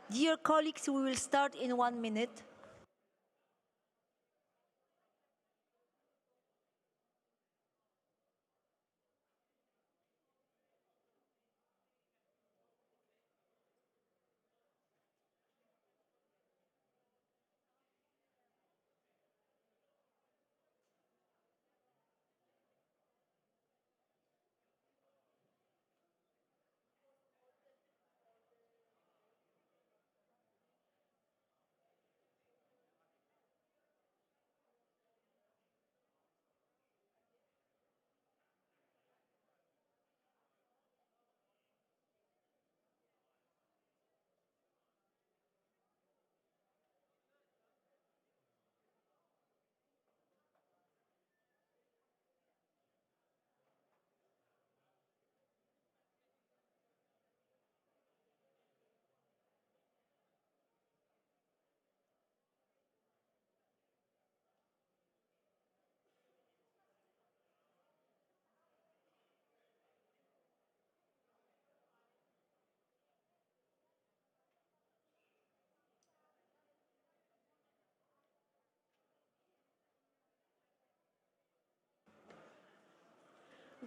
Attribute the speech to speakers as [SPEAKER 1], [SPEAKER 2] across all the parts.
[SPEAKER 1] Dear colleagues, we will start in 1 minute.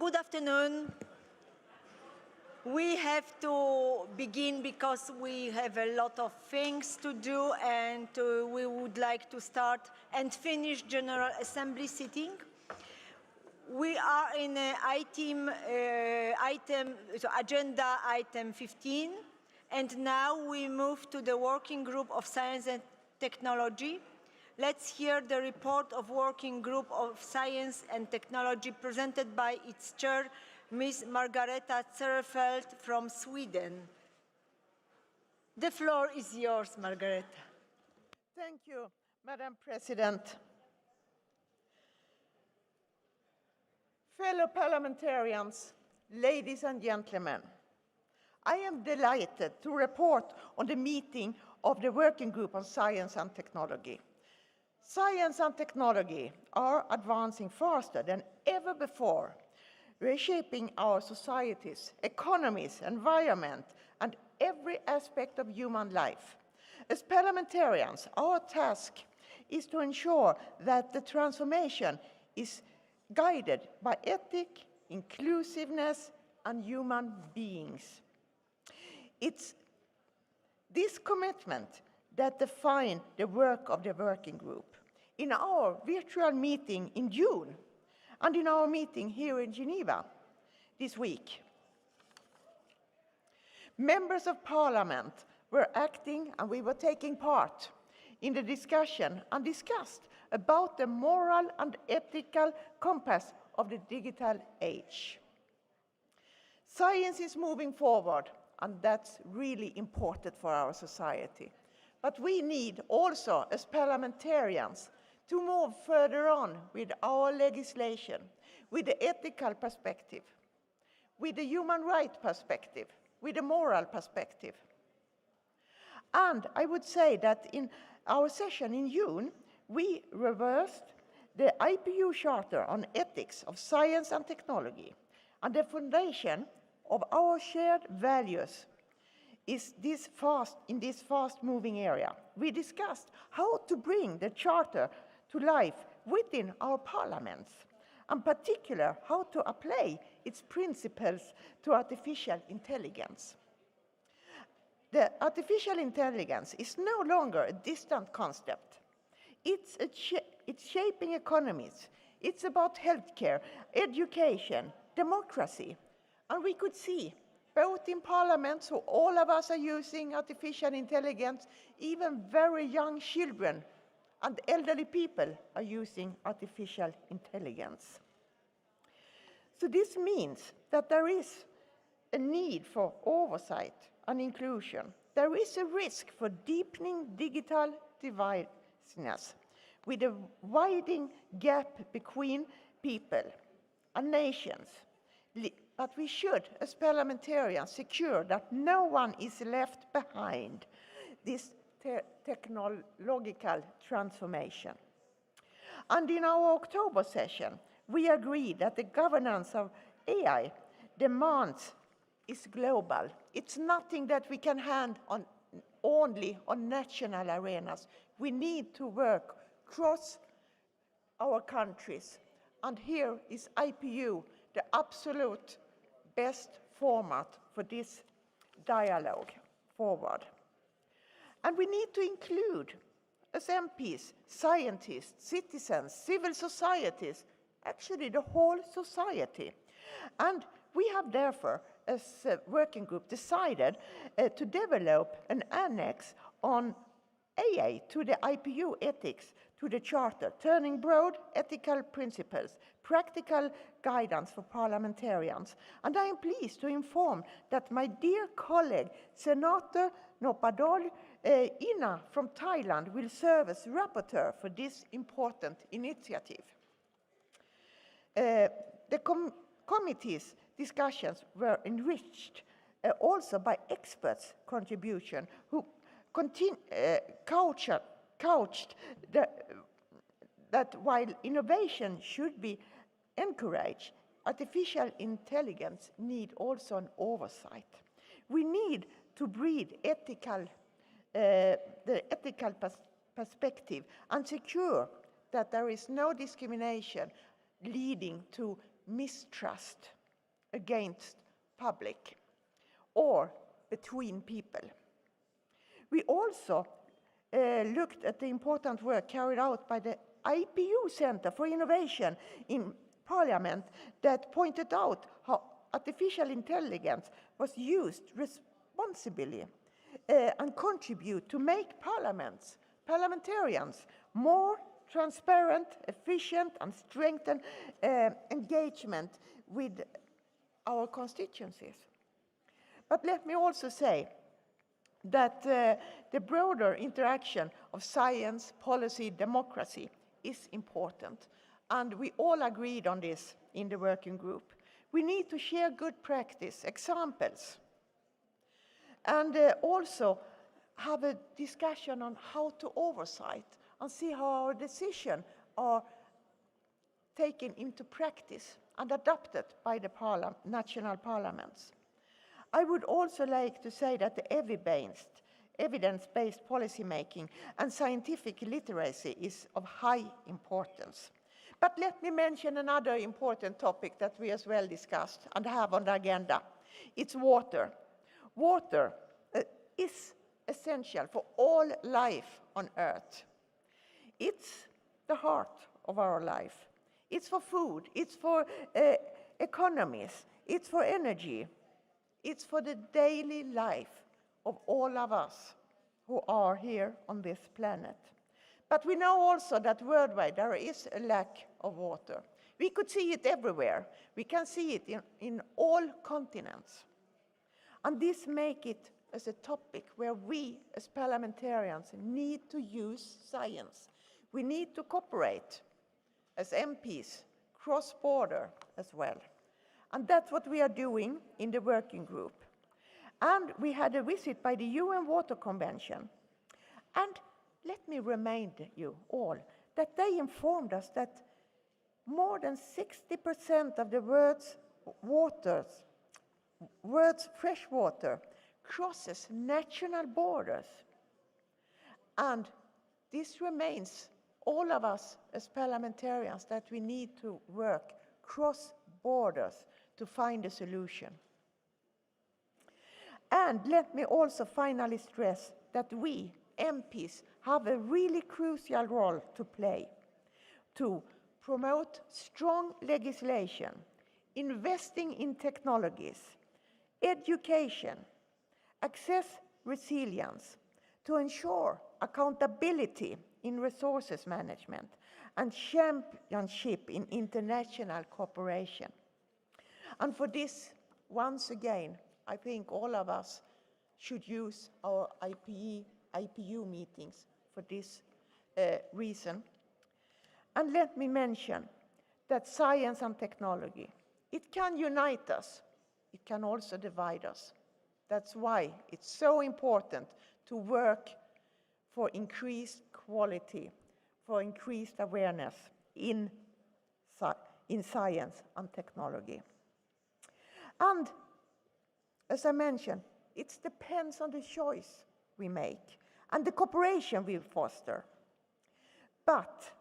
[SPEAKER 1] Good afternoon. We have to begin because we have a lot of things to do, and we would like to start and finish General Assembly sitting. We are in agenda item 15, and now we move to the Working Group of Science and Technology. Let's hear the report of Working Group of Science and Technology presented by its chair, Ms. Margareta Zerfeld from Sweden. The floor is yours, Margareta.
[SPEAKER 2] Thank you, Madam President. Fellow parliamentarians, ladies and gentlemen, I am delighted to report on the meeting of the Working Group on Science and Technology. Science and technology are advancing faster than ever before, reshaping our societies, economies, environment, and every aspect of human life. As parliamentarians, our task is to ensure that the transformation is guided by ethic, inclusiveness, and human beings. It's this commitment that defines the work of the working group. In our virtual meeting in June, and in our meeting here in Geneva this week, members of parliament were acting and we were taking part in the discussion and discussed about the moral and ethical compass of the digital age. Science is moving forward, and that's really important for our society. But we need also, as parliamentarians, to move further on with our legislation, with the ethical perspective, with the human rights perspective, with the moral perspective. And I would say that in our session in June, we reversed the IPU Charter on Ethics of Science and Technology, and the foundation of our shared values is in this fast-moving area. We discussed how to bring the Charter to life within our parliaments, and particularly how to apply its principles to artificial intelligence. The artificial intelligence is no longer a distant concept. It's shaping economies. It's about healthcare, education, democracy. And we could see, both in parliaments, who all of us are using artificial intelligence, even very young children and elderly people are using artificial intelligence. So this means that there is a need for oversight and inclusion. There is a risk for deepening digital divisiveness, with a widening gap between people and nations. But we should, as parliamentarians, secure that no one is left behind this technological transformation. And in our October session, we agreed that the governance of AI demands is global. It's nothing that we can hand on only on national arenas. We need to work across our countries. And here is IPU, the absolute best format for this dialogue forward. And we need to include, as MPs, scientists, citizens, civil societies, actually the whole society. And we have therefore, as a working group, decided to develop an annex on AI to the IPU ethics to the Charter, turning broad ethical principles, practical guidance for parliamentarians. And I am pleased to inform that my dear colleague, Senator Nopadol Ina from Thailand, will serve as rapporteur for this important initiative. The committee's discussions were enriched also by experts' contribution who couched that while innovation should be encouraged, artificial intelligence need also an oversight. We need to breed the ethical perspective and secure that there is no discrimination leading to mistrust against public or between people. We also looked at the important work carried out by the IPU Center for Innovation in Parliament that pointed out how artificial intelligence was used responsibly and contribute to make parliamentarians more transparent, efficient, and strengthen engagement with our constituencies. But let me also say that the broader interaction of science, policy, democracy is important. And we all agreed on this in the working group. We need to share good practice, examples, and also have a discussion on how to oversight and see how our decisions are taken into practice and adopted by the national parliaments. I would also like to say that the evidence-based policymaking and scientific literacy is of high importance. But let me mention another important topic that we as well discussed and have on the agenda. It's water. Water is essential for all life on Earth. It's the heart of our life. It's for food, it's for economies, it's for energy, it's for the daily life of all of us who are here on this planet. But we know also that worldwide there is a lack of water. We could see it everywhere. We can see it in all continents. And this makes it as a topic where we as parliamentarians need to use science. We need to cooperate as MPs, cross-border as well. And that's what we are doing in the working group. And we had a visit by the UN Water Convention. And let me remind you all that they informed us that more than 60% of the world's fresh water crosses national borders. And this remains all of us as parliamentarians that we need to work cross borders to find a solution. And let me also finally stress that we, MPs, have a really crucial role to play to promote strong legislation, investing in technologies, education, access resilience, to ensure accountability in resources management, and championship in international cooperation. And for this, once again, I think all of us should use our IPU meetings for this reason. And let me mention that science and technology, it can unite us, it can also divide us. That's why it's so important to work for increased quality, for increased awareness in science and technology. And as I mentioned, it depends on the choice we make and the cooperation we foster. But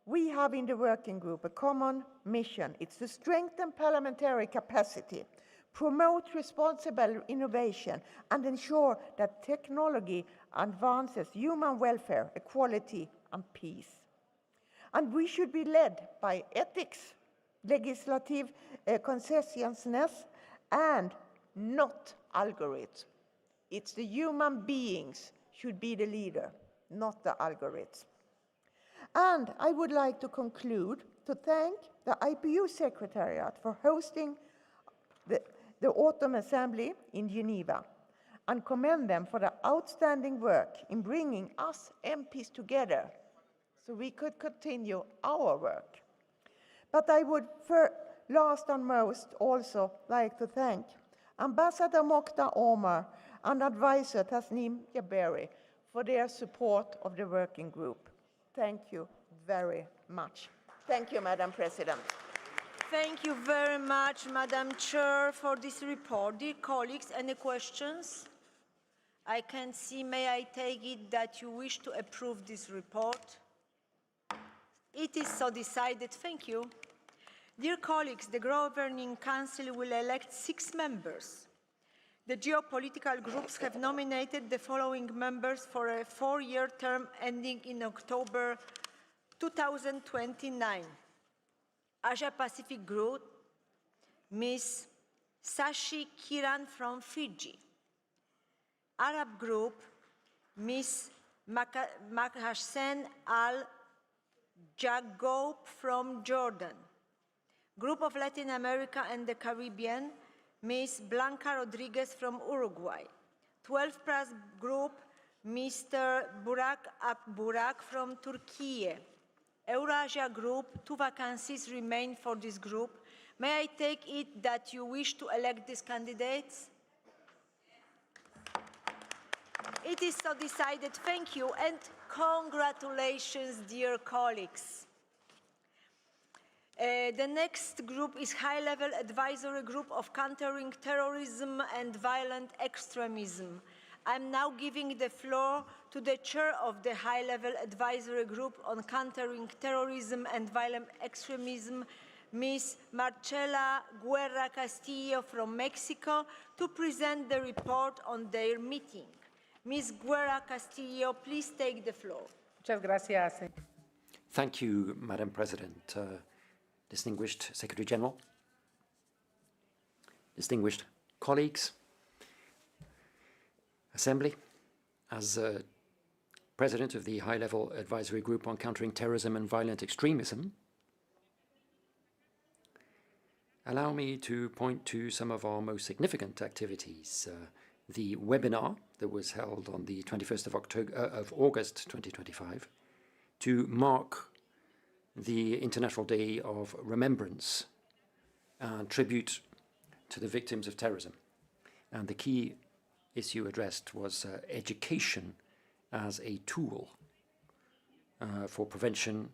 [SPEAKER 2] we have in the working group a common mission. It's to strengthen parliamentary capacity, promote responsible innovation, and ensure that technology advances human welfare, equality, and peace. And we should be led by ethics, legislative conscientiousness, and not algorithms. It's the human beings should be the leader, not the algorithms. And I would like to conclude to thank the IPU Secretariat for hosting the Autumn Assembly in Geneva and commend them for the outstanding work in bringing us MPs together so we could continue our work. But I would last and most also like to thank Ambassador Mokhtar Omar and advisor Tasneem Jabberi for their support of the working group. Thank you very much. Thank you, Madam President.
[SPEAKER 1] Thank you very much, Madam Chair, for this report. Dear colleagues, any questions? I can see, may I take it that you wish to approve this report? It is so decided. Thank you. Dear colleagues, the Governing Council will elect 6 members. The geopolitical groups have nominated the following members for a 4-year term ending in October 2029. Asia Pacific Group, Ms. Sashi Kiran from Fiji. Arab Group, Ms. Mahsen Al-Jagoub from Jordan. Group of Latin America and the Caribbean, Ms. Blanca Rodriguez from Uruguay. 12+ Group, Mr. Burak Akburak from Turkey. Eurasia Group, 2 vacancies remain for this group. May I take it that you wish to elect these candidates? It is so decided. Thank you and congratulations, dear colleagues. The next group is High-Level Advisory Group of Countering Terrorism and Violent Extremism. I'm now giving the floor to the chair of the High-Level Advisory Group on Countering Terrorism and Violent Extremism, Ms. Marcela Guerra Castillo from Mexico, to present the report on their meeting. Ms. Guerra Castillo, please take the floor.
[SPEAKER 3] Muchas gracias.
[SPEAKER 4] Thank you, Madam President. Distinguished Secretary General, distinguished colleagues, Assembly, as President of the High-Level Advisory Group on Countering Terrorism and Violent Extremism, allow me to point to some of our most significant activities. The webinar that was held on the 21st of August 2025 to mark the International Day of Remembrance and tribute to the victims of terrorism. And the key issue addressed was education as a tool for prevention,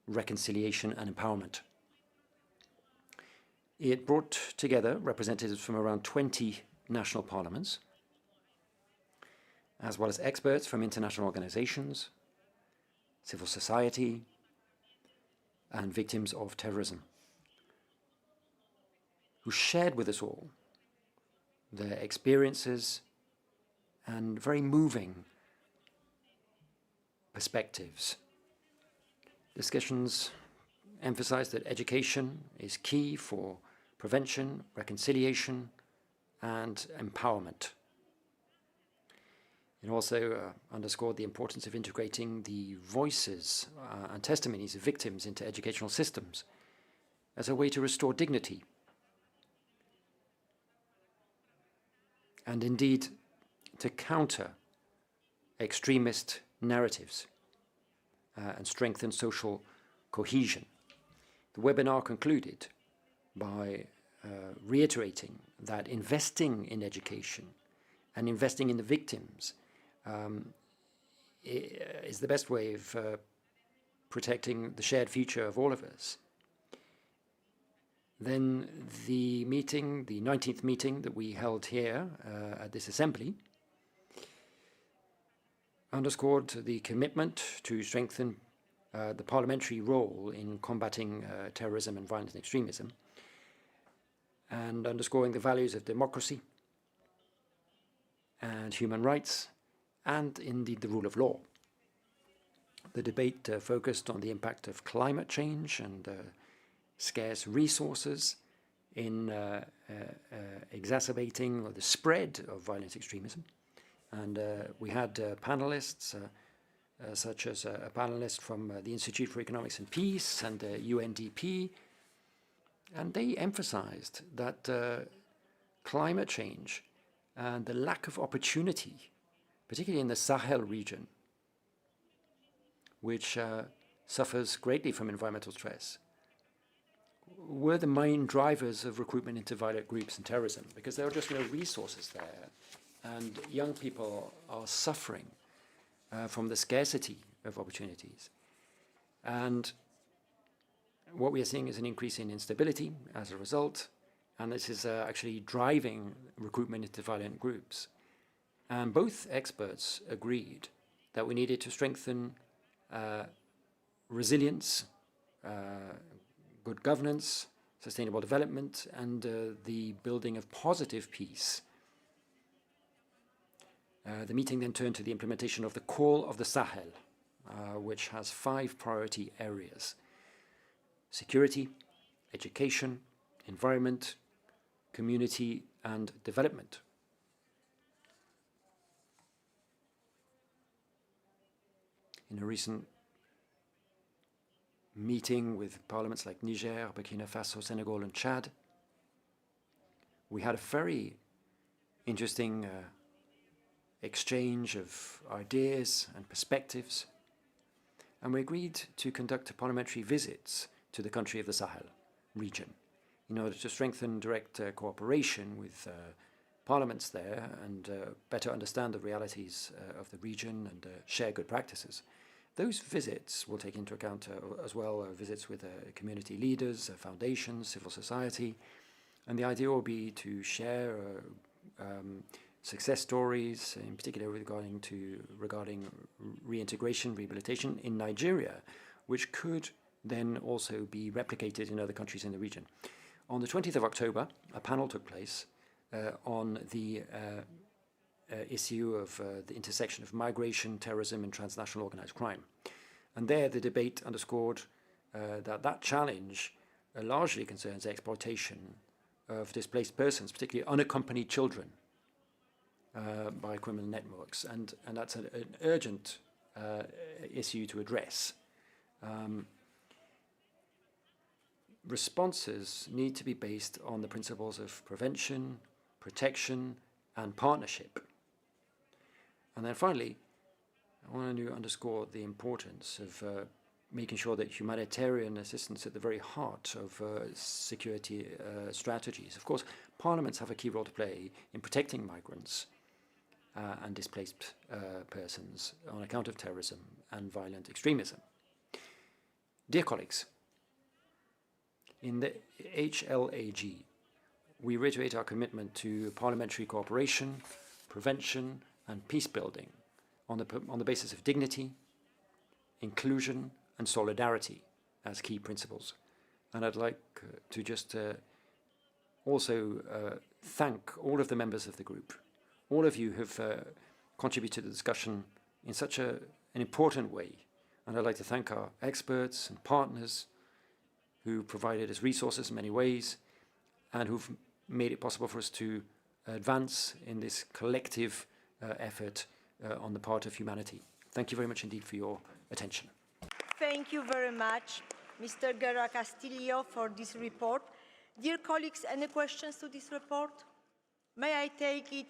[SPEAKER 4] reconciliation, and empowerment. It brought together representatives from around 20 national parliaments, as well as experts from international organizations, civil society, and victims of terrorism, who shared with us all their experiences and very moving perspectives. Discussions emphasized that education is key for prevention, reconciliation, and empowerment. It also underscored the importance of integrating the voices and testimonies of victims into educational systems as a way to restore dignity and indeed to counter extremist narratives and strengthen social cohesion. The webinar concluded by reiterating that investing in education and investing in the victims is the best way of protecting the shared future of all of us. Then the meeting, the 19th meeting that we held here at this assembly, underscored the commitment to strengthen the parliamentary role in combating terrorism and violent extremism, and underscoring the values of democracy and human rights, and indeed the rule of law. The debate focused on the impact of climate change and scarce resources in exacerbating the spread of violent extremism. And we had panelists such as a panelist from the Institute for Economics and Peace and UNDP, and they emphasized that climate change and the lack of opportunity, particularly in the Sahel region, which suffers greatly from environmental stress, were the main drivers of recruitment into violent groups and terrorism, because there are just no resources there, and young people are suffering from the scarcity of opportunities. And what we are seeing is an increase in instability as a result, and this is actually driving recruitment into violent groups. And both experts agreed that we needed to strengthen resilience, good governance, sustainable development, and the building of positive peace. The meeting then turned to the implementation of the Call of the Sahel, which has 5 priority areas: security, education, environment, community, and development. In a recent meeting with parliaments like Niger, Burkina Faso, Senegal, and Chad, we had a very interesting exchange of ideas and perspectives, and we agreed to conduct parliamentary visits to the country of the Sahel region in order to strengthen direct cooperation with parliaments there and better understand the realities of the region and share good practices. Those visits will take into account as well visits with community leaders, foundations, civil society, and the idea will be to share success stories, in particular regarding reintegration, rehabilitation in Nigeria, which could then also be replicated in other countries in the region. On the 20th of October, a panel took place on the issue of the intersection of migration, terrorism, and transnational organized crime. And there the debate underscored that challenge largely concerns the exploitation of displaced persons, particularly unaccompanied children, by criminal networks. And that's an urgent issue to address. Responses need to be based on the principles of prevention, protection, and partnership. And then finally, I want to underscore the importance of making sure that humanitarian assistance is at the very heart of security strategies. Of course, parliaments have a key role to play in protecting migrants and displaced persons on account of terrorism and violent extremism. Dear colleagues, in the HLAG, we reiterate our commitment to parliamentary cooperation, prevention, and peace building on the basis of dignity, inclusion, and solidarity as key principles. And I'd like to just also thank all of the members of the group. All of you have contributed to the discussion in such an important way. And I'd like to thank our experts and partners who provided us resources in many ways and who've made it possible for us to advance in this collective effort on the part of humanity. Thank you very much indeed for your attention.
[SPEAKER 1] Thank you very much, Mr. Guerra Castillo, for this report. Dear colleagues, any questions to this report? May I take it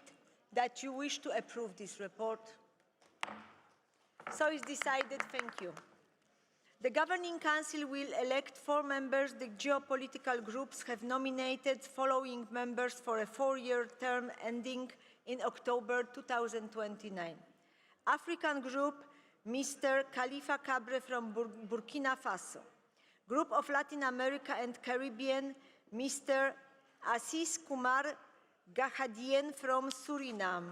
[SPEAKER 1] that you wish to approve this report? So it's decided. Thank you. The Governing Council will elect 4 members the geopolitical groups have nominated, following members for a 4-year term ending in October 2029. African Group, Mr. Khalifa Kabre from Burkina Faso. Group of Latin America and Caribbean, Mr. Assis Kumar Gahadien from Suriname.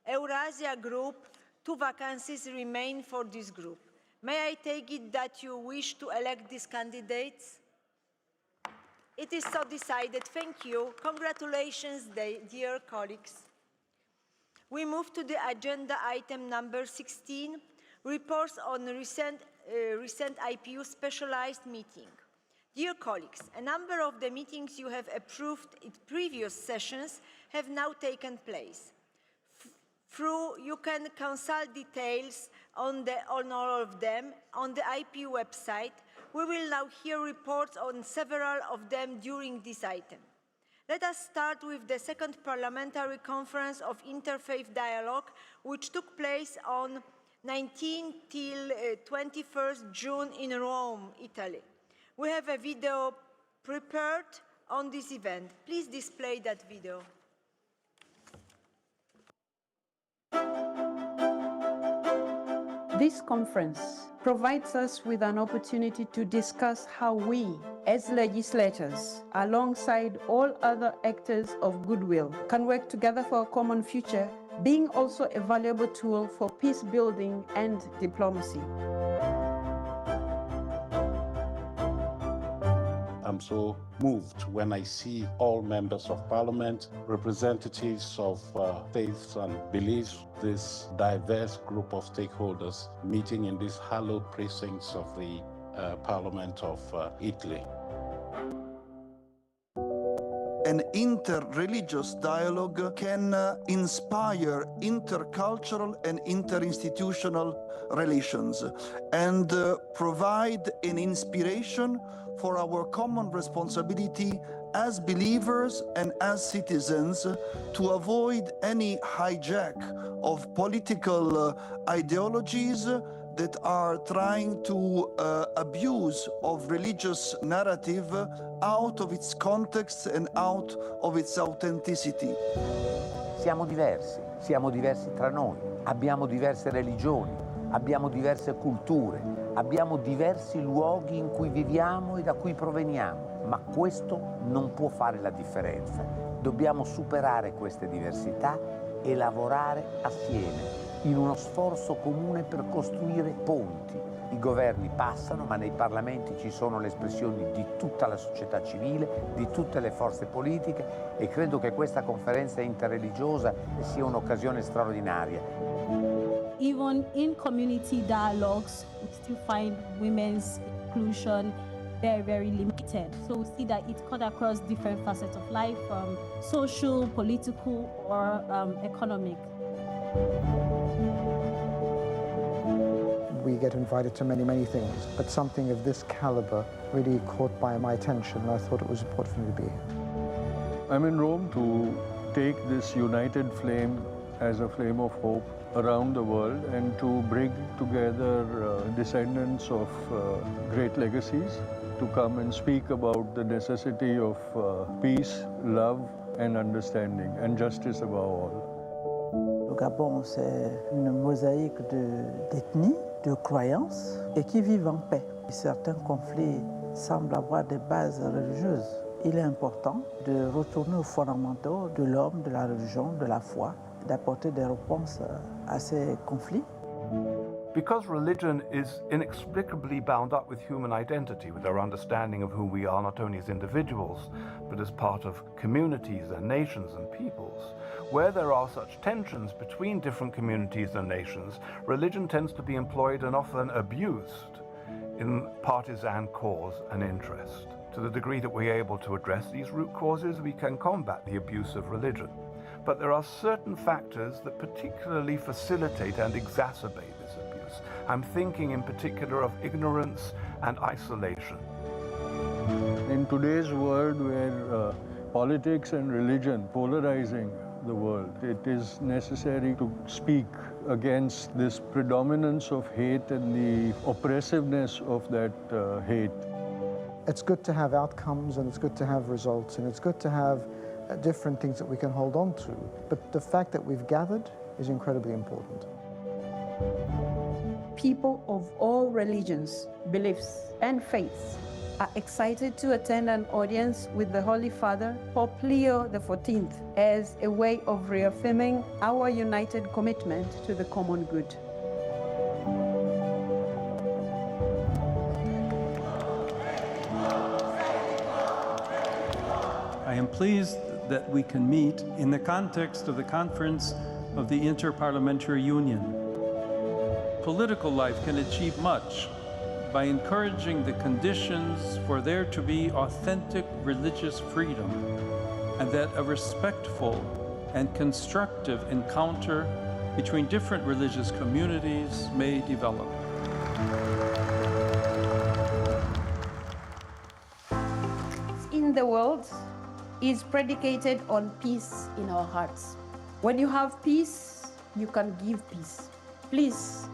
[SPEAKER 1] Eurasia Group, 2 vacancies remain for this group. May I take it that you wish to elect these candidates? It is so decided. Thank you. Congratulations, dear colleagues. We move to the agenda item number 16, reports on recent IPU specialized meeting. Dear colleagues, a number of the meetings you have approved in previous sessions have now taken place. You can consult details on all of them on the IPU website. We will now hear reports on several of them during this item. Let us start with the second Parliamentary Conference of Interfaith Dialogue, which took place on 19 till 21st June in Rome, Italy. We have a video prepared on this event. Please display that video.
[SPEAKER 3] This conference provides us with an opportunity to discuss how we, as legislators, alongside all other actors of goodwill, can work together for a common future, being also a valuable tool for peace building and diplomacy.
[SPEAKER 5] I'm so moved when I see all members of parliament, representatives of faiths and beliefs, this diverse group of stakeholders meeting in these hallowed precincts of the Parliament of Italy.
[SPEAKER 6] An inter-religious dialogue can inspire intercultural and interinstitutional relations and provide an inspiration for our common responsibility as believers and as citizens to avoid any hijack of political ideologies that are trying to abuse of religious narrative out of its context and out of its authenticity.
[SPEAKER 7] Siamo diversi tra noi, abbiamo diverse religioni, abbiamo diverse culture, abbiamo diversi luoghi in cui viviamo e da cui proveniamo, ma questo non può fare la differenza. Dobbiamo superare queste diversità e lavorare assieme in uno sforzo comune per costruire ponti. I governi passano, ma nei parlamenti ci sono le espressioni di tutta la società civile, di tutte le forze politiche, e credo che questa conferenza interreligiosa sia un'occasione straordinaria.
[SPEAKER 8] Even in community dialogues, we still find women's inclusion very, very limited. So we see that it cut across different facets of life, from social, political, or economic.
[SPEAKER 9] We get invited to many things, but something of this caliber really caught my attention, and I thought it was important for me to be here.
[SPEAKER 10] I'm in Rome to take this united flame as a flame of hope around the world and to bring together descendants of great legacies to come and speak about the necessity of peace, love, and understanding, and justice above all.
[SPEAKER 11] Le Gabon, c'est une mosaïque d'ethnies, de croyances, et qui vivent en paix. Certains conflits semblent avoir des bases religieuses. Il est important de retourner aux fondamentaux de l'homme, de la religion, de la foi, d'apporter des réponses à ces conflits.
[SPEAKER 12] Because religion is inexplicably bound up with human identity, with our understanding of who we are not only as individuals, but as part of communities and nations and peoples. Where there are such tensions between different communities and nations, religion tends to be employed and often abused in partisan cause and interest. To the degree that we're able to address these root causes, we can combat the abuse of religion. But there are certain factors that particularly facilitate and exacerbate this abuse. I'm thinking in particular of ignorance and isolation.
[SPEAKER 10] In today's world where politics and religion polarizing the world, it is necessary to speak against this predominance of hate and the oppressiveness of that hate.
[SPEAKER 9] It's good to have outcomes, and it's good to have results, and it's good to have different things that we can hold on to. But the fact that we've gathered is incredibly important.
[SPEAKER 3] People of all religions, beliefs, and faiths are excited to attend an audience with the Holy Father, Pope Leo XIV, as a way of reaffirming our united commitment to the common good.
[SPEAKER 13] I am pleased that we can meet in the context of the conference of the Inter-Parliamentary Union. Political life can achieve much by encouraging the conditions for there to be authentic religious freedom, and that a respectful and constructive encounter between different religious communities may develop.
[SPEAKER 3] In the world is predicated on peace in our hearts. When you have peace, you can give peace. Please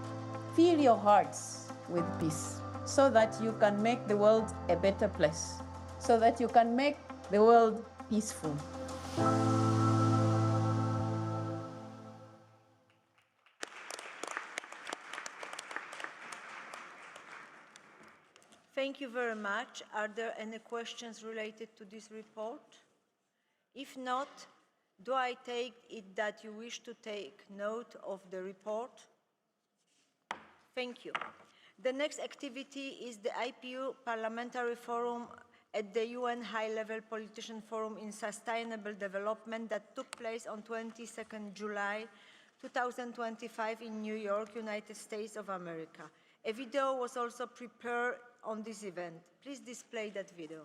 [SPEAKER 3] fill your hearts with peace so that you can make the world a better place, so that you can make the world peaceful.
[SPEAKER 1] Thank you very much. Are there any questions related to this report? If not, do I take it that you wish to take note of the report? Thank you. The next activity is the IPU Parliamentary Forum at the UN High-Level Politician Forum in Sustainable Development that took place on 22nd July 2025 in New York, United States of America. A video was also prepared on this event. Please display that video.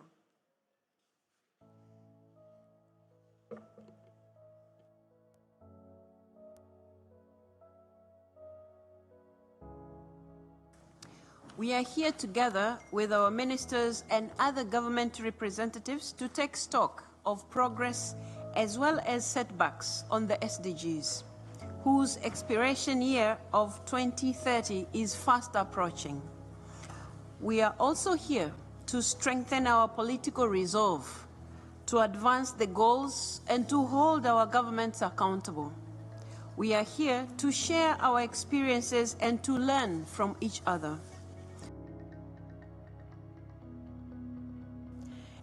[SPEAKER 3] We are here together with our ministers and other government representatives to take stock of progress as well as setbacks on the SDGs, whose expiration year of 2030 is fast approaching. We are also here to strengthen our political resolve, to advance the goals and to hold our governments accountable. We are here to share our experiences and to learn from each other.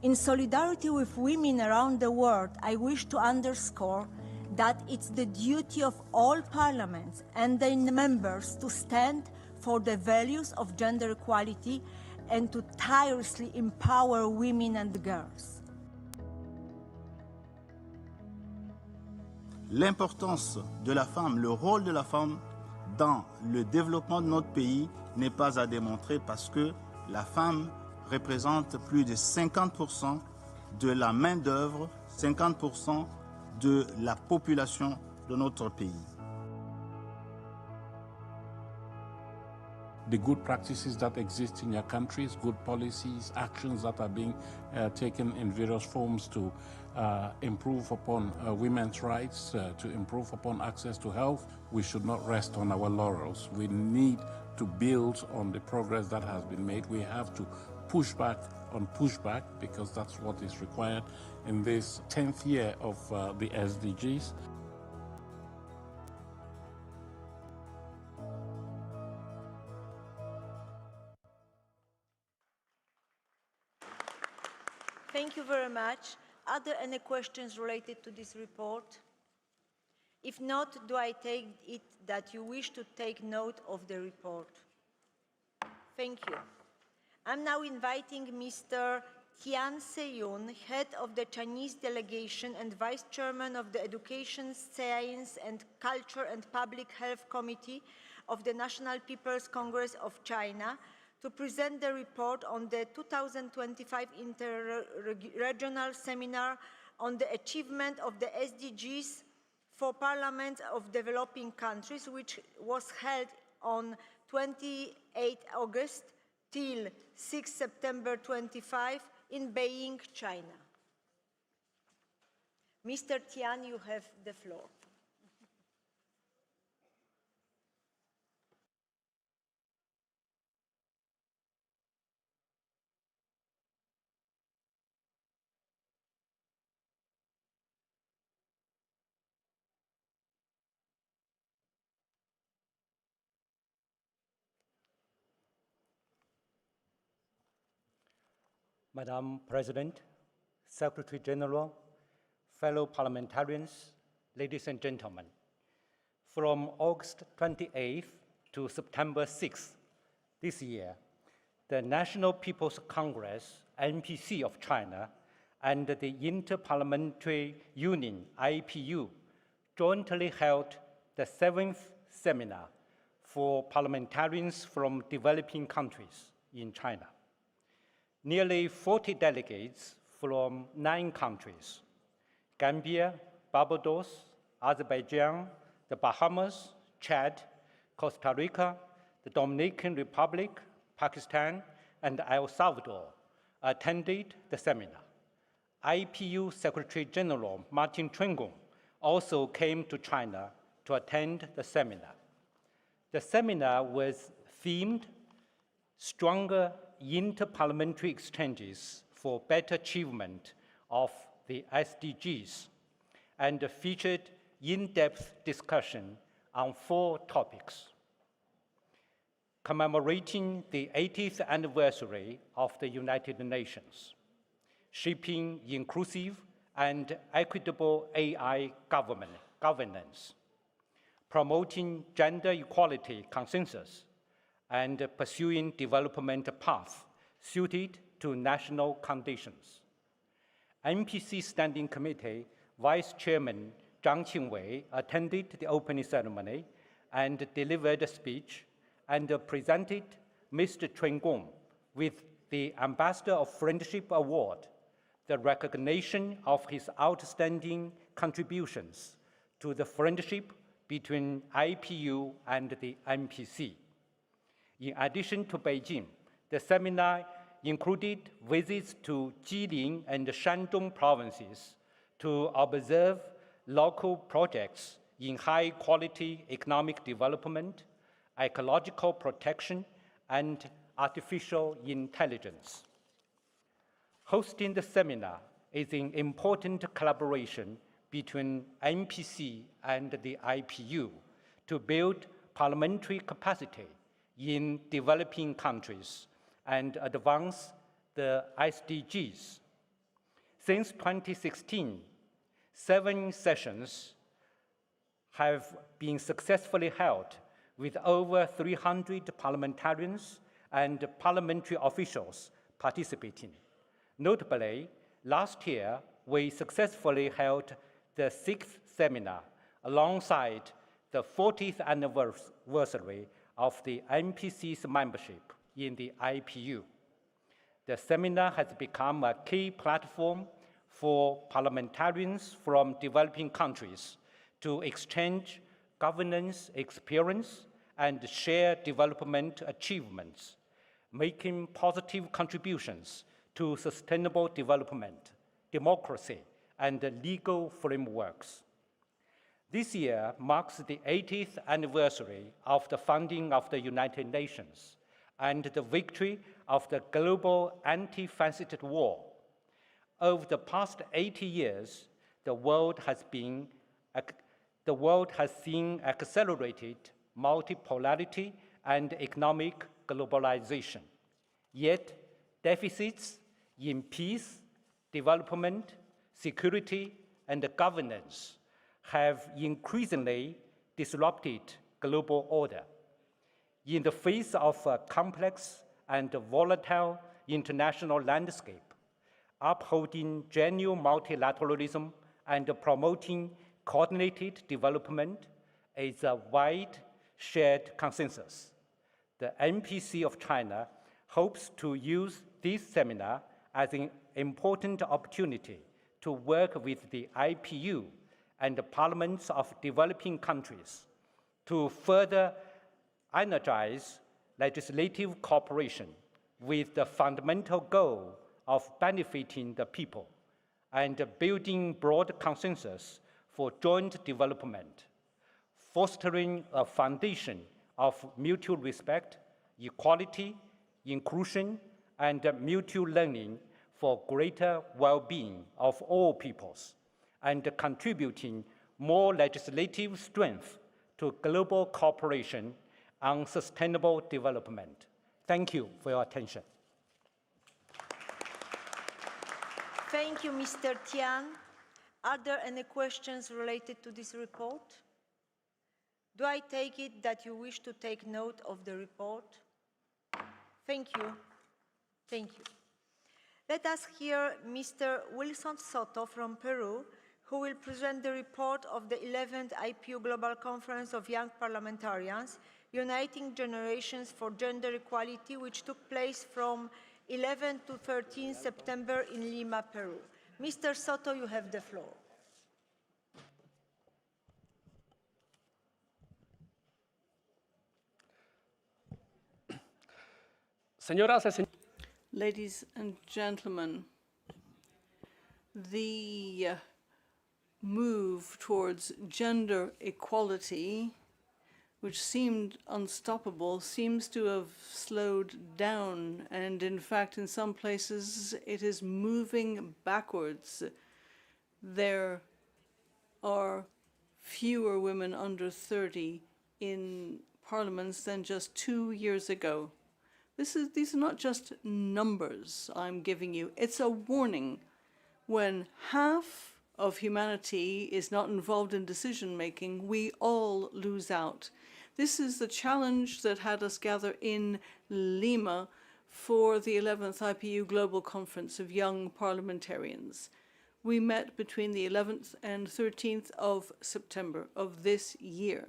[SPEAKER 1] In solidarity with women around the world, I wish to underscore that it's the duty of all parliaments and their members to stand for the values of gender equality and to tirelessly empower women and girls.
[SPEAKER 14] L'importance de la femme, le rôle de la femme dans le développement de notre pays n'est pas à démontrer parce que la femme représente plus de 50% de la main-d'œuvre, 50% de la population de notre pays.
[SPEAKER 5] The good practices that exist in your countries, good policies, actions that are being taken in various forms to improve upon women's rights, to improve upon access to health, we should not rest on our laurels. We need to build on the progress that has been made. We have to push back on pushback because that's what is required in this 10th year of the SDGs.
[SPEAKER 1] Thank you very much. Are there any questions related to this report? If not, do I take it that you wish to take note of the report? Thank you. I'm now inviting Mr. Tian Se-yun, head of the Chinese delegation and vice chairman of the Education, Science and Culture and Public Health Committee of the National People's Congress of China, to present the report on the 2025 Inter-Regional Seminar on the Achievement of the SDGs for Parliaments of Developing Countries, which was held on 28 August till 6 September 25 in Beijing, China. Mr. Tian, you have the floor.
[SPEAKER 15] Madam President, Secretary General, fellow parliamentarians, ladies and gentlemen, from August 28th to September 6th this year, the National People's Congress, NPC of China, and the Inter-Parliamentary Union, IPU, jointly held the 7th seminar for parliamentarians from developing countries in China. Nearly 40 delegates from 9 countries, Gambia, Barbados, Azerbaijan, the Bahamas, Chad, Costa Rica, the Dominican Republic, Pakistan, and El Salvador, attended the seminar. IPU Secretary General Martin Chungong also came to China to attend the seminar. The seminar was themed Stronger Inter-Parliamentary Exchanges for Better Achievement of the SDGs, and featured in-depth discussion on 4 topics: commemorating the 80th anniversary of the United Nations, shaping inclusive and equitable AI governance, promoting gender equality consensus, and pursuing development paths suited to national conditions. NPC Standing Committee Vice Chairman Zhang Qingwei attended the opening ceremony and delivered a speech and presented Mr. Chen Gong with the Ambassador of Friendship Award, the recognition of his outstanding contributions to the friendship between IPU and the NPC. In addition to Beijing, the seminar included visits to Jilin and Shandong provinces to observe local projects in high-quality economic development, ecological protection, and artificial intelligence. Hosting the seminar is an important collaboration between NPC and the IPU to build parliamentary capacity in developing countries and advance the SDGs. Since 2016, 7 sessions have been successfully held with over 300 parliamentarians and parliamentary officials participating. Notably, last year, we successfully held the 6th seminar alongside the 40th anniversary of the NPC's membership in the IPU. The seminar has become a key platform for parliamentarians from developing countries to exchange governance experience and share development achievements, making positive contributions to sustainable development, democracy, and legal frameworks. This year marks the 80th anniversary of the founding of the United Nations and the victory of the global anti-fascist war. Over the past 80 years, the world has seen accelerated multipolarity and economic globalization. Yet, deficits in peace, development, security, and governance have increasingly disrupted global order. In the face of a complex and volatile international landscape, upholding genuine multilateralism and promoting coordinated development is a wide shared consensus. The NPC of China hopes to use this seminar as an important opportunity to work with the IPU and the parliaments of developing countries to further energize legislative cooperation with the fundamental goal of benefiting the people and building broad consensus for joint development, fostering a foundation of mutual respect, equality, inclusion, and mutual learning for greater well-being of all peoples, and contributing more legislative strength to global cooperation on sustainable development. Thank you for your attention.
[SPEAKER 1] Thank you, Mr. Tian. Are there any questions related to this report? Do I take it that you wish to take note of the report? Thank you. Thank you. Let us hear Mr. Wilson Soto from Peru, who will present the report of the 11th IPU Global Conference of Young Parliamentarians, Uniting Generations for Gender Equality, which took place from 11 to 13 September in Lima, Peru. Mr. Soto, you have the floor.
[SPEAKER 16] Ladies and gentlemen, the move towards gender equality, which seemed unstoppable, seems to have slowed down, and in fact, in some places, it is moving backwards. There are fewer women under 30 in parliaments than just 2 years ago. These are not just numbers I'm giving you, it's a warning. When half of humanity is not involved in decision-making, we all lose out. This is the challenge that had us gather in Lima for the 11th IPU Global Conference of Young Parliamentarians. We met between the 11th and 13th of September of this year.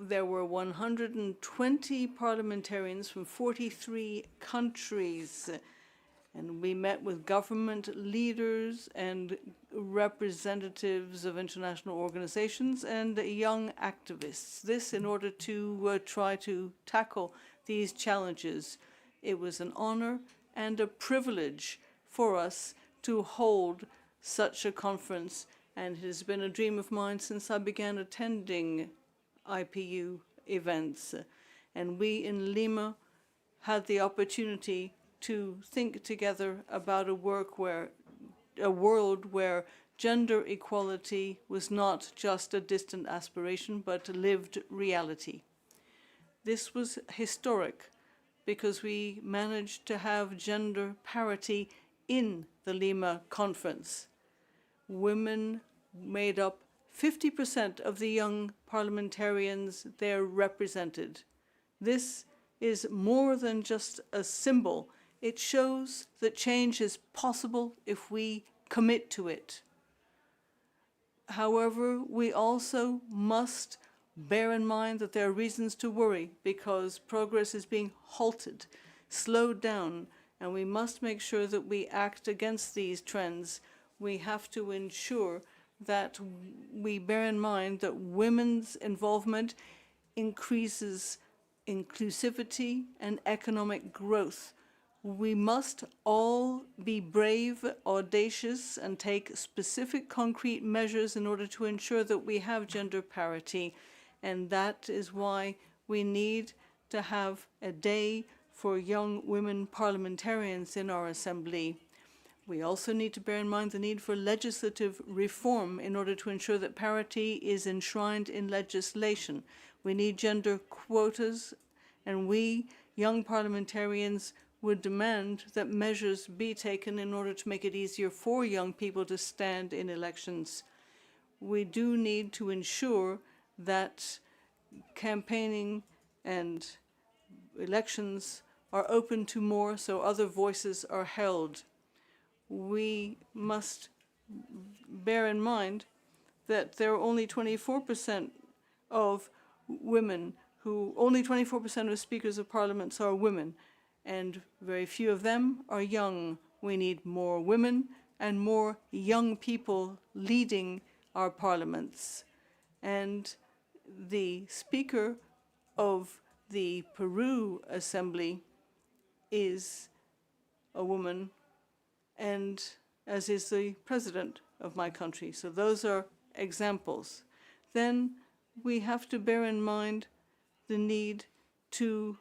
[SPEAKER 16] There were 120 parliamentarians from 43 countries, and we met with government leaders and representatives of international organizations and young activists. This in order to try to tackle these challenges. It was an honor and a privilege for us to hold such a conference, and it has been a dream of mine since I began attending IPU events. And we in Lima had the opportunity to think together about a world where gender equality was not just a distant aspiration, but a lived reality. This was historic because we managed to have gender parity in the Lima conference. Women made up 50% of the young parliamentarians there represented. This is more than just a symbol. It shows that change is possible if we commit to it. However, we also must bear in mind that there are reasons to worry because progress is being halted, slowed down, and we must make sure that we act against these trends. We have to ensure that we bear in mind that women's involvement increases inclusivity and economic growth. We must all be brave, audacious, and take specific concrete measures in order to ensure that we have gender parity. And that is why we need to have a day for young women parliamentarians in our Assembly. We also need to bear in mind the need for legislative reform in order to ensure that parity is enshrined in legislation. We need gender quotas, and we, young parliamentarians, would demand that measures be taken in order to make it easier for young people to stand in elections. We do need to ensure that campaigning and elections are open to more so other voices are held. We must bear in mind that there are only 24% of women only 24% of speakers of parliaments are women, and very few of them are young. We need more women and more young people leading our parliaments. And the Speaker of the Peru Assembly is a woman, and as is the president of my country. So those are examples. Then we have to bear in mind the need to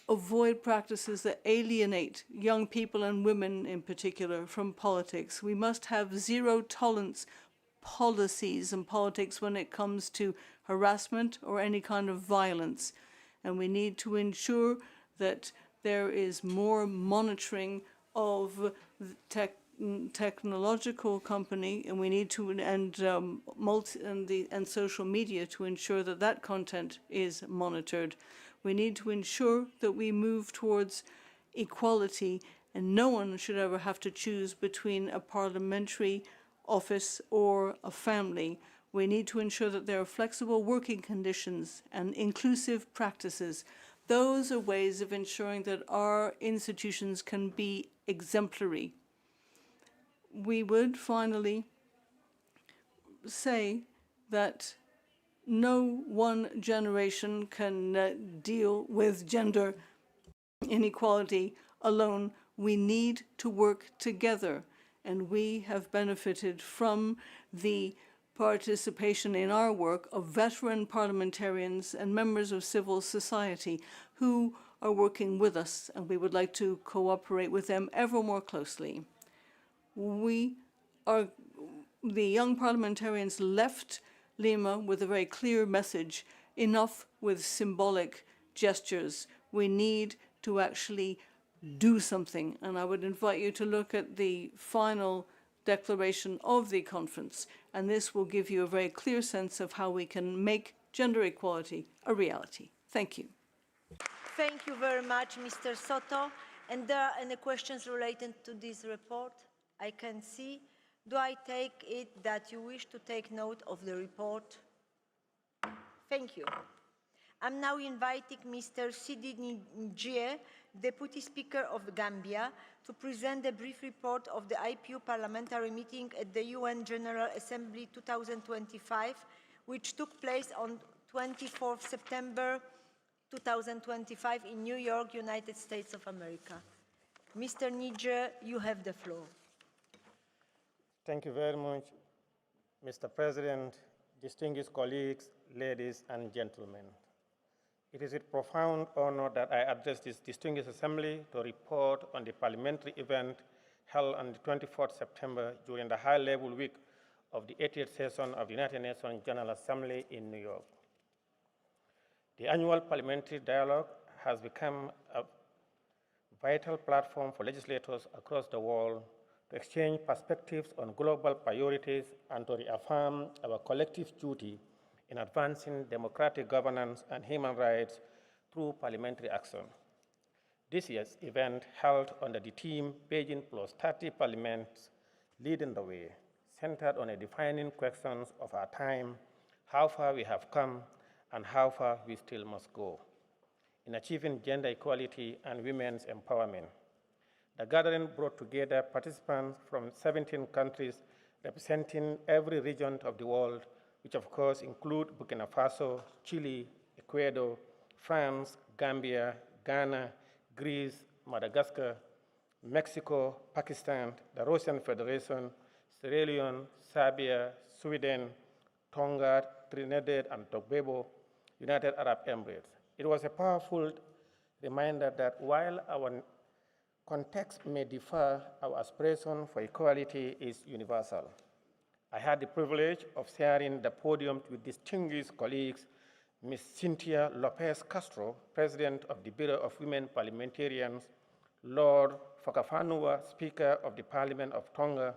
[SPEAKER 16] avoid practices that alienate young people and women in particular from politics. We must have zero tolerance policies and politics when it comes to harassment or any kind of violence. And we need to ensure that there is more monitoring of technological company, and we need to and social media to ensure that that content is monitored. We need to ensure that we move towards equality, and no one should ever have to choose between a parliamentary office or a family. We need to ensure that there are flexible working conditions and inclusive practices. Those are ways of ensuring that our institutions can be exemplary. We would finally say that no one generation can deal with gender inequality alone. We need to work together, and we have benefited from the participation in our work of veteran parliamentarians and members of civil society who are working with us, and we would like to cooperate with them ever more closely. The young parliamentarians left Lima with a very clear message: enough with symbolic gestures. We need to actually do something. And I would invite you to look at the final declaration of the conference, and this will give you a very clear sense of how we can make gender equality a reality. Thank you. Thank you.
[SPEAKER 1] Thank you very much, Mr. Soto. And there are any questions related to this report? I can see. Do I take it that you wish to take note of the report? Thank you. I'm now inviting Mr. Sidi Njie, Deputy Speaker of Gambia, to present a brief report of the IPU parliamentary meeting at the UN General Assembly 2025, which took place on 24 September 2025 in New York, United States of America. Mr. Njie, you have the floor.
[SPEAKER 17] Thank you very much, Mr. President, distinguished colleagues, ladies and gentlemen. It is with profound honor that I address this distinguished assembly to report on the parliamentary event held on the 24th September during the high-level week of the 80th session of the United Nations General Assembly in New York. The annual parliamentary dialogue has become a vital platform for legislators across the world to exchange perspectives on global priorities and to reaffirm our collective duty in advancing democratic governance and human rights through parliamentary action. This year's event, held under the theme Beijing plus 30 Parliaments Leading the Way, centered on the defining questions of our time, how far we have come, and how far we still must go in achieving gender equality and women's empowerment. The gathering brought together participants from 17 countries representing every region of the world, which of course include Burkina Faso, Chile, Ecuador, France, Gambia, Ghana, Greece, Madagascar, Mexico, Pakistan, the Russian Federation, Sierra Leone, Serbia, Sweden, Tonga, Trinidad and Tobago, United Arab Emirates. It was a powerful reminder that while our context may differ, our aspiration for equality is universal. I had the privilege of sharing the podium with distinguished colleagues, Ms. Cynthia Lopez Castro, President of the Bureau of Women Parliamentarians, Lord Fokafanua, Speaker of the Parliament of Tonga,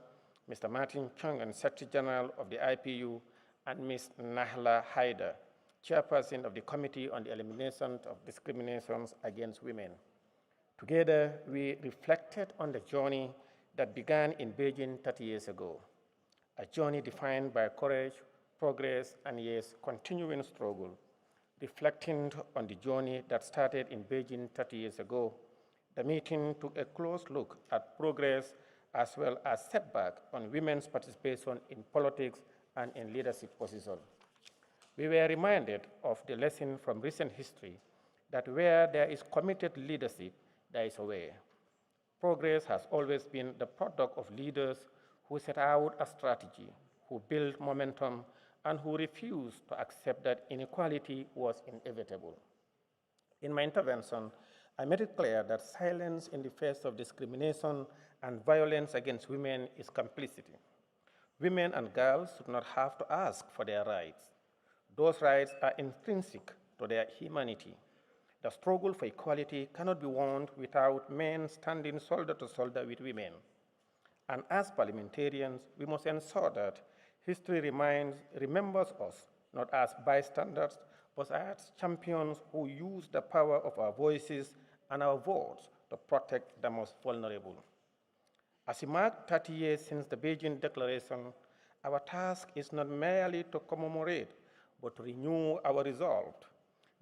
[SPEAKER 17] Mr. Martin Chung, and Secretary General of the IPU, and Ms. Nahla Haider, Chairperson of the Committee on the Elimination of Discriminations Against Women. Together, we reflected on the journey that began in Beijing 30 years ago, a journey defined by courage, progress, and yes, continuing struggle. Reflecting on the journey that started in Beijing 30 years ago, the meeting took a close look at progress as well as setback on women's participation in politics and in leadership positions. We were reminded of the lesson from recent history that where there is committed leadership, there is a way. Progress has always been the product of leaders who set out a strategy, who built momentum, and who refused to accept that inequality was inevitable. In my intervention, I made it clear that silence in the face of discrimination and violence against women is complicity. Women and girls should not have to ask for their rights. Those rights are intrinsic to their humanity. The struggle for equality cannot be won without men standing shoulder to shoulder with women. And as parliamentarians, we must ensure that history remembers us not as bystanders, but as champions who use the power of our voices and our votes to protect the most vulnerable. As we mark 30 years since the Beijing Declaration, our task is not merely to commemorate, but to renew our resolve.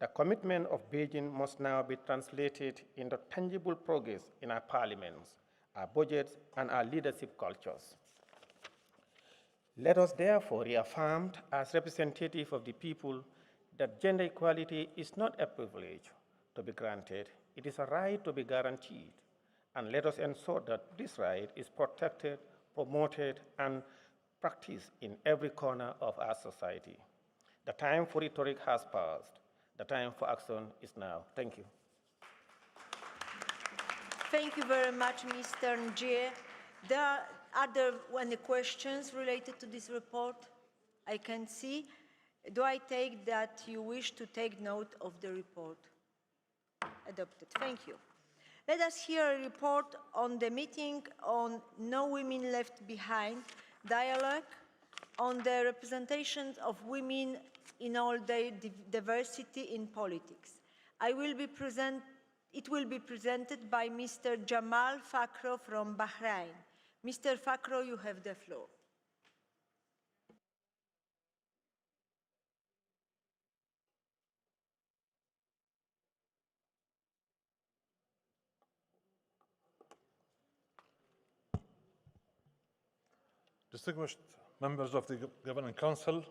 [SPEAKER 17] The commitment of Beijing must now be translated into tangible progress in our parliaments, our budgets, and our leadership cultures. Let us therefore reaffirm as representatives of the people that gender equality is not a privilege to be granted, it is a right to be guaranteed. And let us ensure that this right is protected, promoted, and practiced in every corner of our society. The time for rhetoric has passed. The time for action is now. Thank you.
[SPEAKER 1] Thank you very much, Mr. Njie. There are there any questions related to this report? I can see. Do I take that you wish to take note of the report? Adopted. Thank you. Let us hear a report on the meeting on No Women Left Behind dialogue on the representation of women in all their diversity in politics. It will be presented by Mr. Jamal Fakhro from Bahrain. Mr. Fakhro, you have the floor.
[SPEAKER 18] Distinguished members of the Governing Council,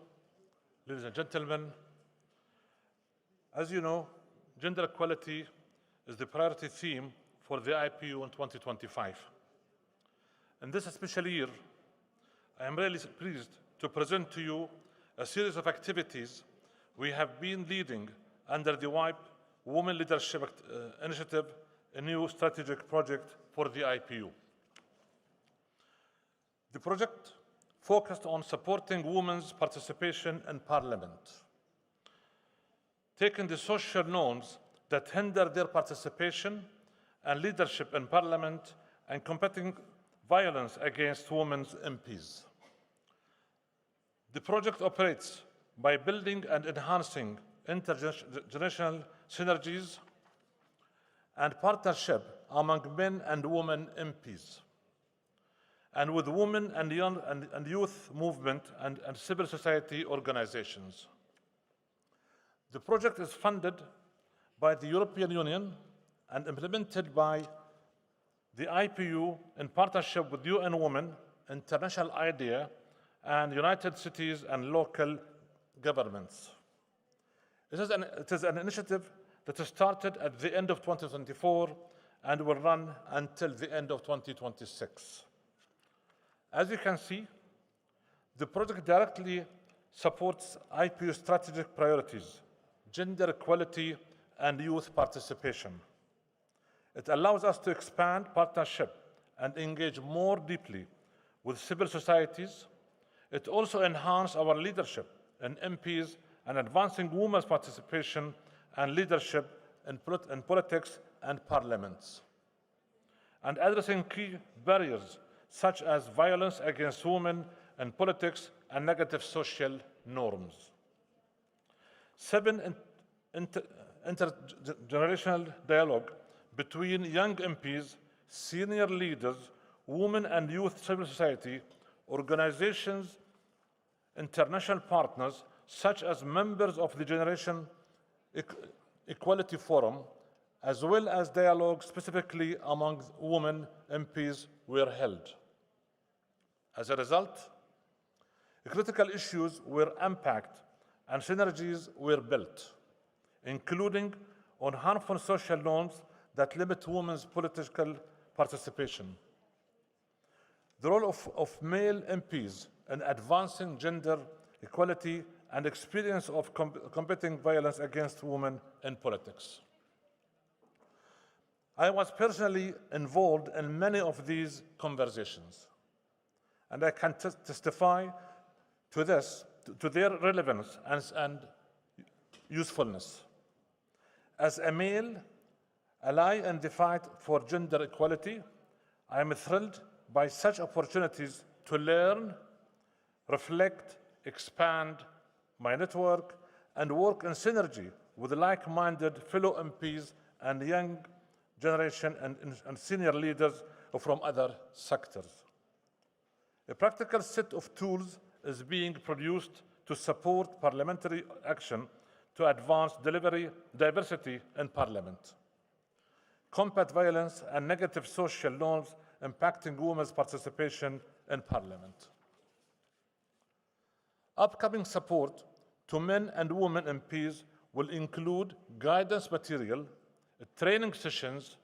[SPEAKER 18] ladies and gentlemen, as you know, gender equality is the priority theme for the IPU in 2025. In this special year, I am really pleased to present to you a series of activities we have been leading under the WIPE Women Leadership Initiative, a new strategic project for the IPU. The project focused on supporting women's participation in Parliament, taking the social norms that hinder their participation and leadership in Parliament and combating violence against women's MPs. The project operates by building and enhancing intergenerational synergies and partnership among men and women MPs, and with women and young and youth movement and civil society organizations. The project is funded by the European Union and implemented by the IPU in partnership with UN Women, International IDEA, and United Cities and local governments. It is an initiative that started at the end of 2024 and will run until the end of 2026. As you can see, the project directly supports IPU strategic priorities, gender equality, and youth participation. It allows us to expand partnership and engage more deeply with civil societies. It also enhances our leadership in MPs and advancing women's participation and leadership in politics and parliaments, and addressing key barriers such as violence against women in politics and negative social norms. 7 intergenerational dialogue between young MPs, senior leaders, women and youth civil society, organizations, international partners, such as members of the Generation Equality Forum, as well as dialogue specifically among women MPs were held. As a result, critical issues were unpacked and synergies were built, including on harmful social norms that limit women's political participation, the role of male MPs in advancing gender equality, and experience of combating violence against women in politics. I was personally involved in many of these conversations, and I can testify to their relevance and usefulness. As a male ally in the fight for gender equality, I am thrilled by such opportunities to learn, reflect, expand my network, and work in synergy with like-minded fellow MPs and young generation and senior leaders from other sectors. A practical set of tools is being produced to support parliamentary action to advance diversity in Parliament, combat violence and negative social norms impacting women's participation in Parliament. Upcoming support to men and women MPs will include guidance material, training sessions,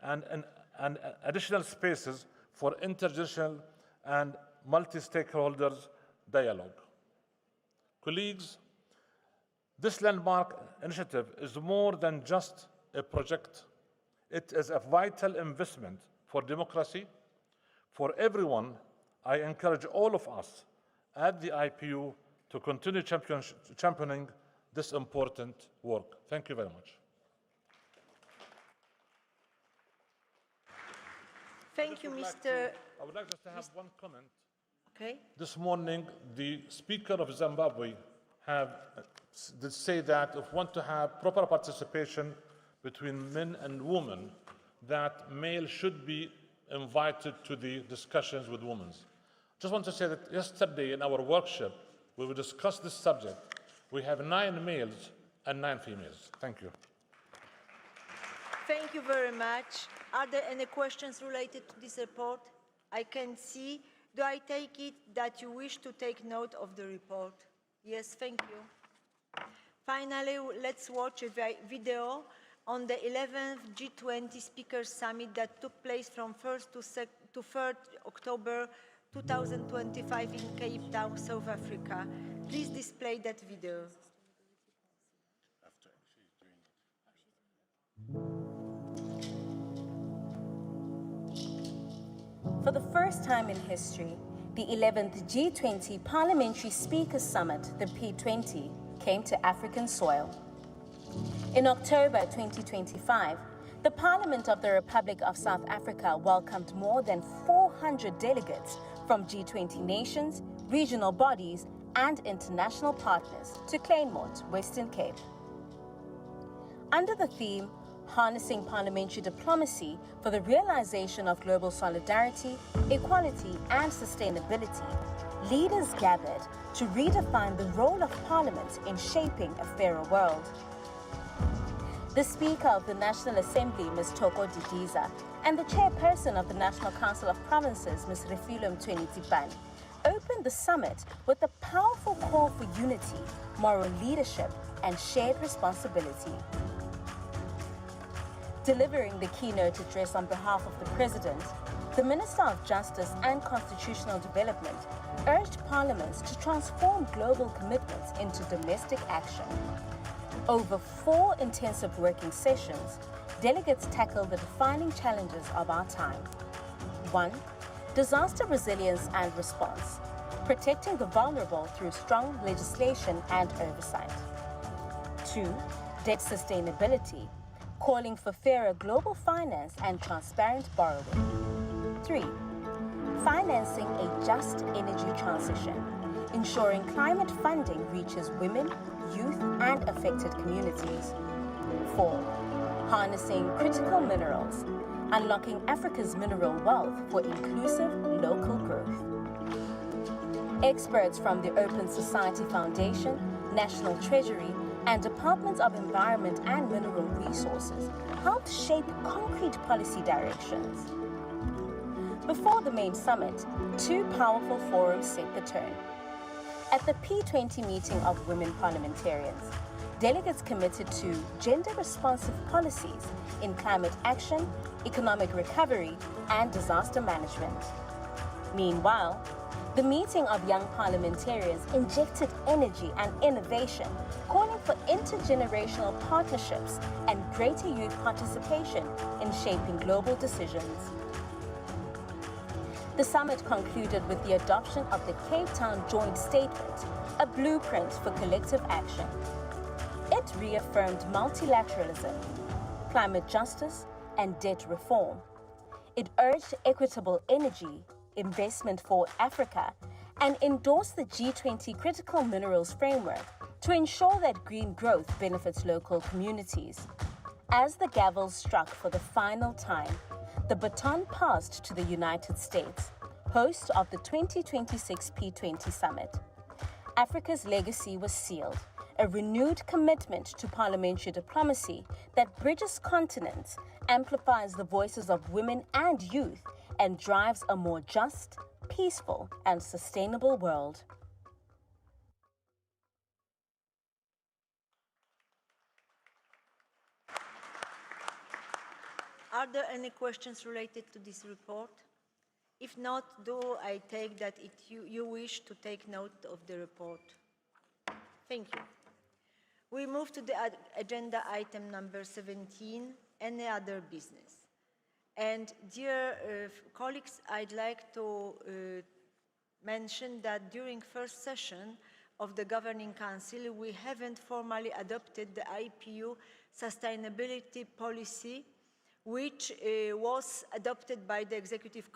[SPEAKER 18] and additional spaces for intergenerational and multi-stakeholders dialogue. Colleagues, this landmark initiative is more than just a project. It is a vital investment for democracy. For everyone, I encourage all of us at the IPU to continue championing this important work. Thank you very much.
[SPEAKER 1] Thank you, Mr.
[SPEAKER 18] I would like just to have one comment.
[SPEAKER 1] Okay.
[SPEAKER 18] This morning, the Speaker of Zimbabwe did say that if we want to have proper participation between men and women, that males should be invited to the discussions with women. Just want to say that yesterday in our workshop, where we discussed this subject, we have 9 males and 9 females. Thank you.
[SPEAKER 1] Thank you very much. Are there any questions related to this report? I can see. Do I take it that you wish to take note of the report? Yes, thank you. Finally, let's watch a video on the 11th G20 Speakers Summit that took place from 1st to 3rd October 2025 in Cape Town, South Africa. Please display that video.
[SPEAKER 19] For the first time in history, the 11th G20 Parliamentary Speakers Summit, the P20, came to African soil. In October 2025, the Parliament of the Republic of South Africa welcomed more than 400 delegates from G20 nations, regional bodies, and international partners to Claremont, Western Cape. Under the theme, Harnessing Parliamentary Diplomacy for the Realization of Global Solidarity, Equality, and Sustainability, leaders gathered to redefine the role of Parliament in shaping a fairer world. The Speaker of the National Assembly, Ms. Toko Didiza, and the Chairperson of the National Council of Provinces, Ms. Refilo Mtweni-Tipane, opened the summit with a powerful call for unity, moral leadership, and shared responsibility. Delivering the keynote address on behalf of the President, the Minister of Justice and Constitutional Development urged Parliament to transform global commitments into domestic action. Over 4 intensive working sessions, delegates tackled the defining challenges of our time. 1. Disaster resilience and response, protecting the vulnerable through strong legislation and oversight. 2. Debt sustainability, calling for fairer global finance and transparent borrowing. 3. Financing a just energy transition, ensuring climate funding reaches women, youth, and affected communities. 4. Harnessing critical minerals, unlocking Africa's mineral wealth for inclusive local growth. Experts from the Open Society Foundation, National Treasury, and Department of Environment and Mineral Resources helped shape concrete policy directions. Before the main summit, 2 powerful forums set the tone. At the P20 meeting of Women Parliamentarians, delegates committed to gender-responsive policies in climate action, economic recovery, and disaster management. Meanwhile, the meeting of young parliamentarians injected energy and innovation, calling for intergenerational partnerships and greater youth participation in shaping global decisions. The summit concluded with the adoption of the Cape Town Joint Statement, a blueprint for collective action. It reaffirmed multilateralism, climate justice, and debt reform. It urged equitable energy investment for Africa and endorsed the G20 Critical Minerals Framework to ensure that green growth benefits local communities. As the gavel struck for the final time, the baton passed to the United States, host of the 2026 P20 Summit. Africa's legacy was sealed, a renewed commitment to parliamentary diplomacy that bridges continents, amplifies the voices of women and youth, and drives a more just, peaceful, and sustainable world.
[SPEAKER 1] Are there any questions related to this report? If not, do I take that you wish to take note of the report? Thank you. We move to the agenda item number 17, any other business. And dear colleagues, I'd like to mention that during first session of the Governing Council, we haven't formally adopted the IPU sustainability policy, which was adopted by the Executive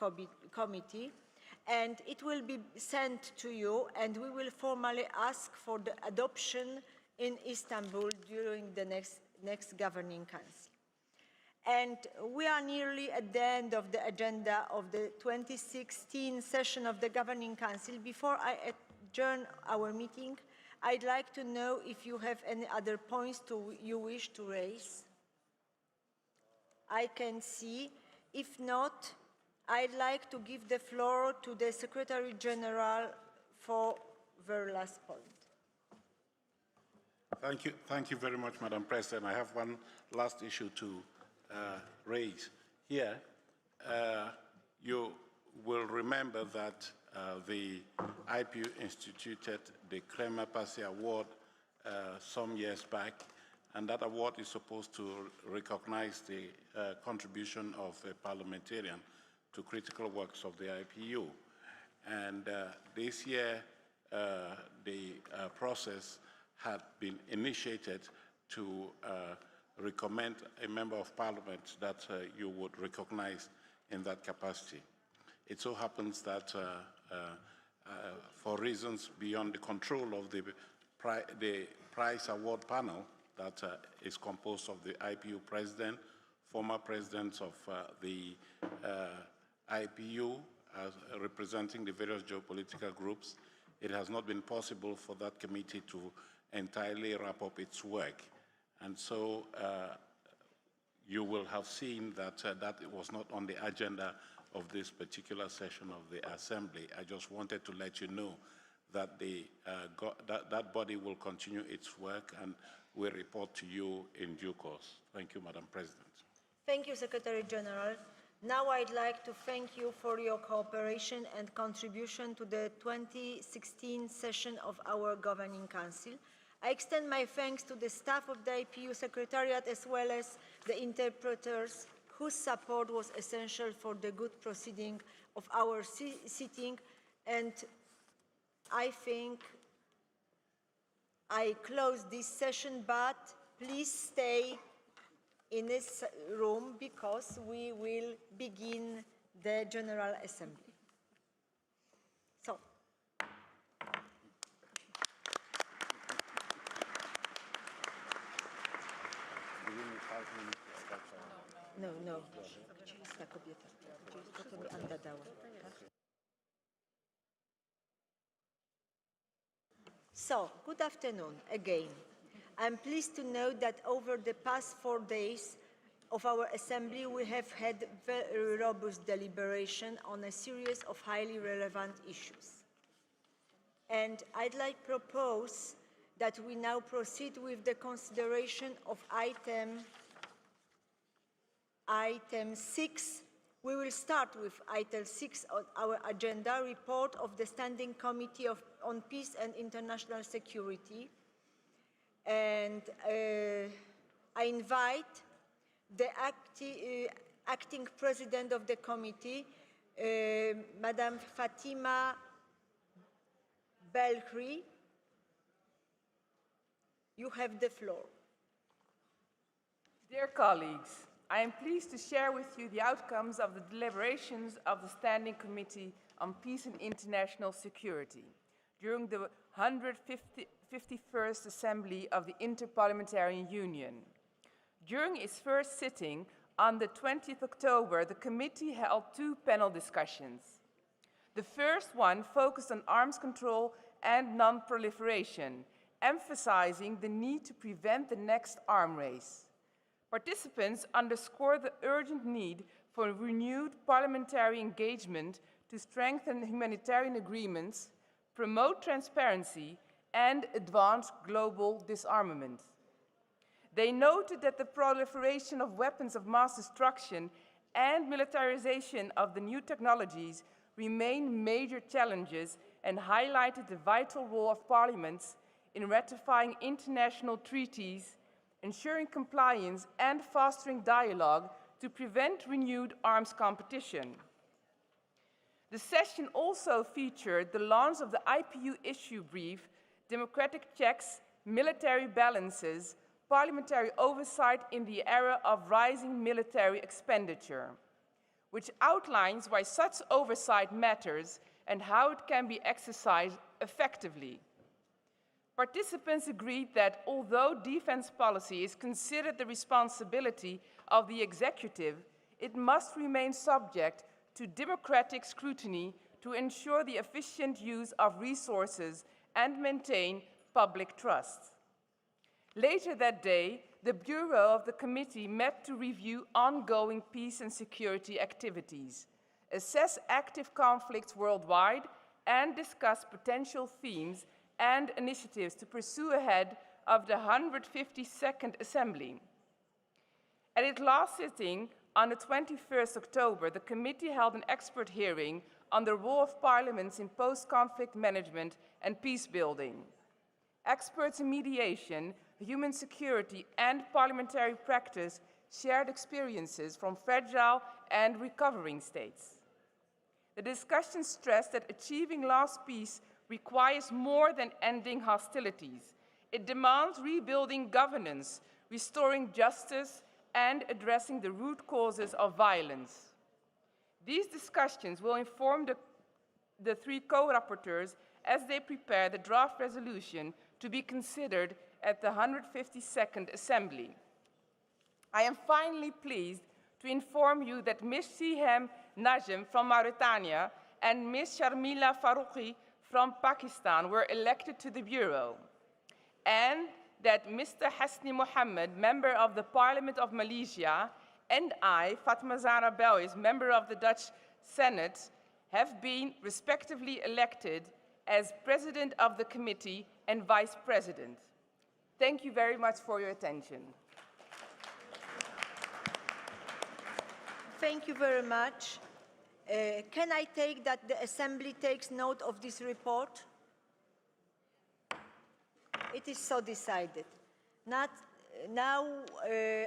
[SPEAKER 1] Committee, and it will be sent to you, and we will formally ask for the adoption in Istanbul during the next Governing Council. And we are nearly at the end of the agenda of the 2016 session of the Governing Council. Before I adjourn our meeting, I'd like to know if you have any other points you wish to raise. I can see. If not, I'd like to give the floor to the Secretary General for the last point.
[SPEAKER 5] Thank you very much, Madam President. I have one last issue to raise here. You will remember that the IPU instituted the Kremer Passy Award some years back, and that award is supposed to recognize the contribution of a parliamentarian to critical works of the IPU. And this year, the process had been initiated to recommend a member of parliament that you would recognize in that capacity. It so happens that for reasons beyond the control of the prize award panel that is composed of the IPU president, former presidents of the IPU representing the various geopolitical groups, it has not been possible for that committee to entirely wrap up its work. And so you will have seen that that was not on the agenda of this particular session of the Assembly. I just wanted to let you know that that body will continue its work and will report to you in due course. Thank you, Madam President.
[SPEAKER 1] Thank you, Secretary General. Now I'd like to thank you for your cooperation and contribution to the 2016 session of our Governing Council. I extend my thanks to the staff of the IPU Secretariat as well as the interpreters whose support was essential for the good proceeding of our sitting, and I think I close this session, but please stay in this room because we will begin the General Assembly. So. No. So, good afternoon again. I'm pleased to note that over the past 4 days of our Assembly, we have had very robust deliberation on a series of highly relevant issues. And I'd like to propose that we now proceed with the consideration of item 6. We will start with item 6 on our agenda, report of the Standing Committee on Peace and International Security. And I invite the acting president of the committee, Madam Fatima Belkri. You have the floor.
[SPEAKER 20] Dear colleagues, I am pleased to share with you the outcomes of the deliberations of the Standing Committee on Peace and International Security during the 151st Assembly of the Inter-Parliamentary Union. During its first sitting on the 20th October, the committee held 2 panel discussions. The first one focused on arms control and non-proliferation, emphasizing the need to prevent the next arms race. Participants underscored the urgent need for renewed parliamentary engagement to strengthen humanitarian agreements, promote transparency, and advance global disarmament. They noted that the proliferation of weapons of mass destruction and militarization of the new technologies remain major challenges and highlighted the vital role of parliaments in ratifying international treaties, ensuring compliance, and fostering dialogue to prevent renewed arms competition. The session also featured the launch of the IPU issue brief, Democratic Checks, Military Balances, Parliamentary Oversight in the Era of Rising Military Expenditure, which outlines why such oversight matters and how it can be exercised effectively. Participants agreed that although defense policy is considered the responsibility of the executive, it must remain subject to democratic scrutiny to ensure the efficient use of resources and maintain public trust. Later that day, the Bureau of the Committee met to review ongoing peace and security activities, assess active conflicts worldwide, and discuss potential themes and initiatives to pursue ahead of the 152nd Assembly. At its last sitting on the 21st October, the committee held an expert hearing on the role of parliaments in post-conflict management and peace building. Experts in mediation, human security, and parliamentary practice shared experiences from fragile and recovering states. The discussion stressed that achieving lasting peace requires more than ending hostilities. It demands rebuilding governance, restoring justice, and addressing the root causes of violence. These discussions will inform the three co-rapporteurs as they prepare the draft resolution to be considered at the 152nd Assembly. I am finally pleased to inform you that Ms. Sihem Najm from Mauritania and Ms. Sharmila Farouqi from Pakistan were elected to the Bureau, and that Mr. Hasni Mohammed, member of the Parliament of Malaysia, and I, Fatma Zahra Belwis, member of the Dutch Senate, have been respectively elected as President of the Committee and Vice President. Thank you very much for your attention.
[SPEAKER 1] Thank you very much. Can I take that the Assembly takes note of this report? It is so decided. Now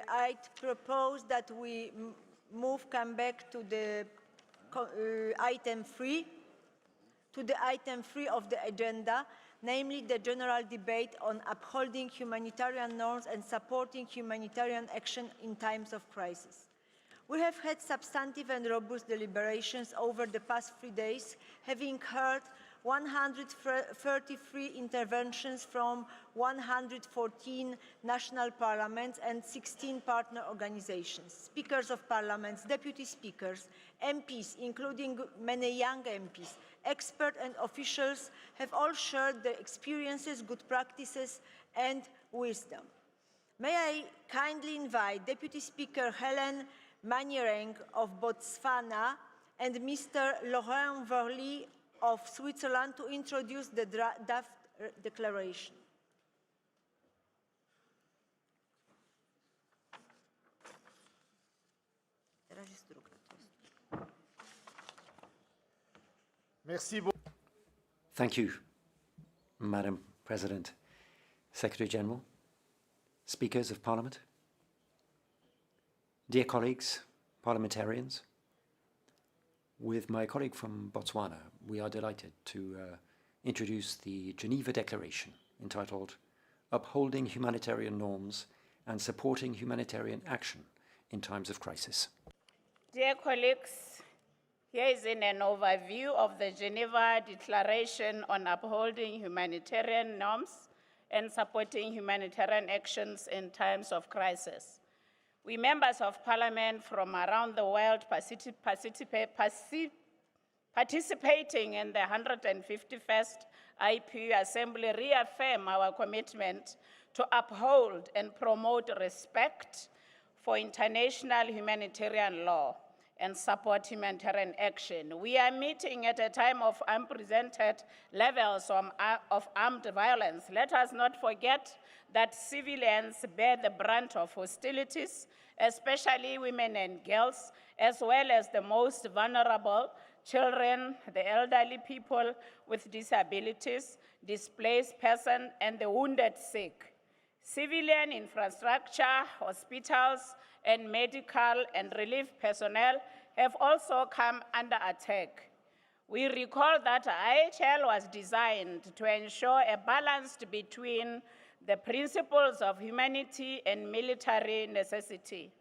[SPEAKER 1] I propose that we come back to the item 3, of the agenda, namely the general debate on upholding humanitarian norms and supporting humanitarian action in times of crisis. We have had substantive and robust deliberations over the past 3 days, having heard 133 interventions from 114 national parliaments and 16 partner organizations. Speakers of parliaments, deputy speakers, MPs, including many young MPs, experts and officials have all shared their experiences, good practices, and wisdom. May I kindly invite Deputy Speaker Helen Maniereng of Botswana and Mr. Laurent Verly of Switzerland to introduce the draft declaration.
[SPEAKER 4] Thank you, Madam President, Secretary General, Speakers of Parliament, dear colleagues, parliamentarians. With my colleague from Botswana, we are delighted to introduce the Geneva Declaration entitled Upholding Humanitarian Norms and Supporting Humanitarian Action in Times of Crisis.
[SPEAKER 21] Dear colleagues, here is an overview of the Geneva Declaration on Upholding Humanitarian Norms and Supporting Humanitarian Actions in Times of Crisis. We members of Parliament from around the world participating in the 151st IPU Assembly reaffirm our commitment to uphold and promote respect for international humanitarian law and support humanitarian action. We are meeting at a time of unprecedented levels of armed violence. Let us not forget that civilians bear the brunt of hostilities, especially women and girls, as well as the most vulnerable, children, the elderly people with disabilities, displaced persons, and the wounded sick. Civilian infrastructure, hospitals, and medical and relief personnel have also come under attack. We recall that IHL was designed to ensure a balance between the principles of humanity and military necessity.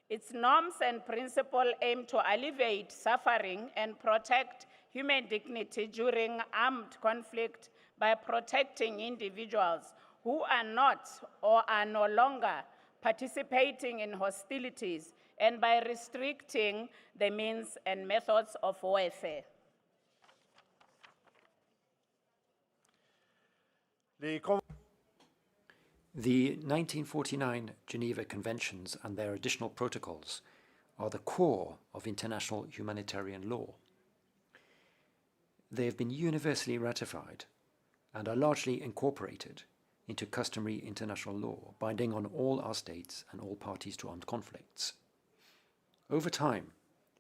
[SPEAKER 21] Its norms and principles aim to alleviate suffering and protect human dignity during armed conflict by protecting individuals who are not or are no longer participating in hostilities, and by restricting the means and methods of warfare.
[SPEAKER 4] The 1949 Geneva Conventions and their additional protocols are the core of international humanitarian law. They have been universally ratified and are largely incorporated into customary international law, binding on all our states and all parties to armed conflicts. Over time,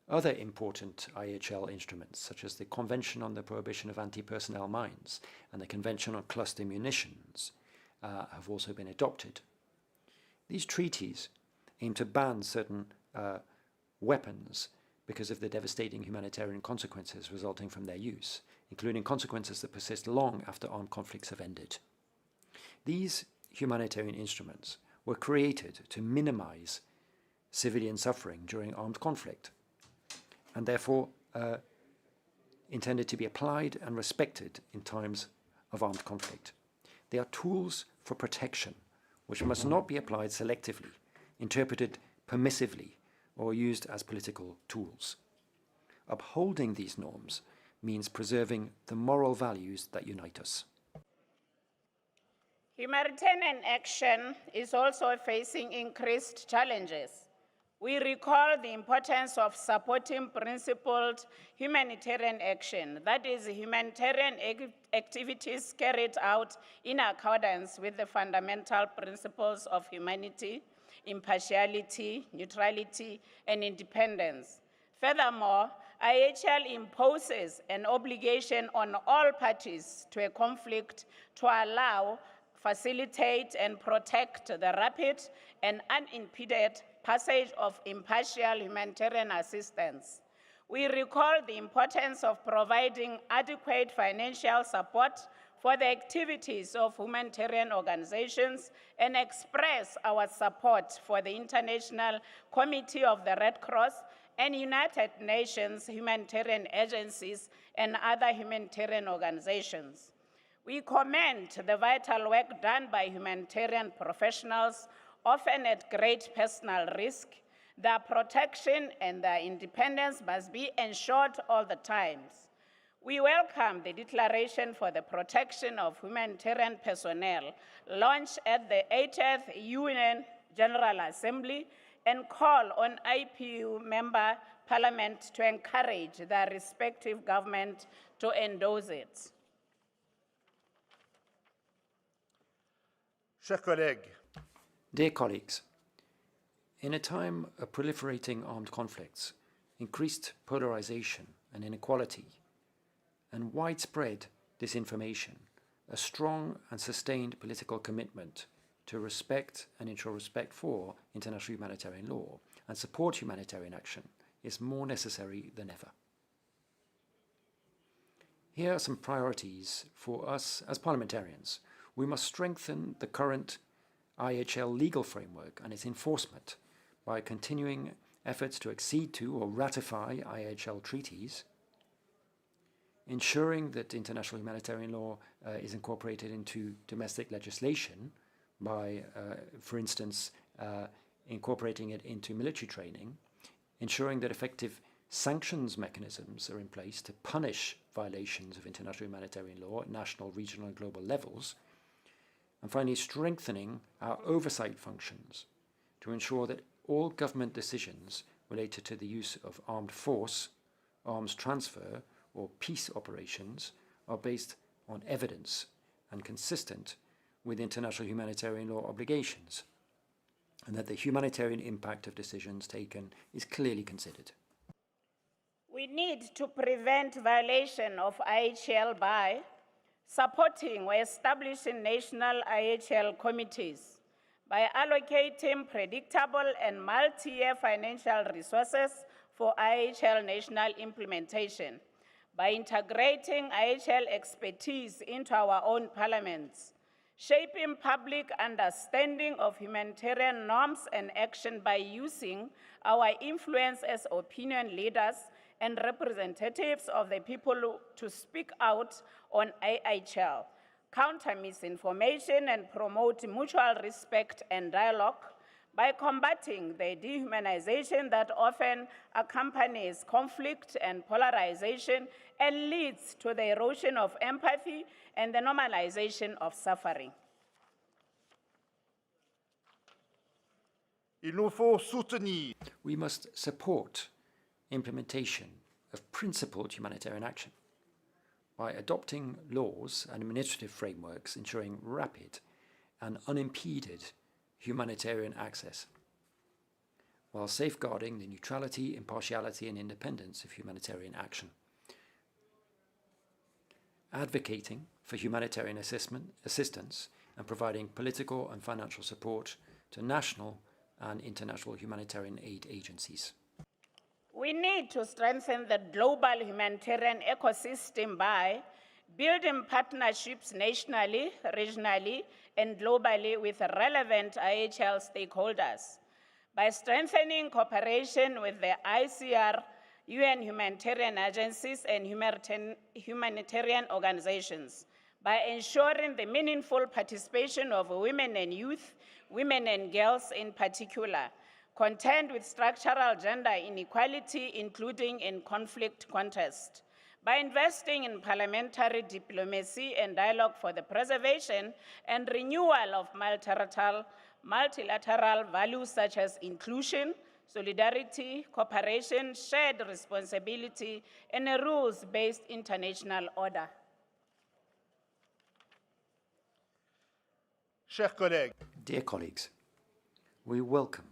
[SPEAKER 4] other important IHL instruments, such as the Convention on the Prohibition of Anti-Personnel Mines and the Convention on Cluster Munitions, have also been adopted. These treaties aim to ban certain weapons because of the devastating humanitarian consequences resulting from their use, including consequences that persist long after armed conflicts have ended. These humanitarian instruments were created to minimize civilian suffering during armed conflict, and therefore intended to be applied and respected in times of armed conflict. They are tools for protection, which must not be applied selectively, interpreted permissively, or used as political tools. Upholding these norms means preserving the moral values that unite us.
[SPEAKER 21] Humanitarian action is also facing increased challenges. We recall the importance of supporting principled humanitarian action, that is, humanitarian activities carried out in accordance with the fundamental principles of humanity, impartiality, neutrality, and independence. Furthermore, IHL imposes an obligation on all parties to a conflict to allow, facilitate, and protect the rapid and unimpeded passage of impartial humanitarian assistance. We recall the importance of providing adequate financial support for the activities of humanitarian organizations and express our support for the International Committee of the Red Cross and United Nations humanitarian agencies and other humanitarian organizations. We commend the vital work done by humanitarian professionals, often at great personal risk. Their protection and their independence must be ensured all the times. We welcome the Declaration for the Protection of Humanitarian Personnel launched at the 80th UN General Assembly and call on IPU member parliament to encourage their respective government to endorse it.
[SPEAKER 4] Dear colleagues, in a time of proliferating armed conflicts, increased polarization and inequality, and widespread disinformation, a strong and sustained political commitment to respect and ensure respect for international humanitarian law and support humanitarian action is more necessary than ever. Here are some priorities for us as parliamentarians. We must strengthen the current IHL legal framework and its enforcement by continuing efforts to accede to or ratify IHL treaties, ensuring that international humanitarian law is incorporated into domestic legislation by, for instance, incorporating it into military training, ensuring that effective sanctions mechanisms are in place to punish violations of international humanitarian law at national, regional, and global levels, and finally strengthening our oversight functions to ensure that all government decisions related to the use of armed force, arms transfer, or peace operations are based on evidence and consistent with international humanitarian law obligations, and that the humanitarian impact of decisions taken is clearly considered.
[SPEAKER 21] We need to prevent violation of IHL by supporting or establishing national IHL committees, by allocating predictable and multi-year financial resources for IHL national implementation, by integrating IHL expertise into our own parliaments, shaping public understanding of humanitarian norms and action by using our influence as opinion leaders and representatives of the people to speak out on IHL, counter misinformation and promote mutual respect and dialogue, by combating the dehumanization that often accompanies conflict and polarization and leads to the erosion of empathy and the normalization of suffering.
[SPEAKER 4] We must support implementation of principled humanitarian action by adopting laws and administrative frameworks ensuring rapid and unimpeded humanitarian access, while safeguarding the neutrality, impartiality, and independence of humanitarian action. Advocating for humanitarian assistance and providing political and financial support to national and international humanitarian aid agencies.
[SPEAKER 21] We need to strengthen the global humanitarian ecosystem by building partnerships nationally, regionally, and globally with relevant IHL stakeholders, by strengthening cooperation with the ICR, UN humanitarian agencies, and humanitarian organizations, by ensuring the meaningful participation of women and youth, women and girls in particular, contend with structural gender inequality, including in conflict context, by investing in parliamentary diplomacy and dialogue for the preservation and renewal of multilateral values such as inclusion, solidarity, cooperation, shared responsibility, and a rules-based international order.
[SPEAKER 4] Dear colleagues, we welcome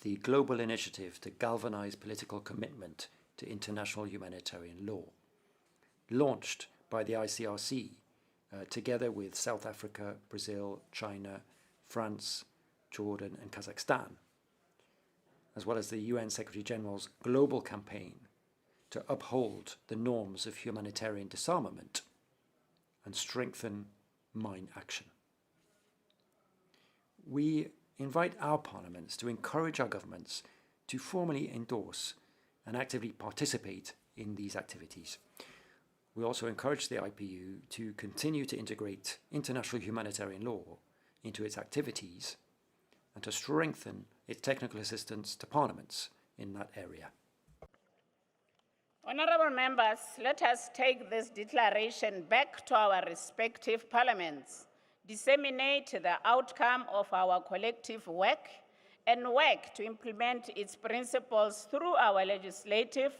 [SPEAKER 4] the global initiative to galvanize political commitment to international humanitarian law, launched by the ICRC together with South Africa, Brazil, China, France, Jordan, and Kazakhstan, as well as the UN Secretary General's global campaign to uphold the norms of humanitarian disarmament and strengthen mine action. We invite our parliaments to encourage our governments to formally endorse and actively participate in these activities. We also encourage the IPU to continue to integrate international humanitarian law into its activities and to strengthen its technical assistance to parliaments in that area.
[SPEAKER 21] Honorable members, let us take this declaration back to our respective parliaments, disseminate the outcome of our collective work, and work to implement its principles through our legislative,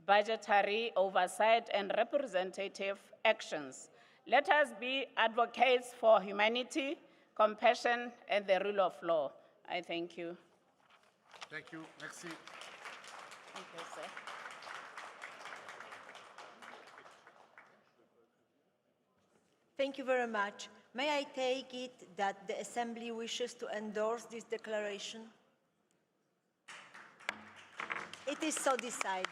[SPEAKER 21] budgetary oversight, and representative actions. Let us be advocates for humanity, compassion, and the rule of law. I thank you.
[SPEAKER 14] Thank you. Merci.
[SPEAKER 21] Thank you, sir.
[SPEAKER 1] Thank you very much. May I take it that the Assembly wishes to endorse this declaration? It is so decided.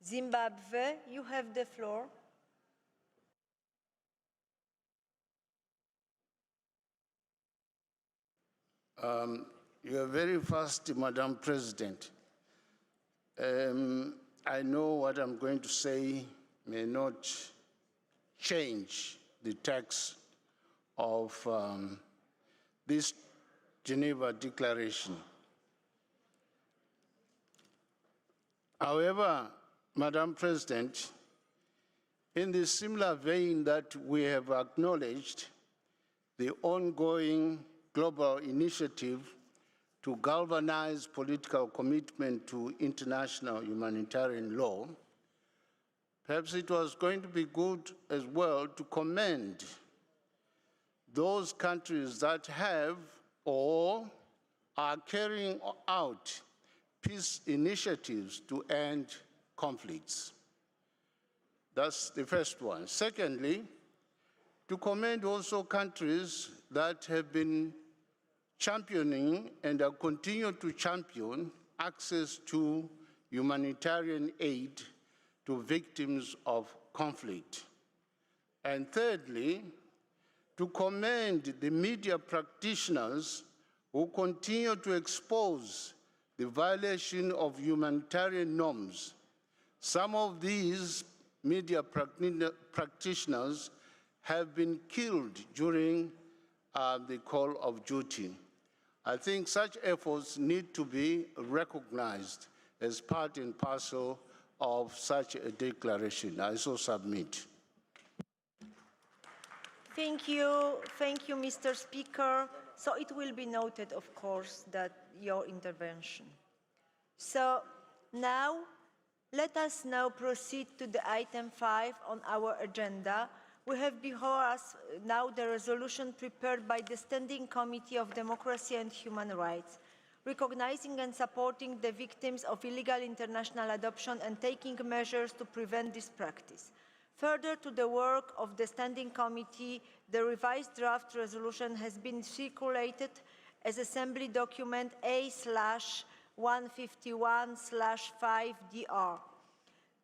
[SPEAKER 1] Zimbabwe, you have the floor.
[SPEAKER 5] You are very fast, Madam President. I know what I'm going to say may not change the text of this Geneva Declaration. However, Madam President, in the similar vein that we have acknowledged the ongoing global initiative to galvanize political commitment to international humanitarian law, perhaps it was going to be good as well to commend those countries that have or are carrying out peace initiatives to end conflicts. That's the first one. Secondly, to commend also countries that have been championing and continue to champion access to humanitarian aid to victims of conflict. And thirdly, to commend the media practitioners who continue to expose the violation of humanitarian norms. Some of these media practitioners have been killed during the call of duty. I think such efforts need to be recognized as part and parcel of such a declaration. I so submit.
[SPEAKER 1] Thank you, Mr. Speaker. So it will be noted, of course, that your intervention. So now, let us now proceed to the item 5 on our agenda. We have before us now the resolution prepared by the Standing Committee of Democracy and Human Rights, recognizing and supporting the victims of illegal international adoption and taking measures to prevent this practice. Further to the work of the Standing Committee, the revised draft resolution has been circulated as Assembly Document A/151/5DR.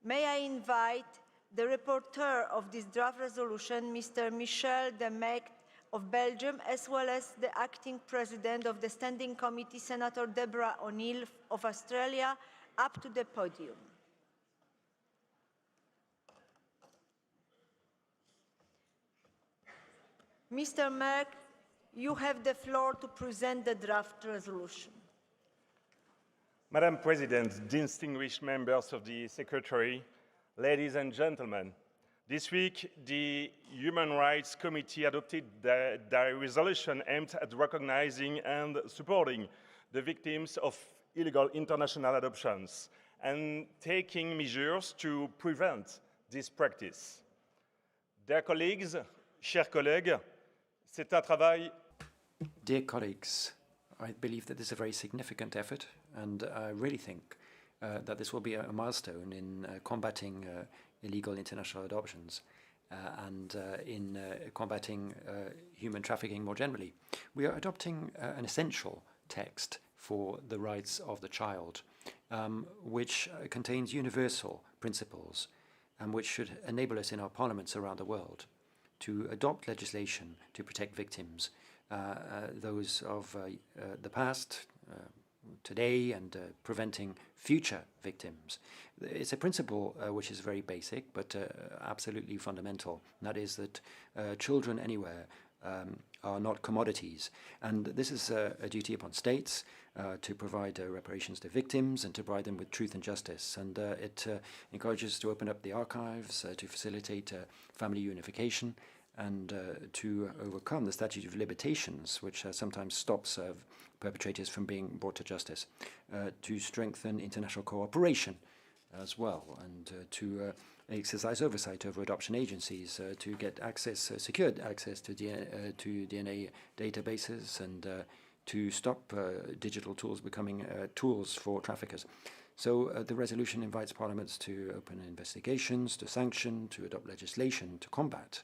[SPEAKER 1] May I invite the rapporteur of this draft resolution, Mr. Michel de Mect of Belgium, as well as the acting president of the Standing Committee, Senator Deborah O'Neill of Australia, up to the podium. Mr. Mect, you have the floor to present the draft resolution.
[SPEAKER 2] Madam President, distinguished members of the Secretary, ladies and gentlemen, this week the Human Rights Committee adopted the resolution aimed at recognizing and supporting the victims of illegal international adoptions and taking measures to prevent this practice. Dear colleagues, chers collègues, c'est un travail.
[SPEAKER 4] Dear colleagues, I believe that this is a very significant effort, and I really think that this will be a milestone in combating illegal international adoptions and in combating human trafficking more generally. We are adopting an essential text for the rights of the child, which contains universal principles and which should enable us in our parliaments around the world to adopt legislation to protect victims, those of the past, today, and preventing future victims. It's a principle which is very basic but absolutely fundamental, and that is that children anywhere are not commodities, and this is a duty upon states to provide reparations to victims and to provide them with truth and justice, and it encourages to open up the archives, to facilitate family unification, and to overcome the statute of limitations, which sometimes stops perpetrators from being brought to justice, to strengthen international cooperation as well, and to exercise oversight over adoption agencies, to get access, secured access to DNA databases, and to stop digital tools becoming tools for traffickers. So the resolution invites parliaments to open investigations, to sanction, to adopt legislation to combat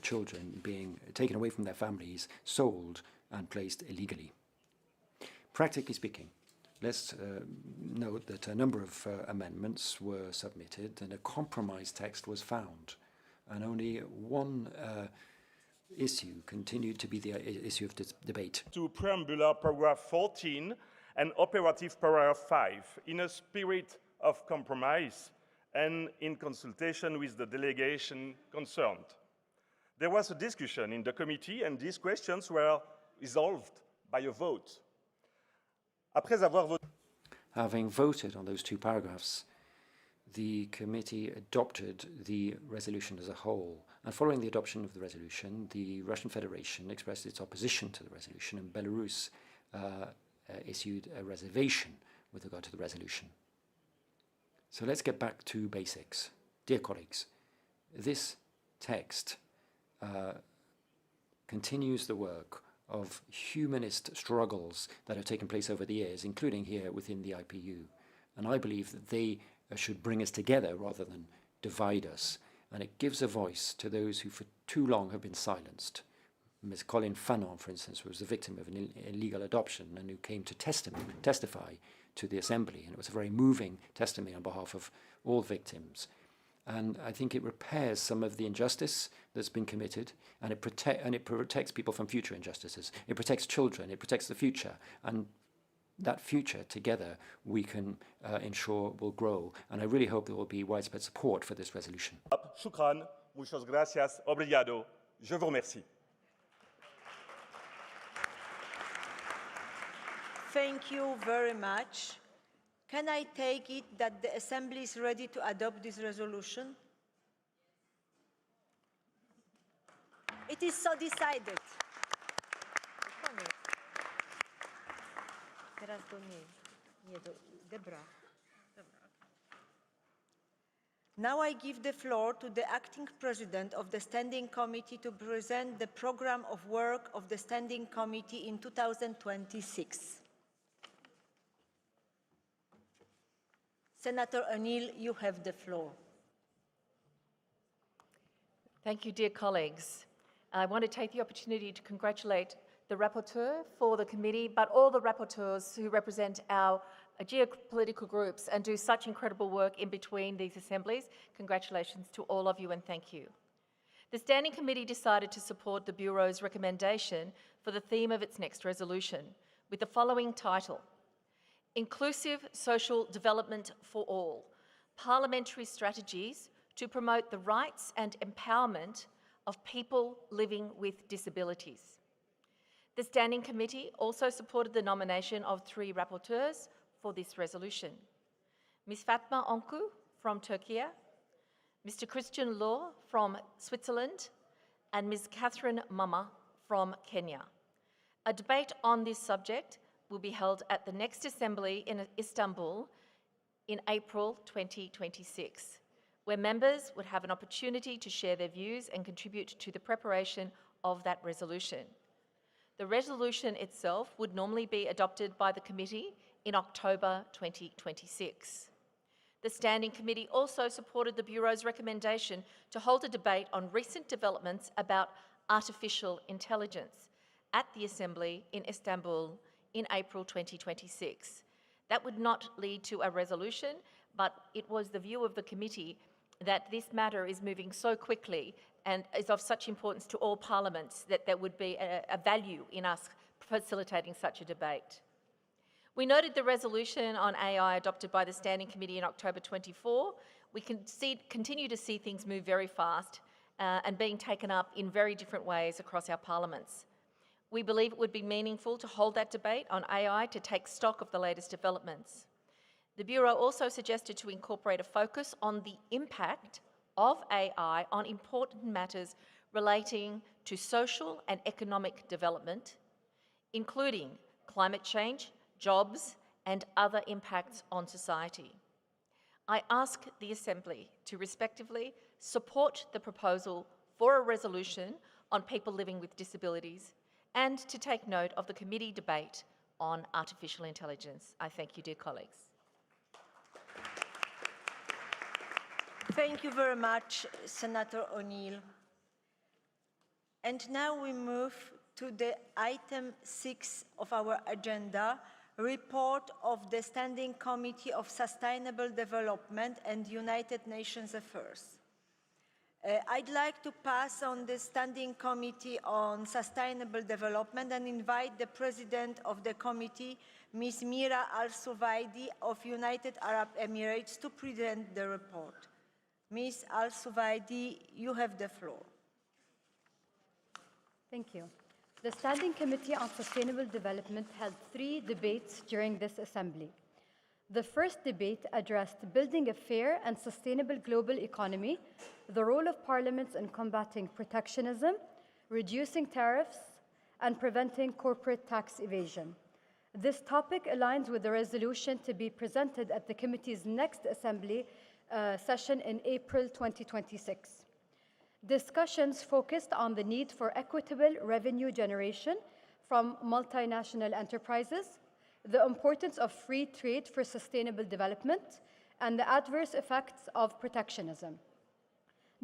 [SPEAKER 4] children being taken away from their families, sold and placed illegally. Practically speaking, let's note that a number of amendments were submitted and a compromise text was found, and only one issue continued to be the issue of debate.
[SPEAKER 2] To preambular paragraph 14 and operative paragraph 5 in a spirit of compromise and in consultation with the delegation concerned. There was a discussion in the committee and these questions were resolved by a vote.
[SPEAKER 4] Having voted on those two paragraphs, the committee adopted the resolution as a whole. And following the adoption of the resolution, the Russian Federation expressed its opposition to the resolution, and Belarus issued a reservation with regard to the resolution. So let's get back to basics. Dear colleagues, this text continues the work of humanist struggles that have taken place over the years, including here within the IPU. And I believe that they should bring us together rather than divide us. And it gives a voice to those who for too long have been silenced. Ms. Colin Fanon, for instance, was the victim of an illegal adoption and who came to testify to the Assembly. And it was a very moving testimony on behalf of all victims. And I think it repairs some of the injustice that's been committed, and it protects people from future injustices. It protects children, it protects the future, and that future together we can ensure will grow. And I really hope there will be widespread support for this resolution.
[SPEAKER 2] Shukran Muchas gracias. Obrigado. Je vous remercie.
[SPEAKER 1] Thank you very much. Can I take it that the Assembly is ready to adopt this resolution? It is so decided. Now I give the floor to the acting president of the Standing Committee to present the program of work of the Standing Committee in 2026. Senator O'Neill, you have the floor.
[SPEAKER 6] Thank you, dear colleagues. I want to take the opportunity to congratulate the rapporteur for the committee, but all the rapporteurs who represent our geopolitical groups and do such incredible work in between these assemblies. Congratulations to all of you and thank you. The Standing Committee decided to support the Bureau's recommendation for the theme of its next resolution with the following title: Inclusive Social Development for All, Parliamentary Strategies to Promote the Rights and Empowerment of People Living with Disabilities. The Standing Committee also supported the nomination of 3 rapporteurs for this resolution: Ms. Fatma Onku from Turkey, Mr. Christian Law from Switzerland, and Ms. Catherine Mama from Kenya. A debate on this subject will be held at the next Assembly in Istanbul in April 2026, where members would have an opportunity to share their views and contribute to the preparation of that resolution. The resolution itself would normally be adopted by the committee in October 2026. The Standing Committee also supported the Bureau's recommendation to hold a debate on recent developments about artificial intelligence at the Assembly in Istanbul in April 2026. That would not lead to a resolution, but it was the view of the committee that this matter is moving so quickly and is of such importance to all parliaments that there would be a value in us facilitating such a debate. We noted the resolution on AI adopted by the Standing Committee in October 24. We continue to see things move very fast and being taken up in very different ways across our parliaments. We believe it would be meaningful to hold that debate on AI to take stock of the latest developments. The Bureau also suggested to incorporate a focus on the impact of AI on important matters relating to social and economic development, including climate change, jobs, and other impacts on society. I ask the Assembly to respectively support the proposal for a resolution on people living with disabilities and to take note of the committee debate on artificial intelligence. I thank you, dear colleagues.
[SPEAKER 1] Thank you very much, Senator O'Neill. And now we move to the item 6 of our agenda, report of the Standing Committee of Sustainable Development and United Nations Affairs. I'd like to pass on the Standing Committee on Sustainable Development and invite the President of the Committee, Ms. Mira Al-Suwaidi of United Arab Emirates, to present the report. Ms. Al-Suwaidi, you have the floor.
[SPEAKER 22] Thank you. The Standing Committee on Sustainable Development held 3 debates during this Assembly. The first debate addressed building a fair and sustainable global economy, the role of parliaments in combating protectionism, reducing tariffs, and preventing corporate tax evasion. This topic aligns with the resolution to be presented at the committee's next Assembly session in April 2026. Discussions focused on the need for equitable revenue generation from multinational enterprises, the importance of free trade for sustainable development, and the adverse effects of protectionism.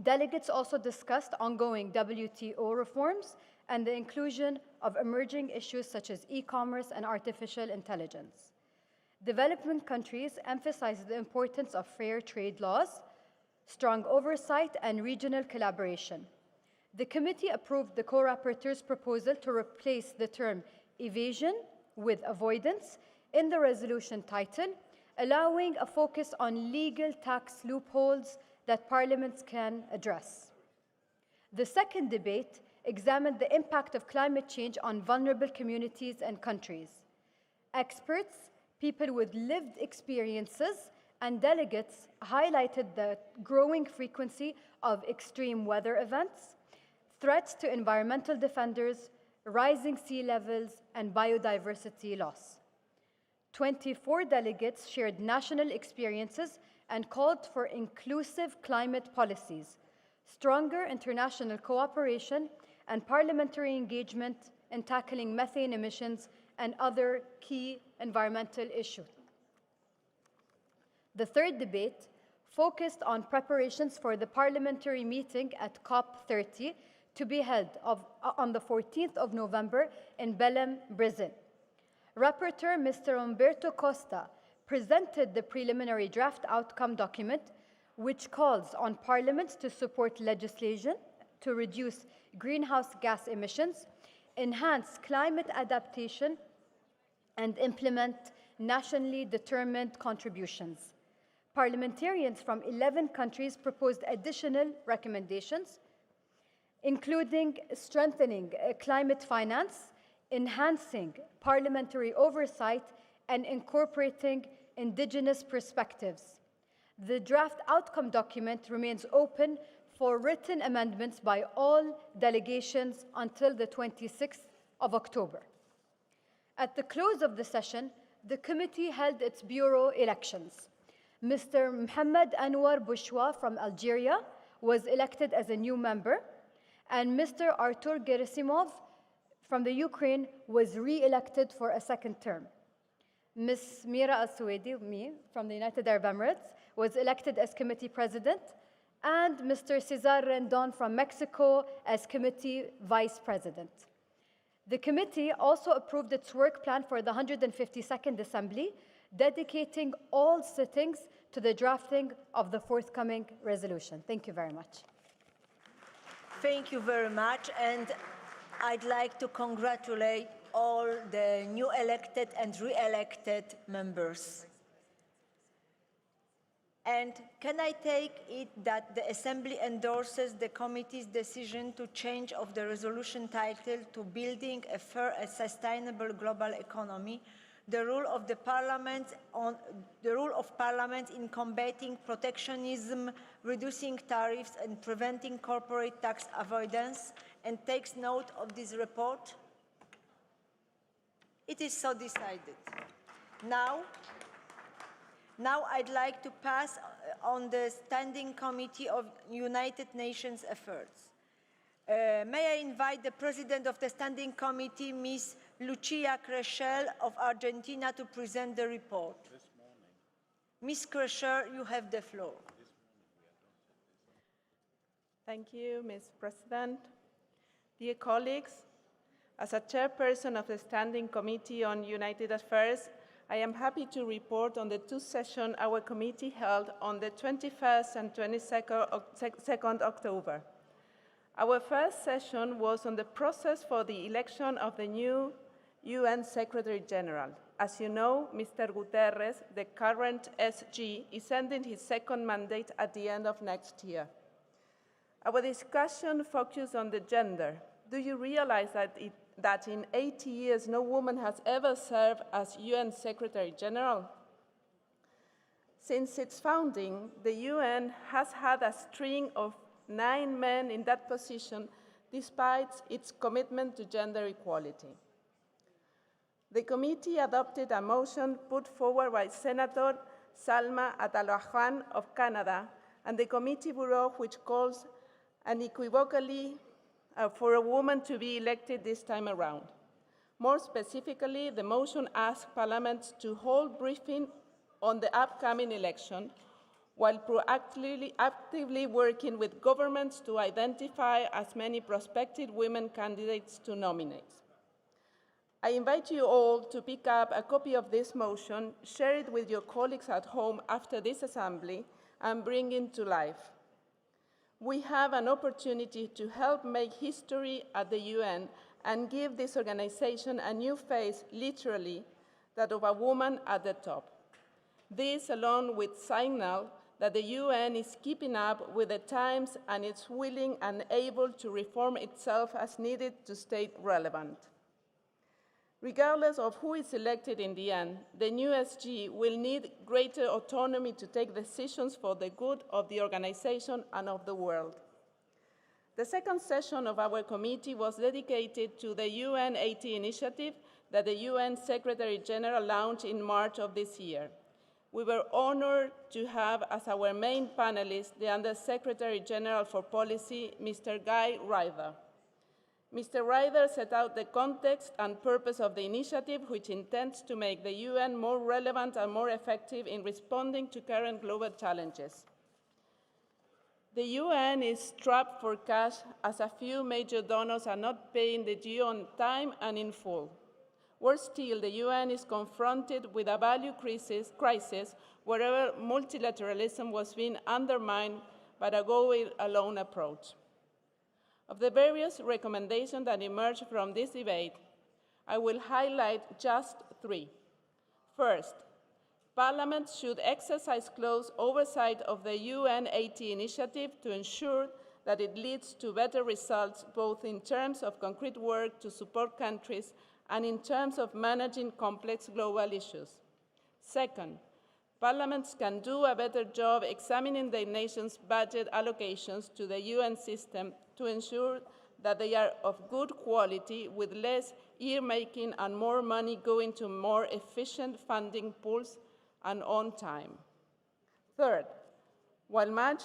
[SPEAKER 22] Delegates also discussed ongoing WTO reforms and the inclusion of emerging issues such as e-commerce and artificial intelligence. Development countries emphasized the importance of fair trade laws, strong oversight, and regional collaboration. The committee approved the co-rapporteur's proposal to replace the term evasion with avoidance in the resolution title, allowing a focus on legal tax loopholes that parliaments can address. The second debate examined the impact of climate change on vulnerable communities and countries. Experts, people with lived experiences, and delegates highlighted the growing frequency of extreme weather events, threats to environmental defenders, rising sea levels, and biodiversity loss. 24 delegates shared national experiences and called for inclusive climate policies, stronger international cooperation, and parliamentary engagement in tackling methane emissions and other key environmental issues. The third debate focused on preparations for the parliamentary meeting at COP30 to be held on the 14th of November in Belém, Brazil. Rapporteur Mr. Umberto Costa presented the preliminary draft outcome document, which calls on parliaments to support legislation to reduce greenhouse gas emissions, enhance climate adaptation, and implement nationally determined contributions. Parliamentarians from 11 countries proposed additional recommendations, including strengthening climate finance, enhancing parliamentary oversight, and incorporating indigenous perspectives. The draft outcome document remains open for written amendments by all delegations until the 26th of October. At the close of the session, the committee held its bureau elections. Mr. Mohamed Anwar Bouchoua from Algeria was elected as a new member, and Mr. Artur Gerasimov from the Ukraine was re-elected for a second term. Ms. Mira Al-Suwaidi, me, from the United Arab Emirates, was elected as committee president, and Mr. Cesar Rendon from Mexico as committee vice president. The committee also approved its work plan for the 152nd Assembly, dedicating all sittings to the drafting of the forthcoming resolution. Thank you very much.
[SPEAKER 1] Thank you very much, and I'd like to congratulate all the new elected and re-elected members. And can I take it that the Assembly endorses the committee's decision to change of the resolution title to Building a Fair and Sustainable Global Economy, the role of Parliament in combating protectionism, reducing tariffs, and preventing corporate tax avoidance, and takes note of this report? It is so decided. Now I'd like to pass on the Standing Committee of United Nations Affairs. May I invite the President of the Standing Committee, Ms. Lucia Crechel of Argentina, to present the report. Ms. Crechel, you have the floor.
[SPEAKER 7] Thank you, Ms. President. Dear colleagues, as a chairperson of the Standing Committee on United Affairs, I am happy to report on the two sessions our committee held on the 21st and 22nd October. Our first session was on the process for the election of the new UN Secretary General. As you know, Mr. Guterres, the current SG, is ending his second mandate at the end of next year. Our discussion focused on the gender. Do you realize that in 80 years no woman has ever served as UN Secretary General? Since its founding, the UN has had a string of 9 men in that position, despite its commitment to gender equality. The committee adopted a motion put forward by Senator Salma Atalajuan of Canada and the committee bureau, which calls unequivocally for a woman to be elected this time around. More specifically, the motion asks Parliament to hold briefing on the upcoming election while actively working with governments to identify as many prospective women candidates to nominate. I invite you all to pick up a copy of this motion, share it with your colleagues at home after this assembly, and bring it to life. We have an opportunity to help make history at the UN and give this organization a new face, literally, that of a woman at the top. This, along with signal that the UN is keeping up with the times and is willing and able to reform itself as needed to stay relevant. Regardless of who is elected in the end, the new SG will need greater autonomy to take decisions for the good of the organization and of the world. The second session of our committee was dedicated to the UN 80 initiative that the UN Secretary General launched in March of this year. We were honored to have as our main panelist the Under-Secretary General for Policy, Mr. Guy Ryder. Mr. Ryder set out the context and purpose of the initiative, which intends to make the UN more relevant and more effective in responding to current global challenges. The UN is strapped for cash as a few major donors are not paying the due on time and in full. Worse still, the UN is confronted with a value crisis wherever multilateralism was being undermined by a go-it-alone approach. Of the various recommendations that emerged from this debate, I will highlight just three. First, Parliament should exercise close oversight of the UN 80 initiative to ensure that it leads to better results, both in terms of concrete work to support countries and in terms of managing complex global issues. Second, parliaments can do a better job examining their nation's budget allocations to the UN system to ensure that they are of good quality, with less ear-making and more money going to more efficient funding pools and on time. Third, while much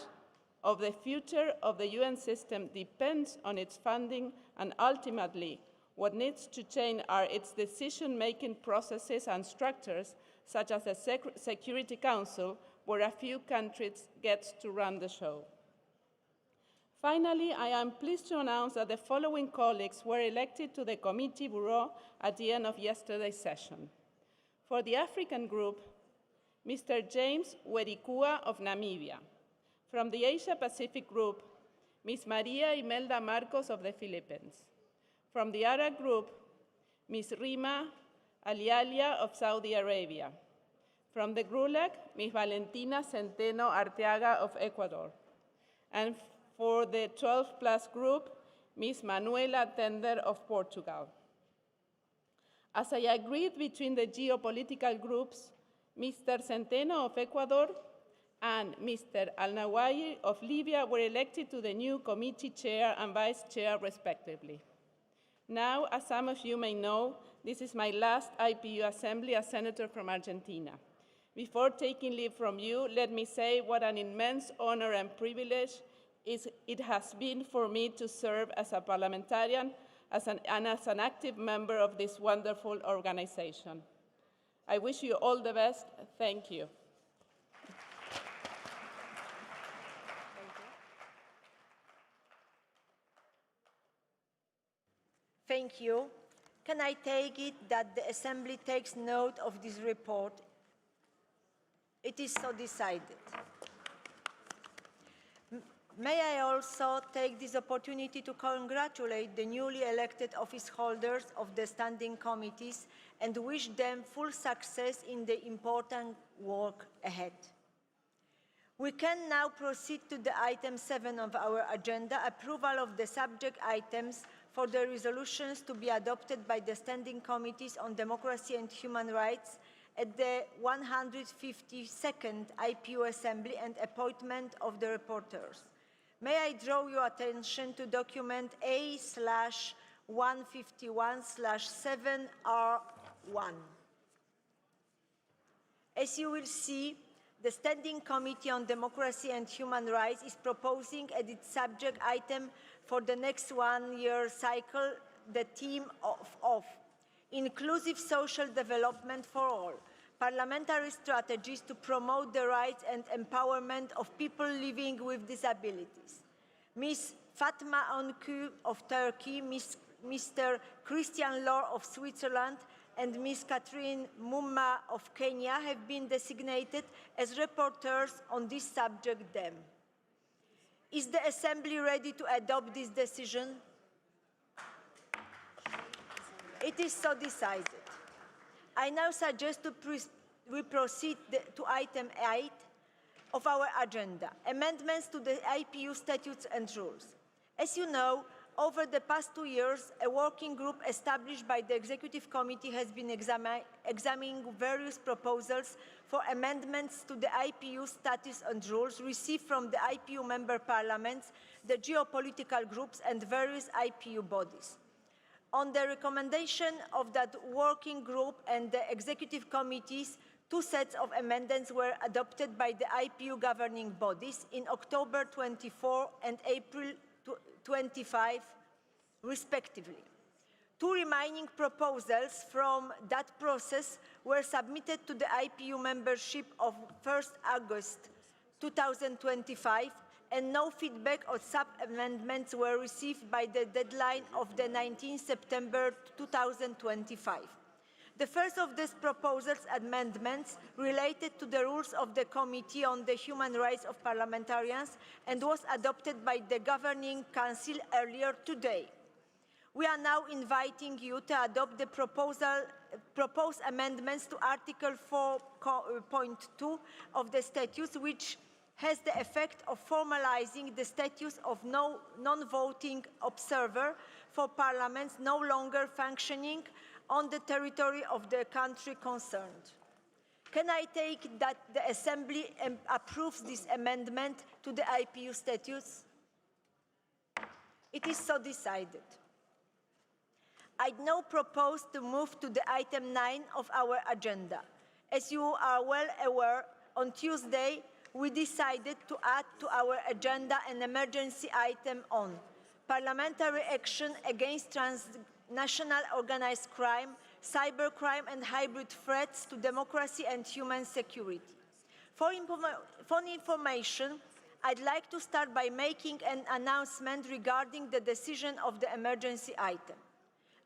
[SPEAKER 7] of the future of the UN system depends on its funding, and ultimately what needs to change are its decision-making processes and structures, such as the Security Council, where a few countries get to run the show. Finally, I am pleased to announce that the following colleagues were elected to the Committee Bureau at the end of yesterday's session. For the African Group, Mr. James Werikua of Namibia. From the Asia-Pacific Group, Ms. Maria Imelda Marcos of the Philippines. From the Arab Group, Ms. Rima Alialia of Saudi Arabia. From the GRULAC, Ms. Valentina Centeno Arteaga of Ecuador. And for the 12+ group, Ms. Manuela Tender of Portugal. As I agreed between the geopolitical groups, Mr. Centeno of Ecuador and Mr. Al-Nawayi of Libya were elected to the new committee chair and vice chair, respectively. Now, as some of you may know, this is my last IPU assembly as senator from Argentina. Before taking leave from you, let me say what an immense honor and privilege it has been for me to serve as a parliamentarian and as an active member of this wonderful organization. I wish you all the best. Thank you.
[SPEAKER 1] Thank you. Can I take it that the Assembly takes note of this report? It is so decided. May I also take this opportunity to congratulate the newly elected office holders of the standing committees and wish them full success in the important work ahead. We can now proceed to the item 7 of our agenda, approval of the subject items for the resolutions to be adopted by the standing committees on democracy and human rights at the 152nd IPU Assembly and appointment of the reporters. May I draw your attention to document A/151/7R1. As you will see, the Standing Committee on Democracy and Human Rights is proposing as its subject item for the next one-year cycle the theme of inclusive social development for all, parliamentary strategies to promote the rights and empowerment of people living with disabilities. Ms. Fatma Önkü of Turkey, Mr. Christian Lohr of Switzerland, and Ms. Catherine Mumma of Kenya have been designated as rapporteurs on this subject then. Is the Assembly ready to adopt this decision? It is so decided. I now suggest we proceed to item 8, of our agenda, amendments to the IPU statutes and rules. As you know, over the past 2 years, a working group established by the Executive Committee has been examining various proposals for amendments to the IPU statutes and rules received from the IPU member parliaments, the geopolitical groups, and various IPU bodies. On the recommendation of that working group and the Executive Committees, 2 sets of amendments were adopted by the IPU governing bodies in October 24 and April 25, respectively. 2 remaining proposals from that process were submitted to the IPU membership of 1st August 2025, and no feedback or sub-amendments were received by the deadline of the 19th September 2025. The first of these proposals amendments related to the rules of the Committee on the Human Rights of Parliamentarians and was adopted by the Governing Council earlier today. We are now inviting you to adopt the proposed amendments to Article 4.2 of the statutes, which has the effect of formalizing the status of non-voting observer for parliaments no longer functioning on the territory of the country concerned. Can I take that the Assembly approves this amendment to the IPU statutes? It is so decided. I now propose to move to the item 9 of our agenda. As you are well aware, on Tuesday, we decided to add to our agenda an emergency item on parliamentary action against transnational organized crime, cybercrime, and hybrid threats to democracy and human security. For information, I'd like to start by making an announcement regarding the decision of the emergency item.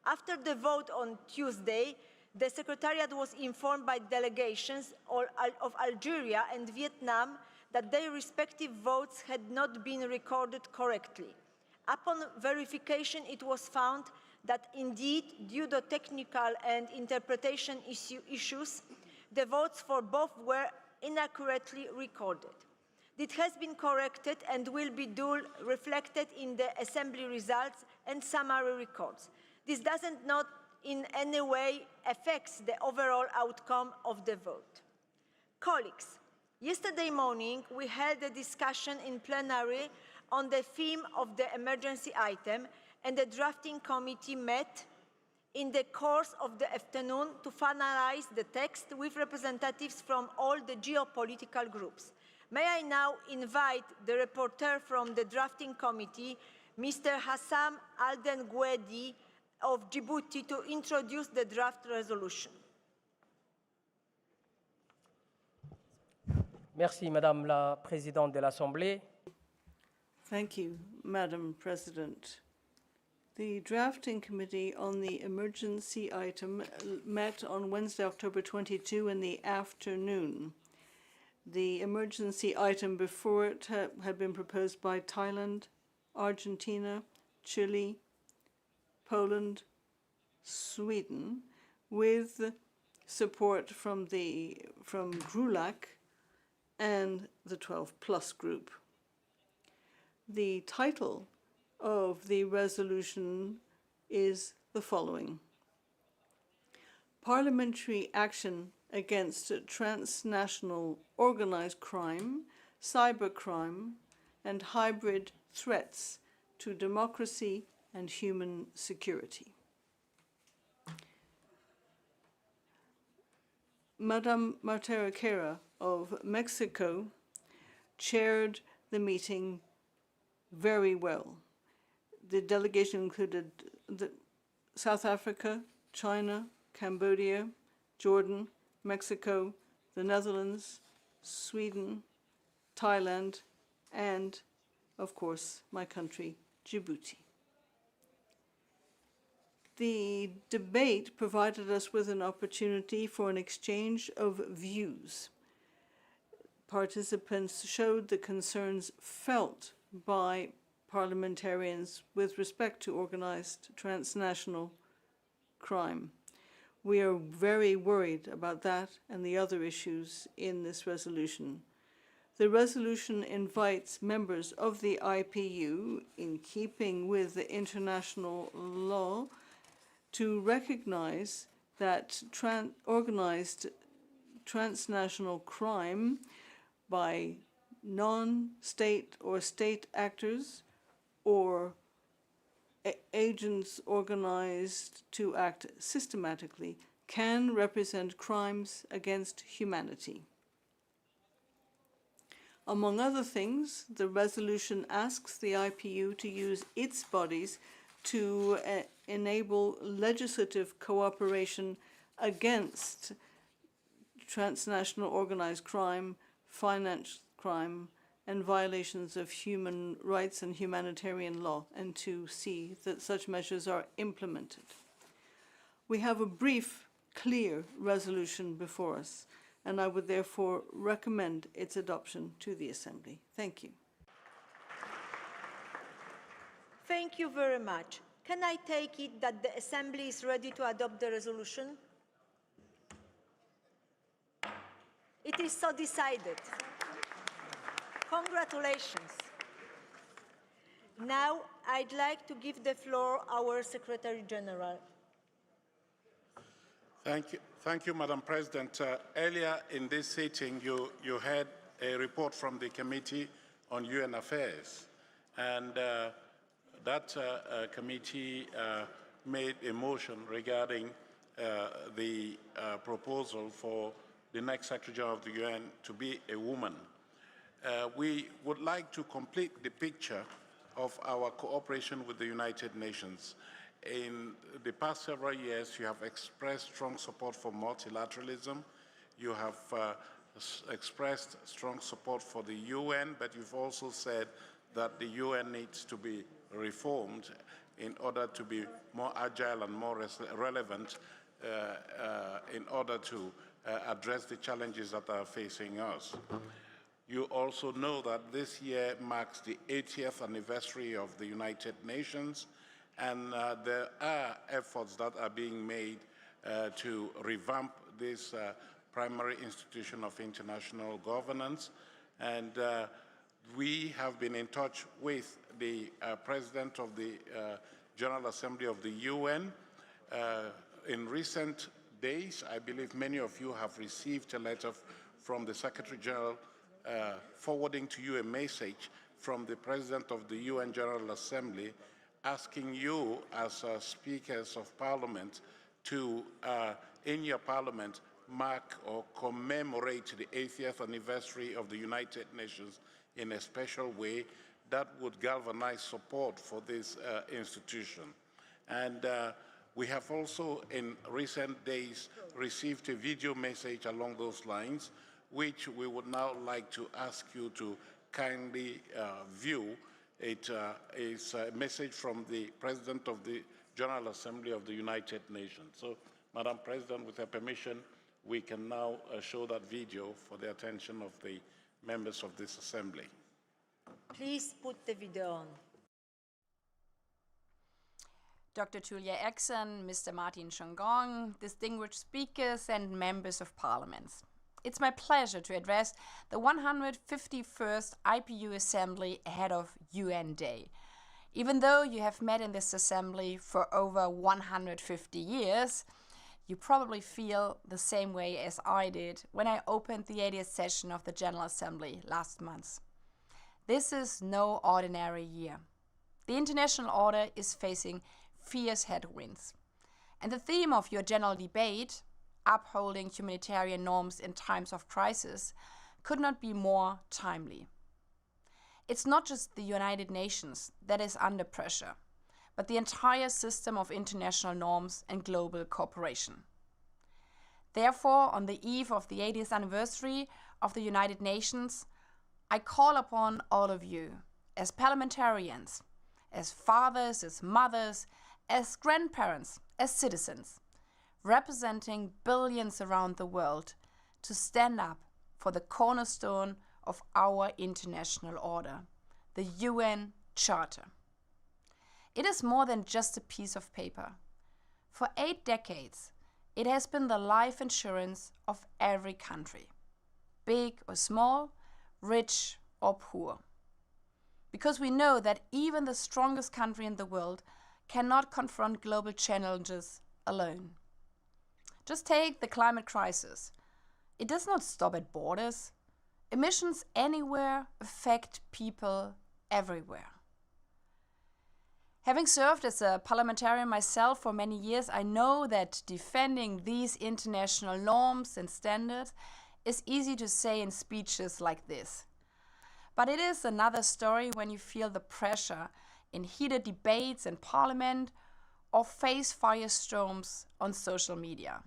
[SPEAKER 1] After the vote on Tuesday, the Secretariat was informed by delegations of Algeria and Vietnam that their respective votes had not been recorded correctly. Upon verification, it was found that indeed, due to technical and interpretation issues, the votes for both were inaccurately recorded. It has been corrected and will be duly reflected in the Assembly results and summary records. This doesn't not in any way affects the overall outcome of the vote. Colleagues, yesterday morning we held a discussion in plenary on the theme of the emergency item, and the drafting committee met in the course of the afternoon to finalize the text with representatives from all the geopolitical groups. May I now invite the rapporteur from the drafting committee, Mr. Hassam Alden Gwedi of Djibouti, to introduce the draft resolution.
[SPEAKER 8] Merci, Madame la Présidente de l'Assemblée.
[SPEAKER 16] Thank you, Madam President. The drafting committee on the emergency item met on Wednesday, October 22 in the afternoon. The emergency item before it had been proposed by Thailand, Argentina, Chile, Poland, Sweden, with support from GRULAC and the 12+ group. The title of the resolution is the following: Parliamentary action against transnational organized crime, cybercrime, and hybrid threats to democracy and human security. Madame Martera Quera of Mexico chaired the meeting very well. The delegation included South Africa, China, Cambodia, Jordan, Mexico, the Netherlands, Sweden, Thailand, and, of course, my country, Djibouti. The debate provided us with an opportunity for an exchange of views. Participants showed the concerns felt by parliamentarians with respect to organized transnational crime. We are very worried about that and the other issues in this resolution. The resolution invites members of the IPU, in keeping with the international law, to recognize that organized transnational crime by non-state or state actors or agents organized to act systematically can represent crimes against humanity. Among other things, the resolution asks the IPU to use its bodies to enable legislative cooperation against transnational organized crime, financial crime, and violations of human rights and humanitarian law, and to see that such measures are implemented. We have a brief, clear resolution before us, and I would therefore recommend its adoption to the Assembly. Thank you.
[SPEAKER 1] Thank you very much. Can I take it that the Assembly is ready to adopt the resolution? It is so decided. Congratulations. Now, I'd like to give the floor our Secretary General.
[SPEAKER 5] Thank you, Madam President. Earlier in this sitting, you had a report from the Committee on UN Affairs, and that committee made a motion regarding the proposal for the next Secretary General of the UN to be a woman. We would like to complete the picture of our cooperation with the United Nations. In the past several years, you have expressed strong support for multilateralism. You have expressed strong support for the UN, but you've also said that the UN needs to be reformed in order to be more agile and more relevant in order to address the challenges that are facing us. You also know that this year marks the 80th anniversary of the United Nations, and there are efforts that are being made to revamp this primary institution of international governance. And we have been in touch with the President of the General Assembly of the UN. In recent days, I believe many of you have received a letter from the Secretary General forwarding to you a message from the President of the UN General Assembly asking you as speakers of Parliament to, in your Parliament, mark or commemorate the 80th anniversary of the United Nations in a special way that would galvanize support for this institution. And we have also, in recent days, received a video message along those lines, which we would now like to ask you to kindly view. It is a message from the President of the General Assembly of the United Nations. So, Madam President, with your permission, we can now show that video for the attention of the members of this Assembly.
[SPEAKER 1] Please put the video on.
[SPEAKER 11] Dr. Julia Exxon, Mr. Martin Chongong, distinguished speakers and members of Parliament. It's my pleasure to address the 151st IPU Assembly ahead of UN Day. Even though you have met in this assembly for over 150 years, you probably feel the same way as I did when I opened the 80th session of the General Assembly last month. This is no ordinary year. The international order is facing fierce headwinds. And the theme of your general debate, upholding humanitarian norms in times of crisis, could not be more timely. It's not just the United Nations that is under pressure, but the entire system of international norms and global cooperation. Therefore, on the eve of the 80th anniversary of the United Nations, I call upon all of you, as parliamentarians, as fathers, as mothers, as grandparents, as citizens, representing billions around the world, to stand up for the cornerstone of our international order, the UN Charter. It is more than just a piece of paper. For 8 decades, it has been the life insurance of every country, big or small, rich or poor. Because we know that even the strongest country in the world cannot confront global challenges alone. Just take the climate crisis. It does not stop at borders. Emissions anywhere affect people everywhere. Having served as a parliamentarian myself for many years, I know that defending these international norms and standards is easy to say in speeches like this. But it is another story when you feel the pressure in heated debates in parliament or face firestorms on social media.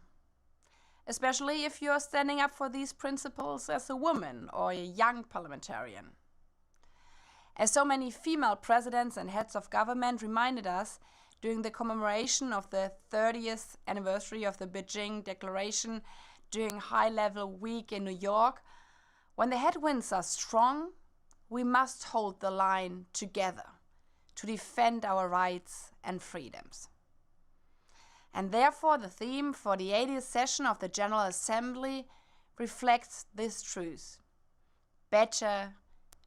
[SPEAKER 11] Especially if you are standing up for these principles as a woman or a young parliamentarian. As so many female presidents and heads of government reminded us during the commemoration of the 30th anniversary of the Beijing Declaration during High-Level Week in New York, when the headwinds are strong, we must hold the line together to defend our rights and freedoms. And therefore, the theme for the 80th session of the General Assembly reflects this truth: better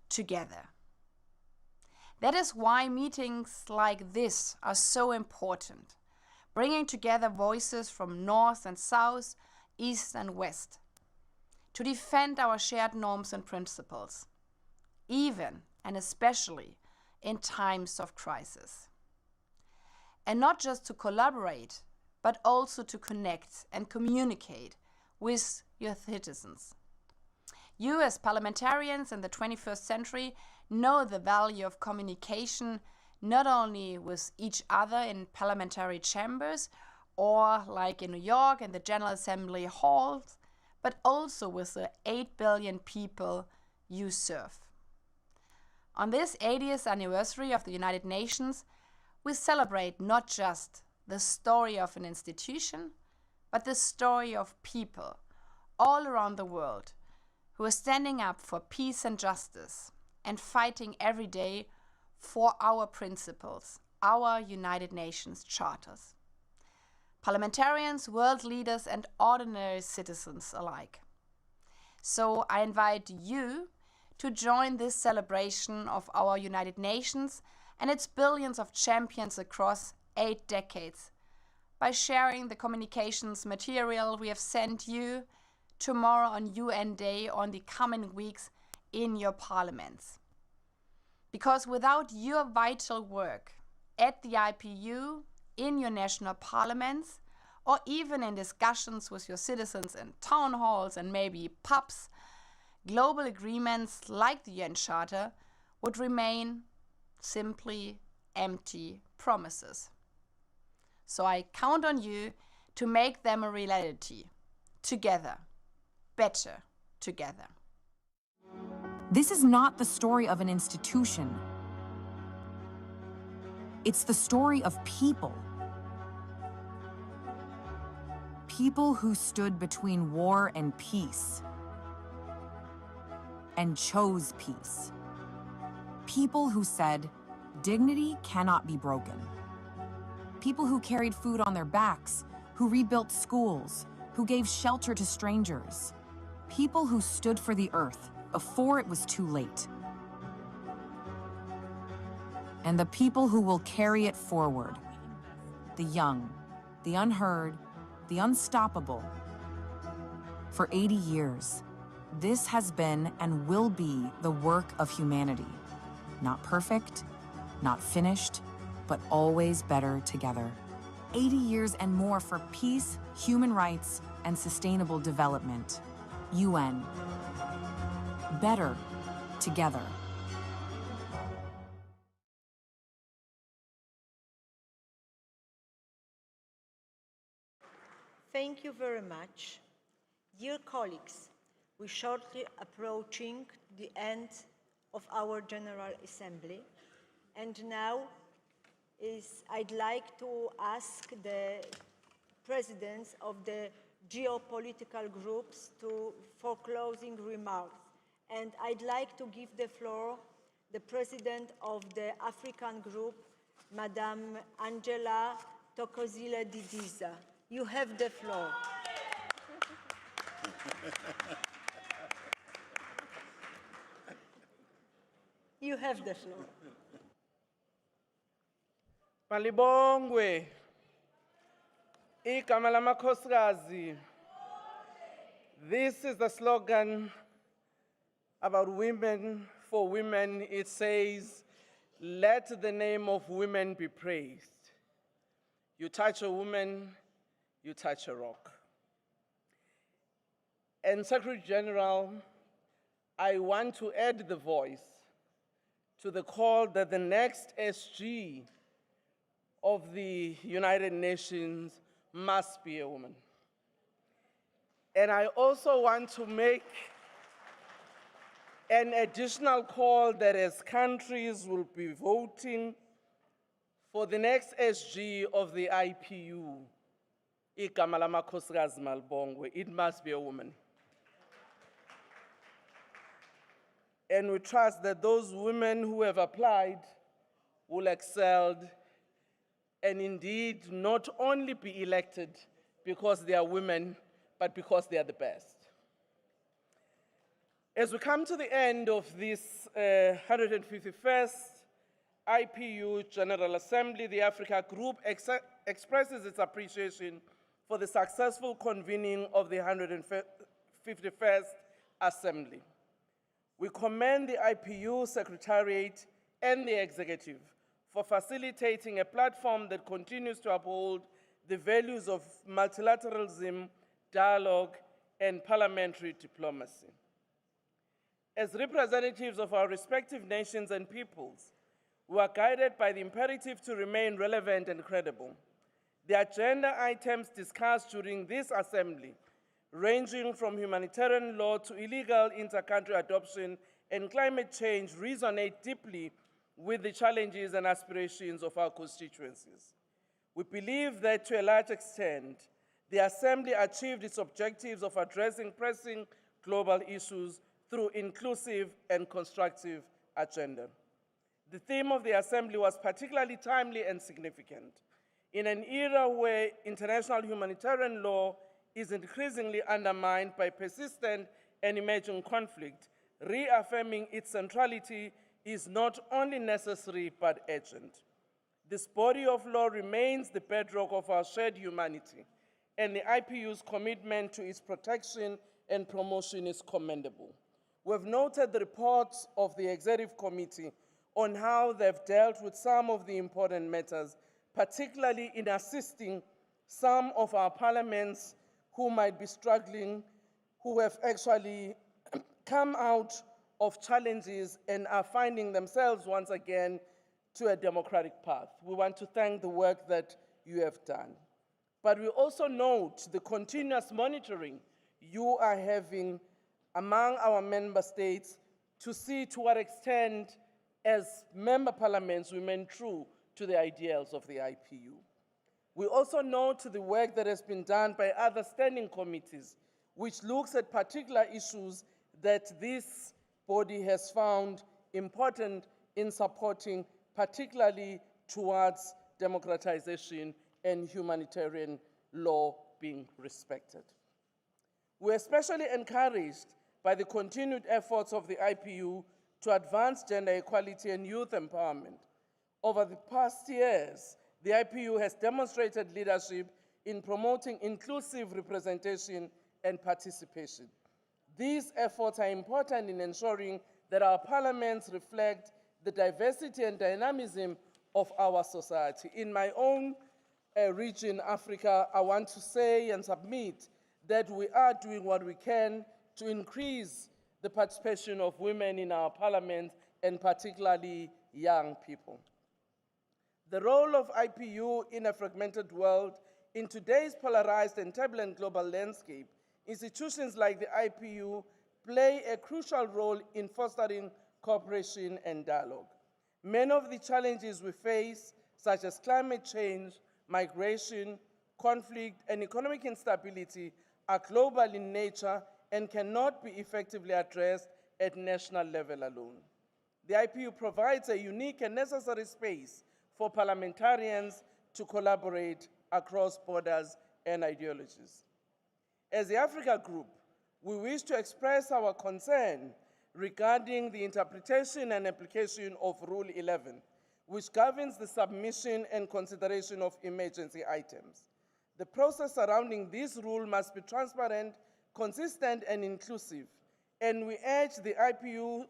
[SPEAKER 11] together. That is why meetings like this are so important, bringing together voices from north and south, east and west, to defend our shared norms and principles, even and especially in times of crisis. And not just to collaborate, but also to connect and communicate with your citizens. You as parliamentarians in the 21st century know the value of communication, not only with each other in parliamentary chambers or like in New York in the General Assembly halls, but also with the 8 billion people you serve. On this 80th anniversary of the United Nations, we celebrate not just the story of an institution, but the story of people all around the world who are standing up for peace and justice and fighting every day for our principles, our United Nations charters. Parliamentarians, world leaders, and ordinary citizens alike. So I invite you to join this celebration of our United Nations and its billions of champions across 8 decades by sharing the communications material we have sent you tomorrow on UN Day or in the coming weeks in your parliaments. Because without your vital work at the IPU, in your national parliaments, or even in discussions with your citizens in town halls and maybe pubs, global agreements like the UN Charter would remain simply empty promises. So I count on you to make them a reality, together, better together.
[SPEAKER 10] This is not the story of an institution. It's the story of people. People who stood between war and peace and chose peace. People who said, dignity cannot be broken. People who carried food on their backs, who rebuilt schools, who gave shelter to strangers. People who stood for the earth before it was too late. And the people who will carry it forward. The young, the unheard, the unstoppable. For 80 years, this has been and will be the work of humanity. Not perfect, not finished, but always better together. 80 years and more for peace, human rights, and sustainable development. UN. Better together.
[SPEAKER 1] Thank you very much. Dear colleagues, we're shortly approaching the end of our General Assembly, and now I'd like to ask the presidents of the geopolitical groups for closing remarks. And I'd like to give the floor the president of the African group, Madame Angela Thokozile Didiza. You have the floor. You have the floor.
[SPEAKER 9] Malibongwe, igama lamakhosikazi. This is the slogan about women, for women. It says, let the name of women be praised. You touch a woman, you touch a rock. And Secretary General, I want to add the voice to the call that the next SG of the United Nations must be a woman. And I also want to make an additional call that as countries will be voting for the next SG of the IPU, igama lamakhosikazi Malibongwe, it must be a woman. And we trust that those women who have applied will excel and indeed not only be elected because they are women, but because they are the best. As we come to the end of this 151st IPU General Assembly, the Africa Group expresses its appreciation for the successful convening of the 151st Assembly. We commend the IPU Secretariat and the Executive for facilitating a platform that continues to uphold the values of multilateralism, dialogue, and parliamentary diplomacy. As representatives of our respective nations and peoples, we are guided by the imperative to remain relevant and credible. The agenda items discussed during this assembly, ranging from humanitarian law to illegal inter-country adoption and climate change, resonate deeply with the challenges and aspirations of our constituencies. We believe that to a large extent, the Assembly achieved its objectives of addressing pressing global issues through inclusive and constructive agenda. The theme of the Assembly was particularly timely and significant. In an era where international humanitarian law is increasingly undermined by persistent and emerging conflict, reaffirming its centrality is not only necessary but urgent. This body of law remains the bedrock of our shared humanity, and the IPU's commitment to its protection and promotion is commendable. We have noted the reports of the Executive Committee on how they've dealt with some of the important matters, particularly in assisting some of our parliaments who might be struggling, who have actually come out of challenges and are finding themselves once again to a democratic path. We want to thank the work that you have done. But we also note the continuous monitoring you are having among our member states to see to what extent, as member parliaments, we remain true to the ideals of the IPU. We also note the work that has been done by other standing committees, which looks at particular issues that this body has found important in supporting, particularly towards democratization and humanitarian law being respected. We're especially encouraged by the continued efforts of the IPU to advance gender equality and youth empowerment. Over the past years, the IPU has demonstrated leadership in promoting inclusive representation and participation. These efforts are important in ensuring that our parliaments reflect the diversity and dynamism of our society. In my own region, Africa, I want to say and submit that we are doing what we can to increase the participation of women in our parliament, and particularly young people. The role of IPU in a fragmented world, in today's polarized and turbulent global landscape, institutions like the IPU play a crucial role in fostering cooperation and dialogue. Many of the challenges we face, such as climate change, migration, conflict, and economic instability, are global in nature and cannot be effectively addressed at national level alone. The IPU provides a unique and necessary space for parliamentarians to collaborate across borders and ideologies. As the Africa Group, we wish to express our concern regarding the interpretation and application of Rule 11, which governs the submission and consideration of emergency items. The process surrounding this rule must be transparent, consistent, and inclusive, and we urge the IPU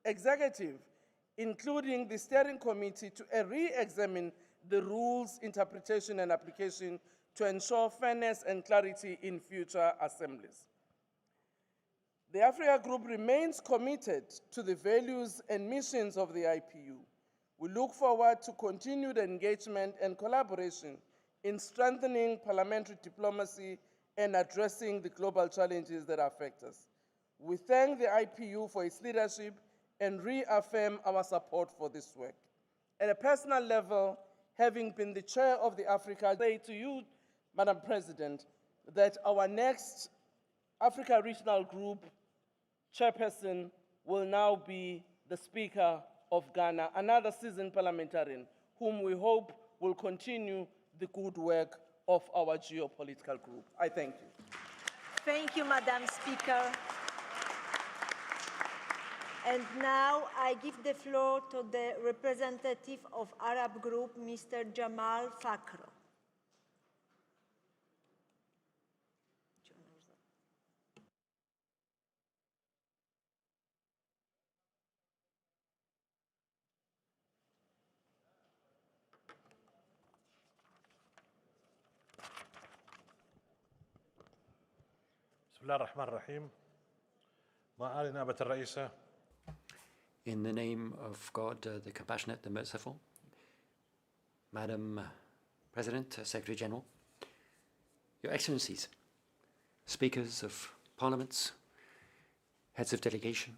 [SPEAKER 9] executive, including the steering committee, to re-examine the rules, interpretation, and application to ensure fairness and clarity in future assemblies. The Africa Group remains committed to the values and missions of the IPU. We look forward to continued engagement and collaboration in strengthening parliamentary diplomacy and addressing the global challenges that affect us. We thank the IPU for its leadership and reaffirm our support for this work. At a personal level, having been the chair of the Africa, I say to you, Madam President, that our next Africa Regional Group chairperson will now be the Speaker of Ghana, another seasoned parliamentarian, whom we hope will continue the good work of our geopolitical group. I thank you.
[SPEAKER 1] Thank you, Madam Speaker. And now I give the floor to the representative of Arab Group, Mr. Jamal Fakhro.
[SPEAKER 18] بسم الله الرحمن الرحيم. معالي نائبة الرئيسة.
[SPEAKER 4] In the name of God, the compassionate, the merciful, Madam President, Secretary General, Your Excellencies, Speakers of Parliaments, Heads of Delegation,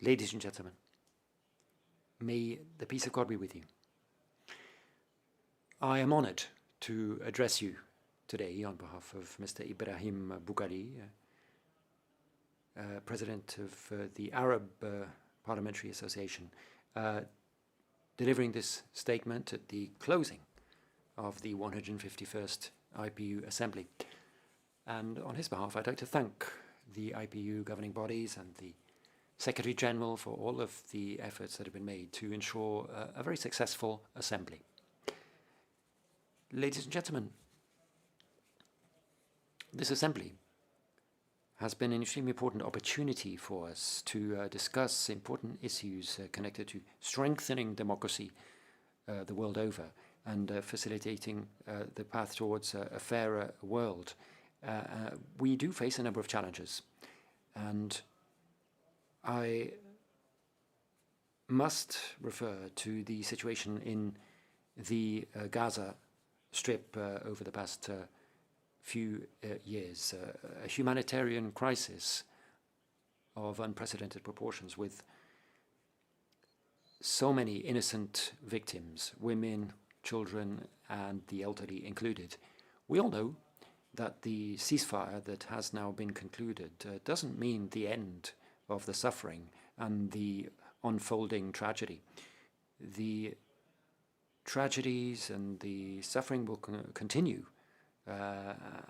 [SPEAKER 4] ladies and gentlemen, may the peace of God be with you. I am honored to address you today on behalf of Mr. Ibrahim Bukhari, President of the Arab Parliamentary Association, delivering this statement at the closing of the 151st IPU Assembly. And on his behalf, I'd like to thank the IPU governing bodies and the Secretary General for all of the efforts that have been made to ensure a very successful assembly. Ladies and gentlemen, this assembly has been an extremely important opportunity for us to discuss important issues connected to strengthening democracy the world over and facilitating the path towards a fairer world. We do face a number of challenges, and I must refer to the situation in the Gaza Strip over the past few years, a humanitarian crisis of unprecedented proportions with so many innocent victims, women, children, and the elderly included. We all know that the ceasefire that has now been concluded doesn't mean the end of the suffering and the unfolding tragedy. The tragedies and the suffering will continue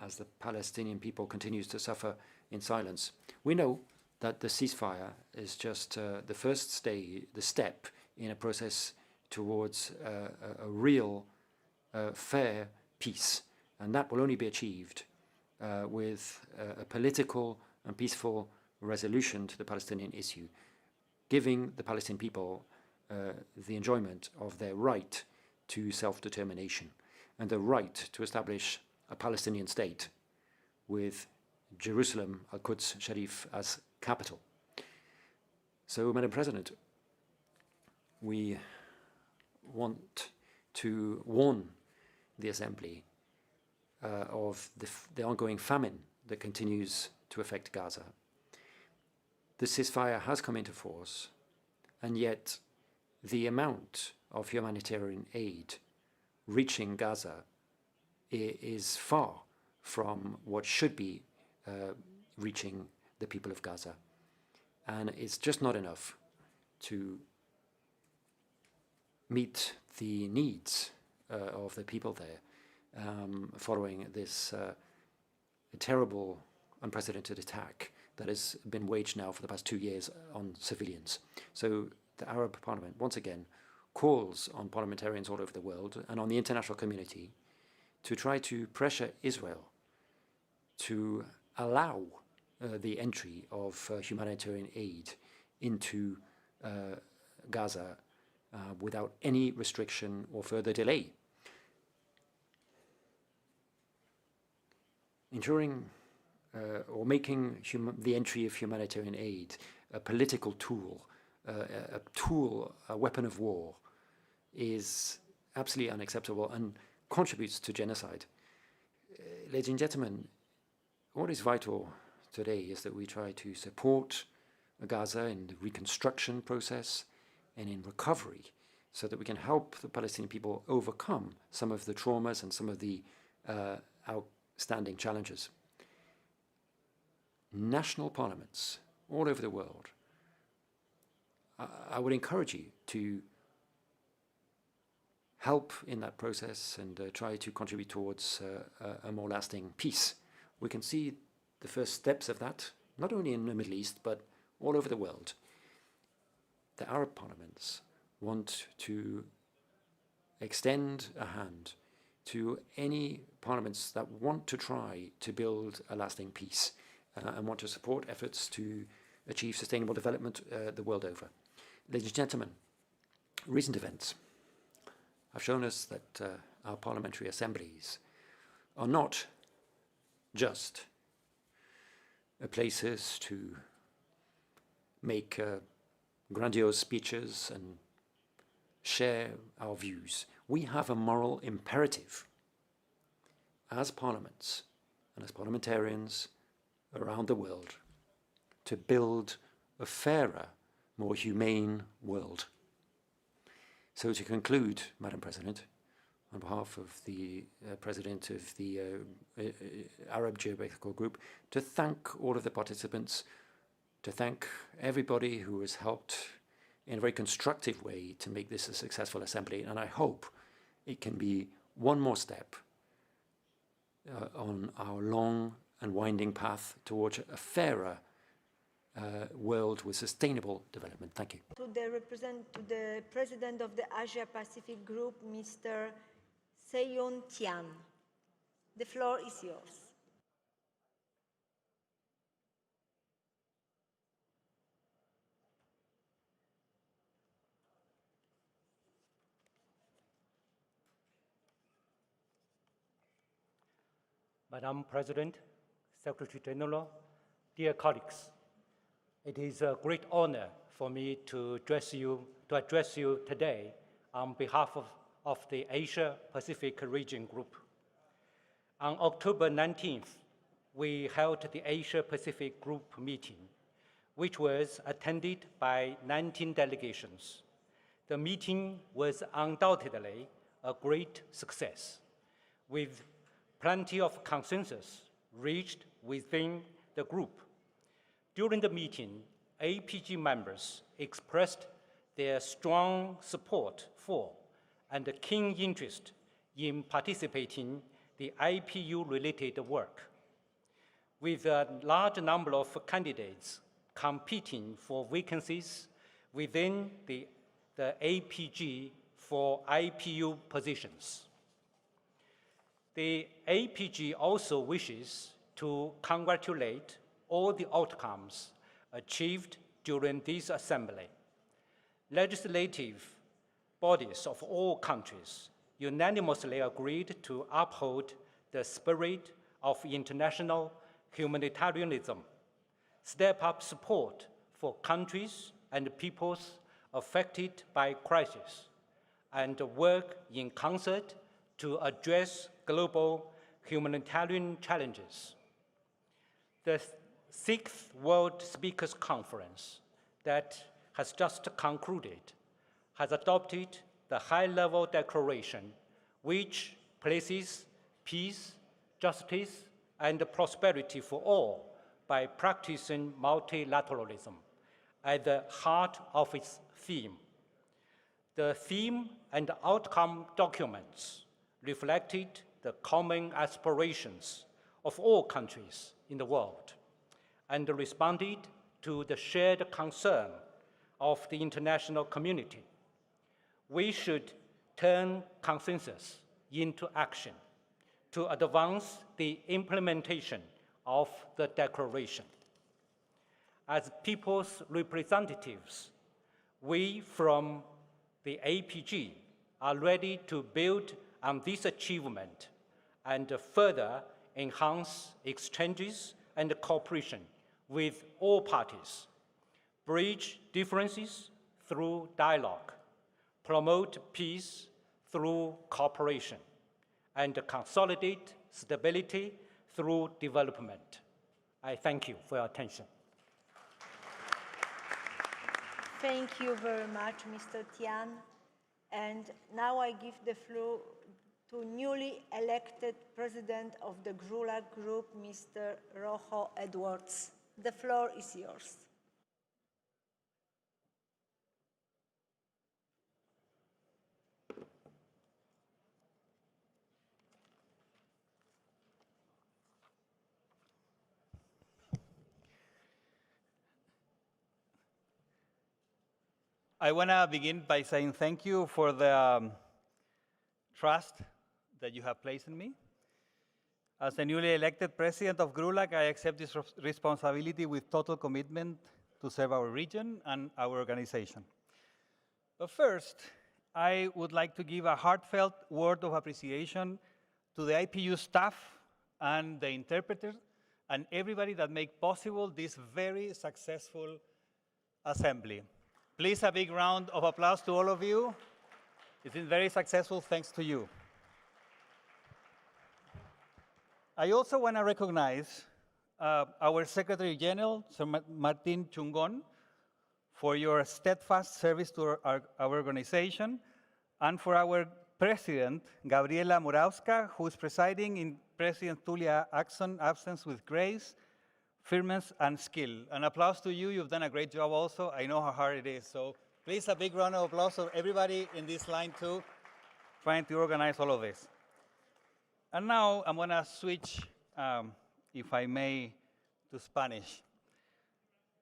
[SPEAKER 4] as the Palestinian people continues to suffer in silence. We know that the ceasefire is just the first step in a process towards a real, fair peace, and that will only be achieved with a political and peaceful resolution to the Palestinian issue, giving the Palestinian people the enjoyment of their right to self-determination and the right to establish a Palestinian state with Jerusalem, Al-Quds Sharif, as capital. So, Madam President, we want to warn the Assembly of the ongoing famine that continues to affect Gaza. The ceasefire has come into force, and yet the amount of humanitarian aid reaching Gaza is far from what should be reaching the people of Gaza. And it's just not enough to meet the needs of the people there following this terrible, unprecedented attack that has been waged now for the past 2 years on civilians. So the Arab Parliament, once again, calls on parliamentarians all over the world and on the international community to try to pressure Israel to allow the entry of humanitarian aid into Gaza without any restriction or further delay. Ensuring or making the entry of humanitarian aid a political tool, a weapon of war, is absolutely unacceptable and contributes to genocide. Ladies and gentlemen, what is vital today is that we try to support Gaza in the reconstruction process and in recovery so that we can help the Palestinian people overcome some of the traumas and some of the outstanding challenges. National parliaments all over the world, I would encourage you to help in that process and try to contribute towards a more lasting peace. We can see the first steps of that, not only in the Middle East, but all over the world. The Arab parliaments want to extend a hand to any parliaments that want to try to build a lasting peace and want to support efforts to achieve sustainable development the world over. Ladies and gentlemen, recent events have shown us that our parliamentary assemblies are not just places to make grandiose speeches and share our views. We have a moral imperative as parliaments and as parliamentarians around the world to build a fairer, more humane world. So to conclude, Madam President, on behalf of the President of the Arab Geographical Group, to thank all of the participants, to thank everybody who has helped in a very constructive way to make this a successful assembly. And I hope it can be one more step on our long and winding path towards a fairer world with sustainable development. Thank you.
[SPEAKER 1] To the President of the Asia Pacific Group, Mr. Seyun Tian. The floor is yours.
[SPEAKER 15] Madam President, Secretary General, dear colleagues, it is a great honor for me to address you today on behalf of the Asia Pacific Region Group. On October 19th, we held the Asia Pacific Group meeting, which was attended by 19 delegations. The meeting was undoubtedly a great success, with plenty of consensus reached within the group. During the meeting, APG members expressed their strong support for and a keen interest in participating in the IPU-related work. With a large number of candidates competing for vacancies within the APG for IPU positions. The APG also wishes to congratulate all the outcomes achieved during this assembly. Legislative bodies of all countries unanimously agreed to uphold the spirit of international humanitarianism, step up support for countries and peoples affected by crisis, and work in concert to address global humanitarian challenges. The 6th World Speakers Conference that has just concluded has adopted the high-level declaration which places peace, justice, and prosperity for all by practicing multilateralism at the heart of its theme. The theme and outcome documents reflected the common aspirations of all countries in the world and responded to the shared concern of the international community. We should turn consensus into action to advance the implementation of the declaration. As people's representatives, we from the APG are ready to build on this achievement and further enhance exchanges and cooperation with all parties, bridge differences through dialogue, promote peace through cooperation, and consolidate stability through development. I thank you for your attention.
[SPEAKER 1] Thank you very much, Mr. Tian. And now I give the floor to newly elected president of the GRULAC Group, Mr. Rojo Edwards. The floor is yours.
[SPEAKER 12] I want to begin by saying thank you for the trust that you have placed in me. As the newly elected president of GRULAC, I accept this responsibility with total commitment to serve our region and our organization. But first, I would like to give a heartfelt word of appreciation to the IPU staff and the interpreters and everybody that make possible this very successful assembly. Please, a big round of applause to all of you. It's been very successful thanks to you. I also want to recognize our Secretary General, Sir Martin Chungon, for your steadfast service to our organization, and for our President, Gabriela Morawska, who is presiding in President Tulia's absence with grace, firmness, and skill. An applause to you. You've done a great job also. I know how hard it is. So please, a big round of applause for everybody in this line too, trying to organize all of this. And now I'm going to switch, if I may, to Spanish.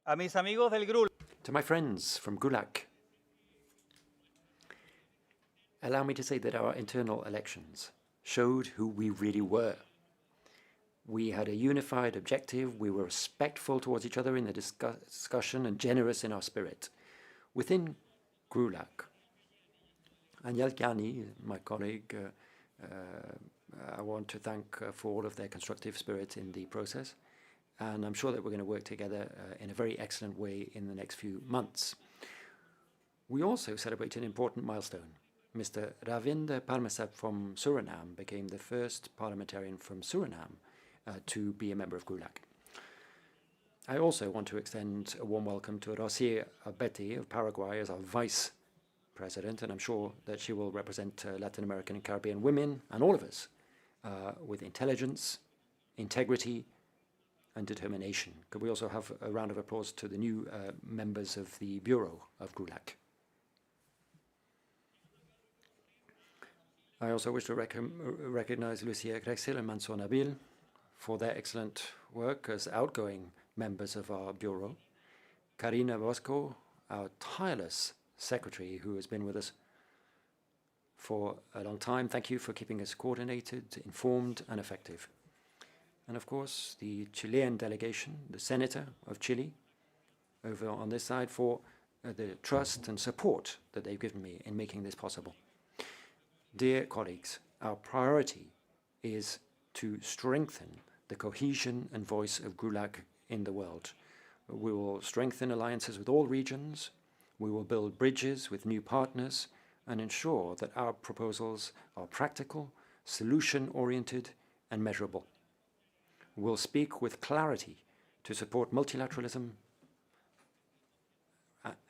[SPEAKER 12] A mis amigos del GRULAC.
[SPEAKER 4] To my friends from GULAC, allow me to say that our internal elections showed who we really were. We had a unified objective, we were respectful towards each other in the discussion and generous in our spirit. Within GRULAC, Anyel Kiani, my colleague, I want to thank for all of their constructive spirit in the process, and I'm sure that we're going to work together in a very excellent way in the next few months. We also celebrate an important milestone. Mr. Ravinder Parmasab from Suriname became the first parliamentarian from Suriname to be a member of GRULAC. I also want to extend a warm welcome to Rosia Abeti of Paraguay as our vice president, and I'm sure that she will represent Latin American and Caribbean women and all of us with intelligence, integrity, and determination. Could we also have a round of applause to the new members of the Bureau of GRULAC? I also wish to recognize Lucia Grexel and Mansour Nabil for their excellent work as outgoing members of our Bureau. Karina Bosco, our tireless secretary who has been with us for a long time. Thank you for keeping us coordinated, informed, and effective. And of course, the Chilean delegation, the Senator of Chile, over on this side, for the trust and support that they've given me in making this possible. Dear colleagues, our priority is to strengthen the cohesion and voice of GRULAC in the world. We will strengthen alliances with all regions, we will build bridges with new partners, and ensure that our proposals are practical, solution-oriented, and measurable. We'll speak with clarity to support multilateralism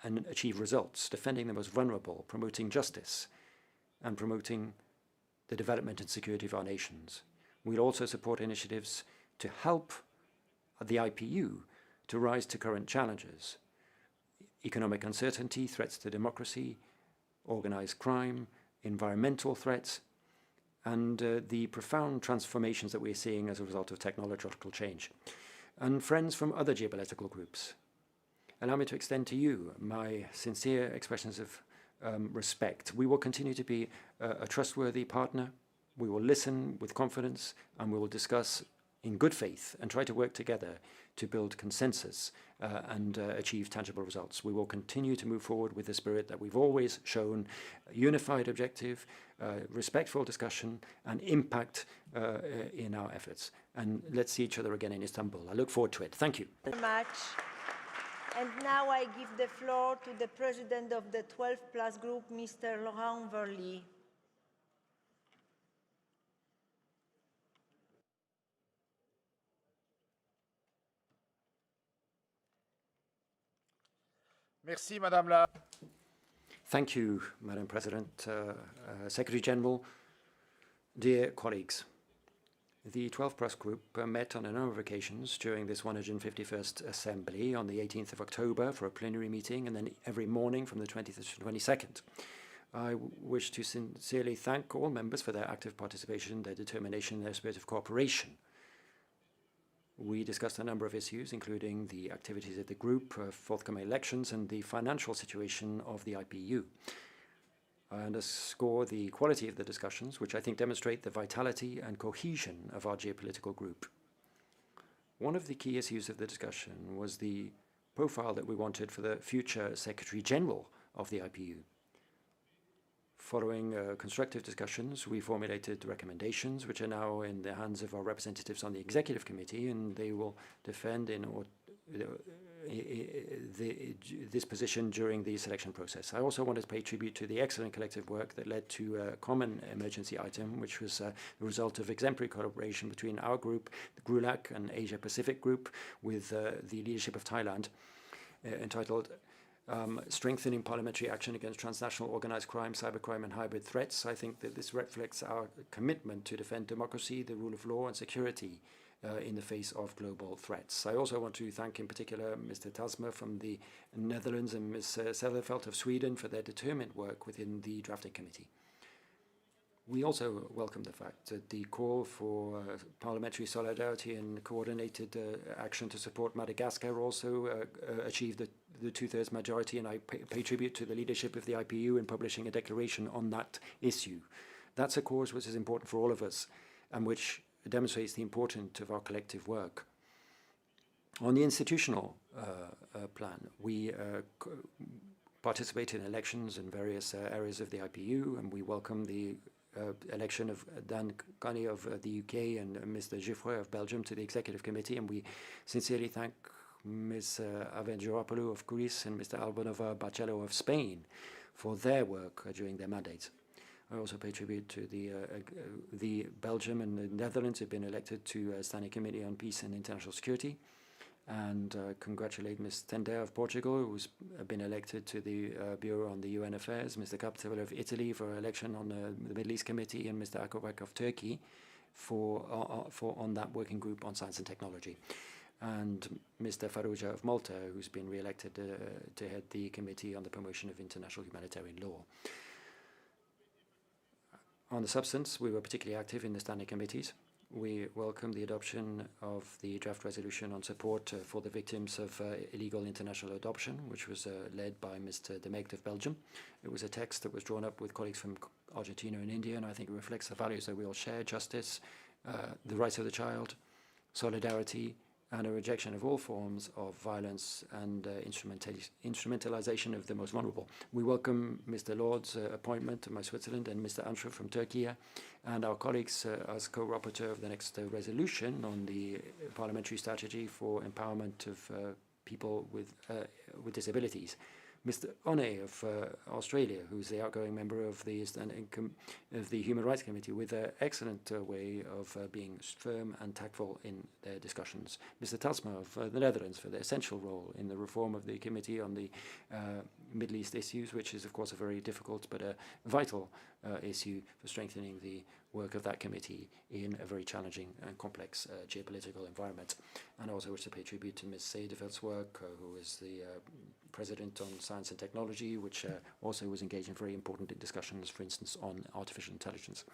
[SPEAKER 4] and achieve results, defending the most vulnerable, promoting justice, and promoting the development and security of our nations. We'll also support initiatives to help the IPU to rise to current challenges: economic uncertainty, threats to democracy, organized crime, environmental threats, and the profound transformations that we're seeing as a result of technological change. and friends from other geopolitical groups. Allow me to extend to you my sincere expressions of respect. We will continue to be a trustworthy partner. We will listen with confidence, and we will discuss in good faith and try to work together to build consensus and achieve tangible results. We will continue to move forward with the spirit that we've always shown: a unified objective, respectful discussion, and impact in our efforts. And let's see each other again in Istanbul. I look forward to it. Thank you.
[SPEAKER 1] Thank you very much. And now I give the floor to the president of the 12+ group, Mr. Laurent Verly.
[SPEAKER 3] Merci, Madame la...
[SPEAKER 4] Thank you, Madam President, Secretary General, dear colleagues. The 12+ group met on a number of occasions during this 151st Assembly on the 18th of October for a plenary meeting, and then every morning from the 20th to 22nd. I wish to sincerely thank all members for their active participation, their determination, and their spirit of cooperation. We discussed a number of issues, including the activities of the group, forthcoming elections, and the financial situation of the IPU. I underscore the quality of the discussions, which I think demonstrate the vitality and cohesion of our geopolitical group. One of the key issues of the discussion was the profile that we wanted for the future Secretary General of the IPU. Following constructive discussions, we formulated recommendations, which are now in the hands of our representatives on the Executive Committee, and they will defend this position during the selection process. I also wanted to pay tribute to the excellent collective work that led to a common emergency item, which was the result of exemplary collaboration between our group, the GRULAC and Asia Pacific Group, with the leadership of Thailand, entitled Strengthening Parliamentary Action Against Transnational Organized Crime, Cybercrime and Hybrid Threats. I think that this reflects our commitment to defend democracy, the rule of law and security in the face of global threats. I also want to thank in particular Mr. Tasma from the Netherlands and Ms. Sellerfeld of Sweden for their determined work within the drafting committee. We also welcome the fact that the call for parliamentary solidarity and coordinated action to support Madagascar also achieved the two-thirds majority, and I pay tribute to the leadership of the IPU in publishing a declaration on that issue. That's a cause which is important for all of us and which demonstrates the importance of our collective work. On the institutional plan, we participate in elections in various areas of the IPU, and we welcome the election of Dan Gunny of the UK and Mr. Giffroy of Belgium to the Executive Committee, and we sincerely thank Ms. Avengerapoulou of Greece and Mr. Albanova Barcello of Spain for their work during their mandates. I also pay tribute to the Belgium and the Netherlands have been elected to a Standing Committee on Peace and International Security, and congratulate Ms. Tender of Portugal, who's been elected to the Bureau on the UN Affairs, Mr. Capitol of Italy for election on the Middle East Committee, and Mr. Akobak of Turkey for on that working group on science and technology, and Mr. Farrugia of Malta, who's been re-elected to head the Committee on the Promotion of International Humanitarian Law. On the substance, we were particularly active in the standing committees. We welcome the adoption of the draft resolution on support for the victims of illegal international adoption, which was led by Mr. De Meegt of Belgium. It was a text that was drawn up with colleagues from Argentina and India, and I think it reflects the values that we all share: justice, the rights of the child, solidarity, and a rejection of all forms of violence and instrumentalization of the most vulnerable. We welcome Mr. Lord's appointment to Switzerland and Mr. Anshraf from Turkey, and our colleagues as co-rapporteur of the next resolution on the parliamentary strategy for empowerment of people with disabilities. Mr. One of Australia, who's the outgoing member of the Human Rights Committee, with an excellent way of being firm and tactful in their discussions. Mr. Tasma of the Netherlands for the essential role in the reform of the Committee on the Middle East issues, which is of course a very difficult but a vital issue for strengthening the work of that committee in a very challenging and complex geopolitical environment. And I also wish to pay tribute to Ms. Seydeveld's work, who is the President on Science and Technology, which also was engaged in very important discussions, for instance, on artificial intelligence.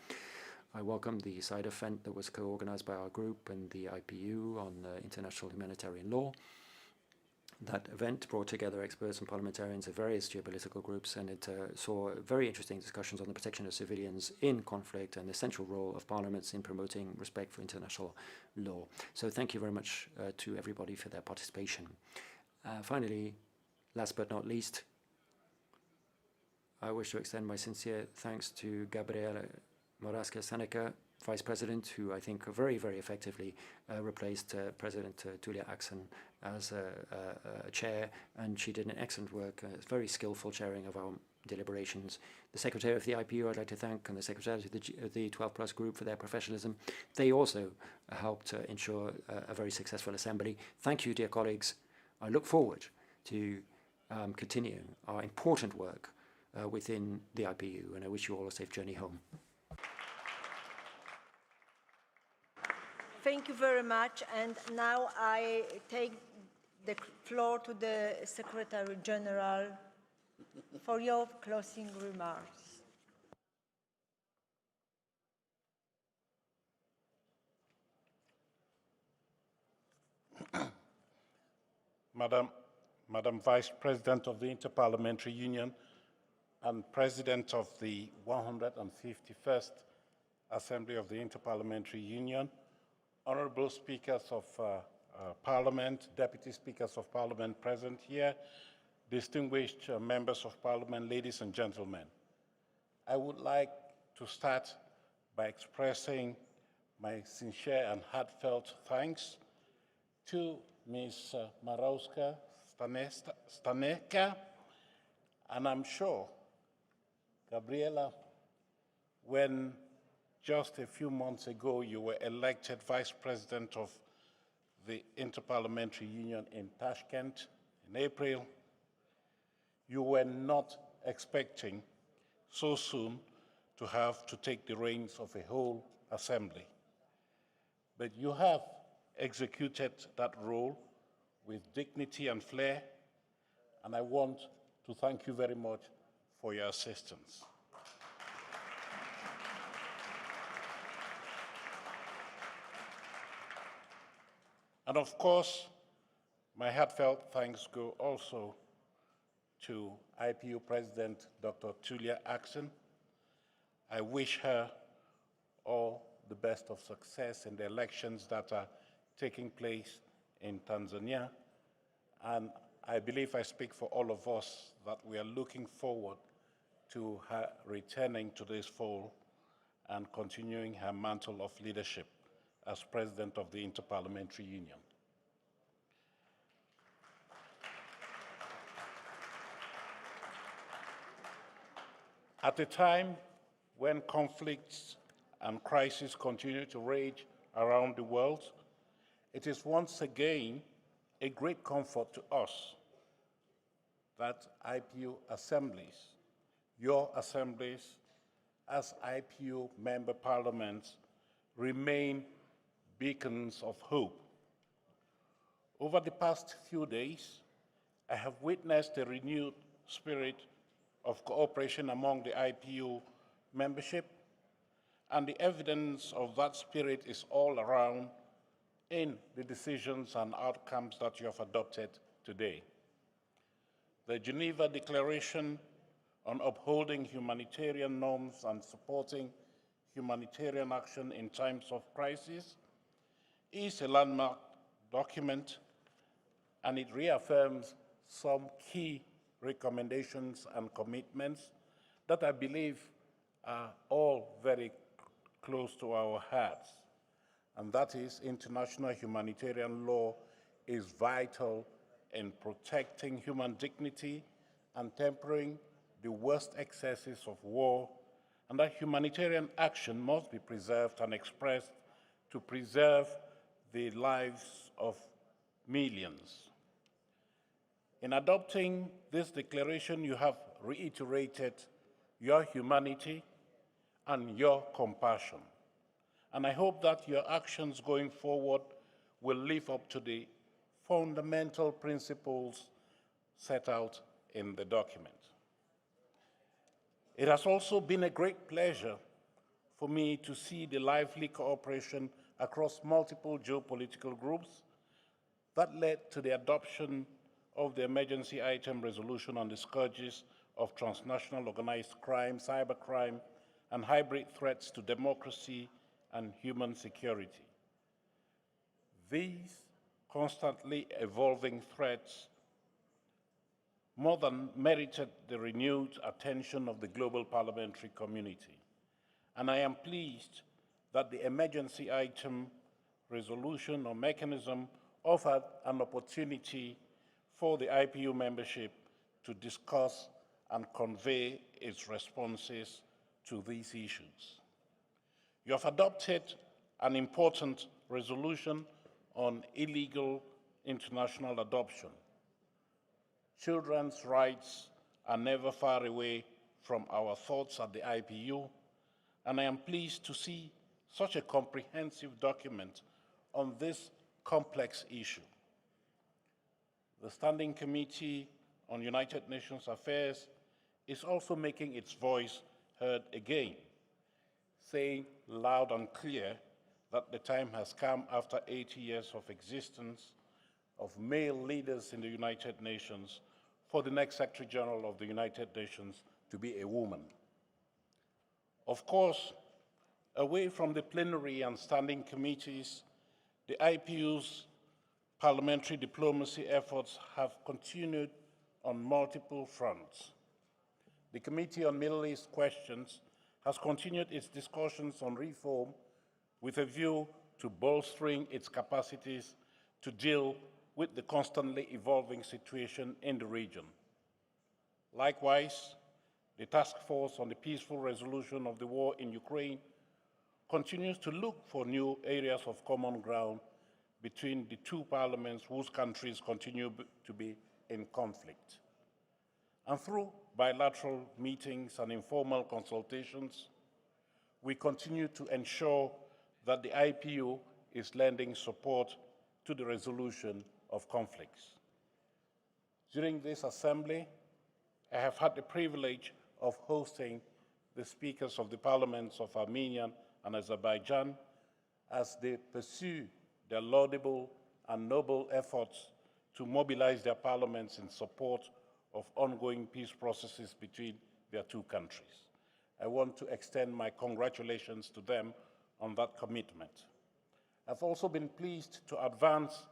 [SPEAKER 4] I welcome the side event that was co-organized by our group and the IPU on international humanitarian law. That event brought together experts and parliamentarians of various geopolitical groups, and it saw very interesting discussions on the protection of civilians in conflict and the central role of parliaments in promoting respect for international law. So thank you very much to everybody for their participation. Finally, last but not least, I wish to extend my sincere thanks to Gabriela Morasca-Seneca, Vice President, who I think very, very effectively replaced President Tulia Axon as chair, and she did an excellent work, very skillful chairing of our deliberations. The Secretary of the IPU I'd like to thank, and the Secretary of the 12 Plus group for their professionalism. They also helped ensure a very successful assembly. Thank you, dear colleagues. I look forward to continuing our important work within the IPU, and I wish you all a safe journey home.
[SPEAKER 1] Thank you very much. And now I take the floor to the Secretary General for your closing remarks.
[SPEAKER 5] Madam Vice President of the Inter-Parliamentary Union and President of the 151st Assembly of the Inter-Parliamentary Union, honorable speakers of Parliament, deputy speakers of Parliament present here, distinguished members of Parliament, ladies and gentlemen. I would like to start by expressing my sincere and heartfelt thanks to Ms. Marowska-Staneka, and I'm sure, Gabriela, when just a few months ago you were elected Vice President of the Inter-Parliamentary Union in Tashkent in April, you were not expecting so soon to have to take the reins of a whole assembly. But you have executed that role with dignity and flair, and I want to thank you very much for your assistance. And of course, my heartfelt thanks go also to IPU President Dr. Tulia Axon. I wish her all the best of success in the elections that are taking place in Tanzania. And I believe I speak for all of us that we are looking forward to her returning to this fall and continuing her mantle of leadership as President of the Inter-Parliamentary Union. At a time when conflicts and crises continue to rage around the world, it is once again a great comfort to us that IPU assemblies, your assemblies as IPU member parliaments, remain beacons of hope. Over the past few days, I have witnessed a renewed spirit of cooperation among the IPU membership, and the evidence of that spirit is all around in the decisions and outcomes that you have adopted today. The Geneva Declaration on upholding humanitarian norms and supporting humanitarian action in times of crisis is a landmark document, and it reaffirms some key recommendations and commitments that I believe are all very close to our hearts. And that is, international humanitarian law is vital in protecting human dignity and tempering the worst excesses of war, and that humanitarian action must be preserved and expressed to preserve the lives of millions. In adopting this declaration, you have reiterated your humanity and your compassion. And I hope that your actions going forward will live up to the fundamental principles set out in the document. It has also been a great pleasure for me to see the lively cooperation across multiple geopolitical groups that led to the adoption of the emergency item resolution on the scourges of transnational organized crime, cybercrime, and hybrid threats to democracy and human security. These constantly evolving threats more than merited the renewed attention of the global parliamentary community. And I am pleased that the emergency item resolution or mechanism offered an opportunity for the IPU membership to discuss and convey its responses to these issues. You have adopted an important resolution on illegal international adoption. Children's rights are never far away from our thoughts at the IPU, and I am pleased to see such a comprehensive document on this complex issue. The Standing Committee on United Nations Affairs is also making its voice heard again, saying loud and clear that the time has come after 80 years of existence of male leaders in the United Nations for the next Secretary General of the United Nations to be a woman. Of course, away from the plenary and standing committees, the IPU's parliamentary diplomacy efforts have continued on multiple fronts. The Committee on Middle East Questions has continued its discussions on reform with a view to bolstering its capacities to deal with the constantly evolving situation in the region. Likewise, the Task Force on the Peaceful Resolution of the War in Ukraine continues to look for new areas of common ground between the two parliaments whose countries continue to be in conflict. And through bilateral meetings and informal consultations, we continue to ensure that the IPU is lending support to the resolution of conflicts. During this assembly, I have had the privilege of hosting the speakers of the parliaments of Armenia and Azerbaijan as they pursue their laudable and noble efforts to mobilize their parliaments in support of ongoing peace processes between their two countries. I want to extend my congratulations to them on that commitment. I've also been pleased to advance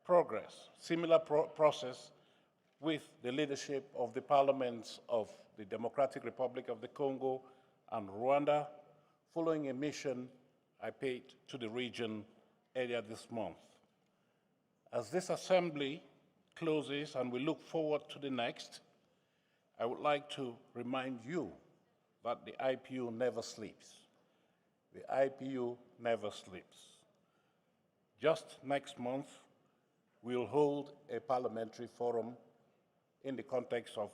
[SPEAKER 5] progress, similar process with the leadership of the parliaments of the Democratic Republic of the Congo and Rwanda, following a mission I paid to the region earlier this month. As this assembly closes and we look forward to the next, I would like to remind you that the IPU never sleeps. The IPU never sleeps. Just next month, we'll hold a parliamentary forum in the context of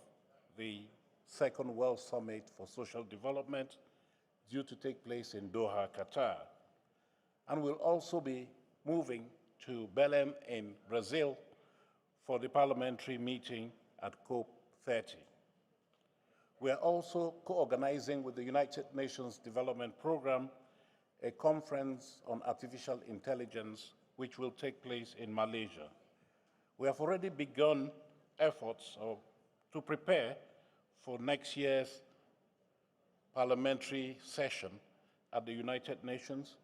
[SPEAKER 5] the Second World Summit for Social Development, due to take place in Doha, Qatar. And we'll also be moving to Belém in Brazil for the parliamentary meeting at COP30. We are also co-organizing with the United Nations Development Programme a conference on artificial intelligence, which will take place in Malaysia. We have already begun efforts to prepare for next year's parliamentary session at the United Nations,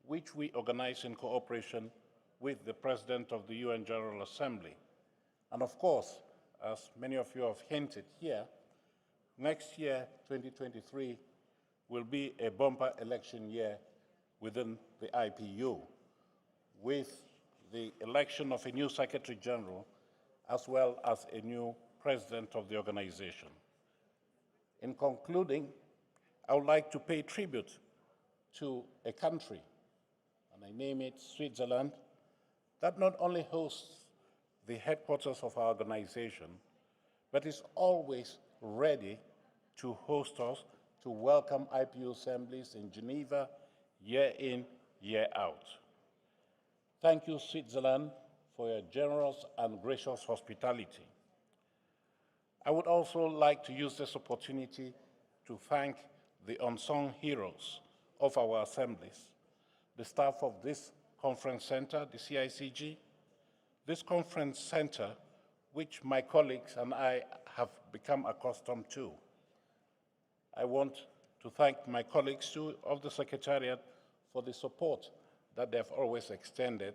[SPEAKER 5] which we organize in cooperation with the President of the UN General Assembly. And of course, as many of you have hinted here, next year, 2023, will be a bumper election year within the IPU, with the election of a new Secretary General, as well as a new President of the organization. In concluding, I would like to pay tribute to a country, and I name it Switzerland, that not only hosts the headquarters of our organization, but is always ready to host us, to welcome IPU assemblies in Geneva, year in, year out. Thank you, Switzerland, for your generous and gracious hospitality. I would also like to use this opportunity to thank the unsung heroes of our assemblies, the staff of this conference center, the CICG, this conference center, which my colleagues and I have become accustomed to. I want to thank my colleagues too of the Secretariat for the support that they've always extended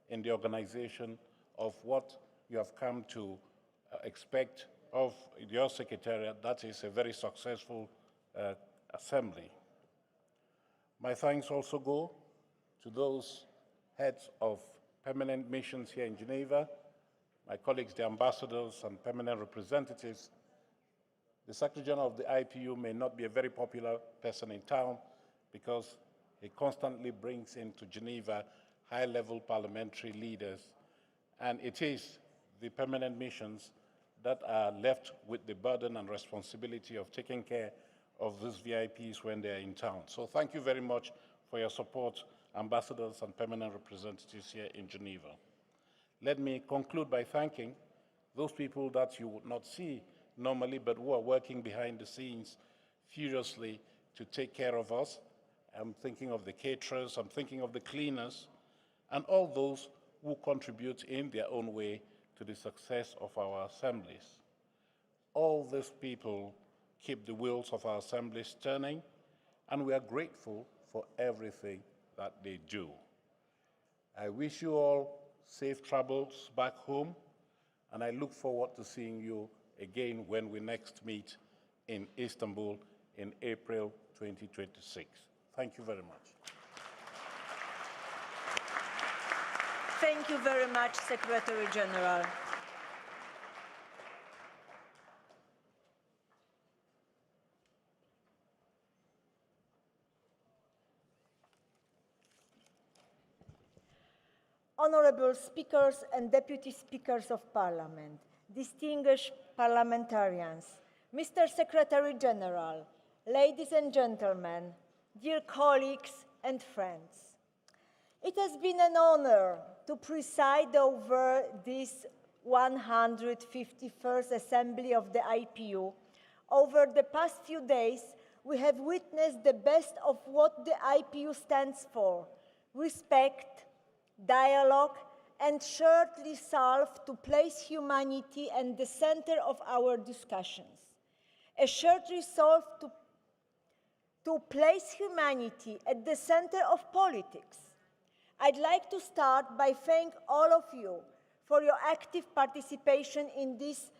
[SPEAKER 5] in the organization of what you have come to expect of your Secretariat. That is a very successful assembly. My thanks also go to those heads of permanent missions here in Geneva, my colleagues, the ambassadors and permanent representatives. The Secretary General of the IPU may not be a very popular person in town because he constantly brings into Geneva high-level parliamentary leaders, and it is the permanent missions that are left with the burden and responsibility of taking care of these VIPs when they're in town. So thank you very much for your support, ambassadors and permanent representatives here in Geneva. Let me conclude by thanking those people that you would not see normally, but who are working behind the scenes furiously to take care of us. I'm thinking of the caterers, I'm thinking of the cleaners, and all those who contribute in their own way to the success of our assemblies. All these people keep the wheels of our assemblies turning, and we are grateful for everything that they do. I wish you all safe travels back home, and I look forward to seeing you again when we next meet in Istanbul in April 2026. Thank you very much.
[SPEAKER 1] Thank you very much, Secretary General. Honorable speakers and deputy speakers of parliament, distinguished parliamentarians, Mr. Secretary General, ladies and gentlemen, dear colleagues and friends. It has been an honor to preside over this 151st Assembly of the IPU. Over the past few days, we have witnessed the best of what the IPU stands for: respect, dialogue, and shared resolve to place humanity at the center of our discussions. A shared resolve to place humanity at the center of politics. I'd like to start by thanking all of you for your active participation in this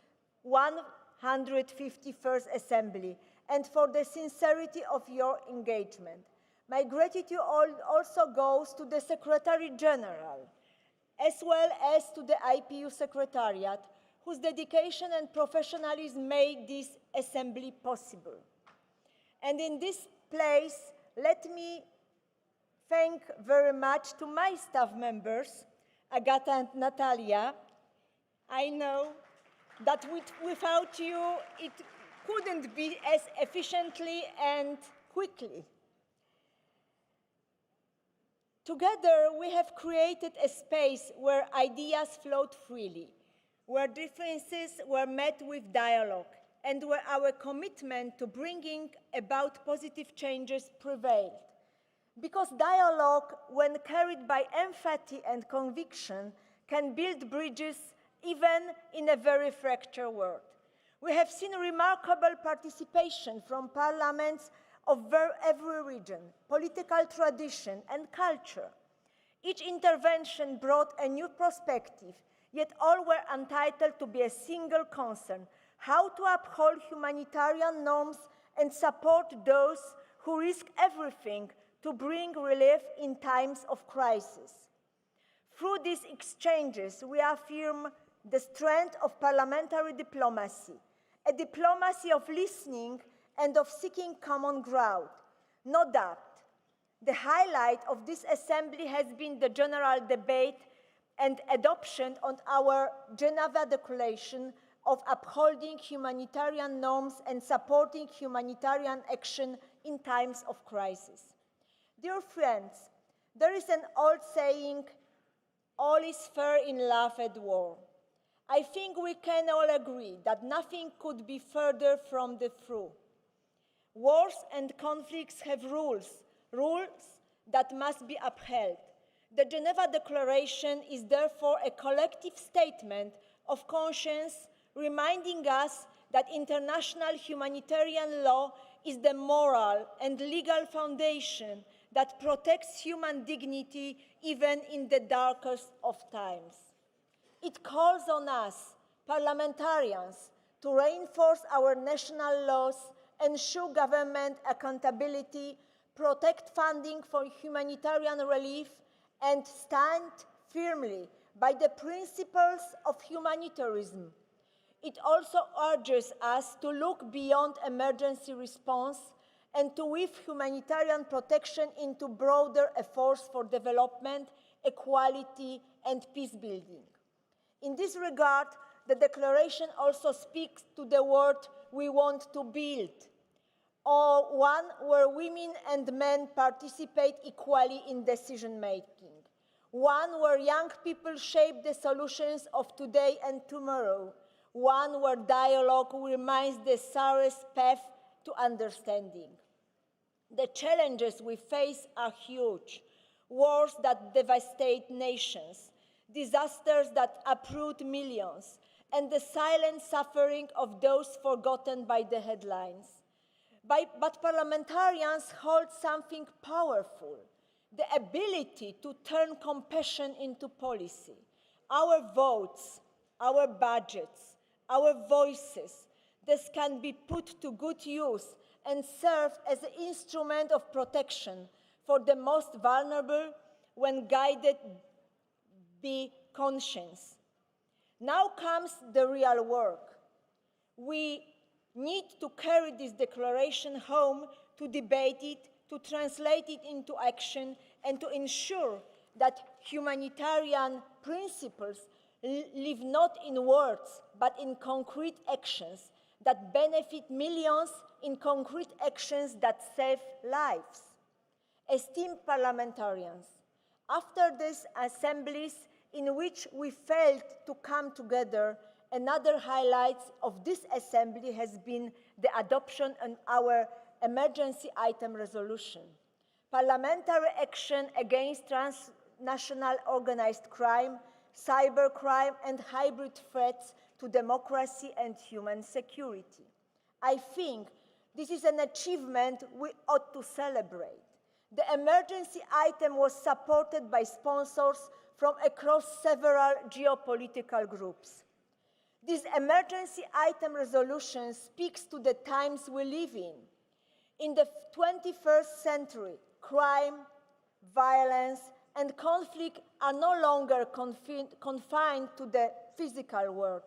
[SPEAKER 1] 151st Assembly and for the sincerity of your engagement. My gratitude also goes to the Secretary General, as well as to the IPU Secretariat, whose dedication and professionalism made this assembly possible. And in this place, let me thank very much to my staff members, Agata and Natalia. I know that without you, it couldn't be as efficiently and quickly. Together, we have created a space where ideas flowed freely, where differences were met with dialogue, and where our commitment to bringing about positive changes prevailed. Because dialogue, when carried by empathy and conviction, can build bridges even in a very fractured world. We have seen remarkable participation from parliaments of every region, political tradition, and culture. Each intervention brought a new perspective, yet all were entitled to be a single concern: how to uphold humanitarian norms and support those who risk everything to bring relief in times of crisis. Through these exchanges, we affirm the strength of parliamentary diplomacy, a diplomacy of listening and of seeking common ground. No doubt, the highlight of this assembly has been the general debate and adoption on our Geneva Declaration of upholding humanitarian norms and supporting humanitarian action in times of crisis. Dear friends, there is an old saying, all is fair in love and war. I think we can all agree that nothing could be further from the truth. Wars and conflicts have rules, rules that must be upheld. The Geneva Declaration is therefore a collective statement of conscience, reminding us that international humanitarian law is the moral and legal foundation that protects human dignity even in the darkest of times. It calls on us, parliamentarians, to reinforce our national laws, ensure government accountability, protect funding for humanitarian relief, and stand firmly by the principles of humanitarianism. It also urges us to look beyond emergency response and to weave humanitarian protection into broader efforts for development, equality, and peace building. In this regard, the declaration also speaks to the world we want to build, or one where women and men participate equally in decision-making, one where young people shape the solutions of today and tomorrow, one where dialogue remains the surest path to understanding. The challenges we face are huge: wars that devastate nations, disasters that uproot millions, and the silent suffering of those forgotten by the headlines. But parliamentarians hold something powerful: the ability to turn compassion into policy. Our votes, our budgets, our voices, this can be put to good use and serve as an instrument of protection for the most vulnerable when guided by conscience. Now comes the real work. We need to carry this declaration home, to debate it, to translate it into action, and to ensure that humanitarian principles live not in words, but in concrete actions that benefit millions, in concrete actions that save lives. Esteemed parliamentarians, after these assemblies in which we failed to come together, another highlight of this assembly has been the adoption of our emergency item resolution. Parliamentary action against transnational organized crime, cybercrime, and hybrid threats to democracy and human security. I think this is an achievement we ought to celebrate. The emergency item was supported by sponsors from across several geopolitical groups. This emergency item resolution speaks to the times we live in. In the 21st century, crime, violence, and conflict are no longer confined to the physical world.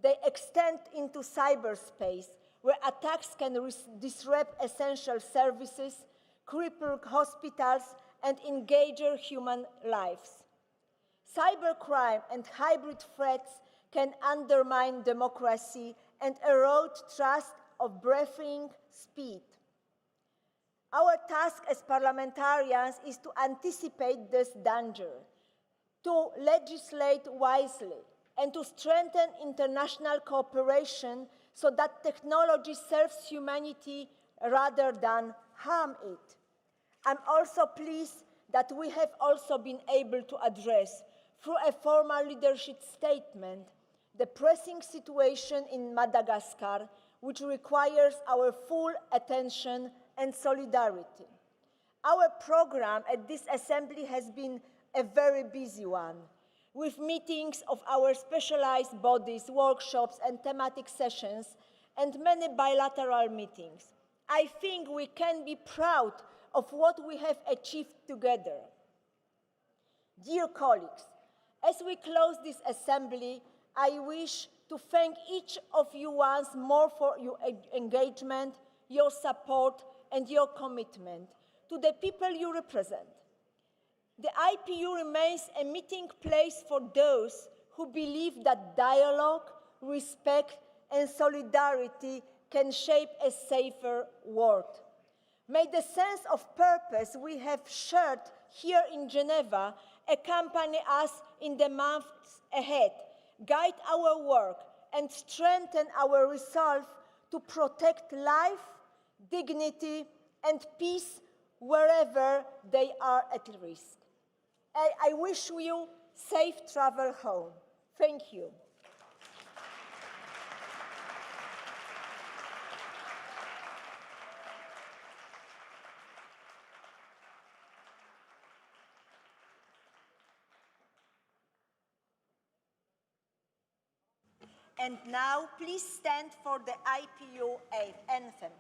[SPEAKER 1] They extend into cyberspace, where attacks can disrupt essential services, cripple hospitals, and endanger human lives. Cybercrime and hybrid threats can undermine democracy and erode trust of breathing speed. Our task as parliamentarians is to anticipate this danger, to legislate wisely, and to strengthen international cooperation so that technology serves humanity rather than harm it. I'm also pleased that we have also been able to address, through a formal leadership statement, the pressing situation in Madagascar, which requires our full attention and solidarity. Our program at this assembly has been a very busy one, with meetings of our specialized bodies, workshops, and thematic sessions, and many bilateral meetings. I think we can be proud of what we have achieved together. Dear colleagues, as we close this assembly, I wish to thank each of you once more for your engagement, your support, and your commitment to the people you represent. The IPU remains a meeting place for those who believe that dialogue, respect, and solidarity can shape a safer world. May the sense of purpose we have shared here in Geneva accompany us in the months ahead, guide our work, and strengthen our resolve to protect life, dignity, and peace wherever they are at risk. I wish you safe travel home. Thank you. And now, please stand for the IPU anthem.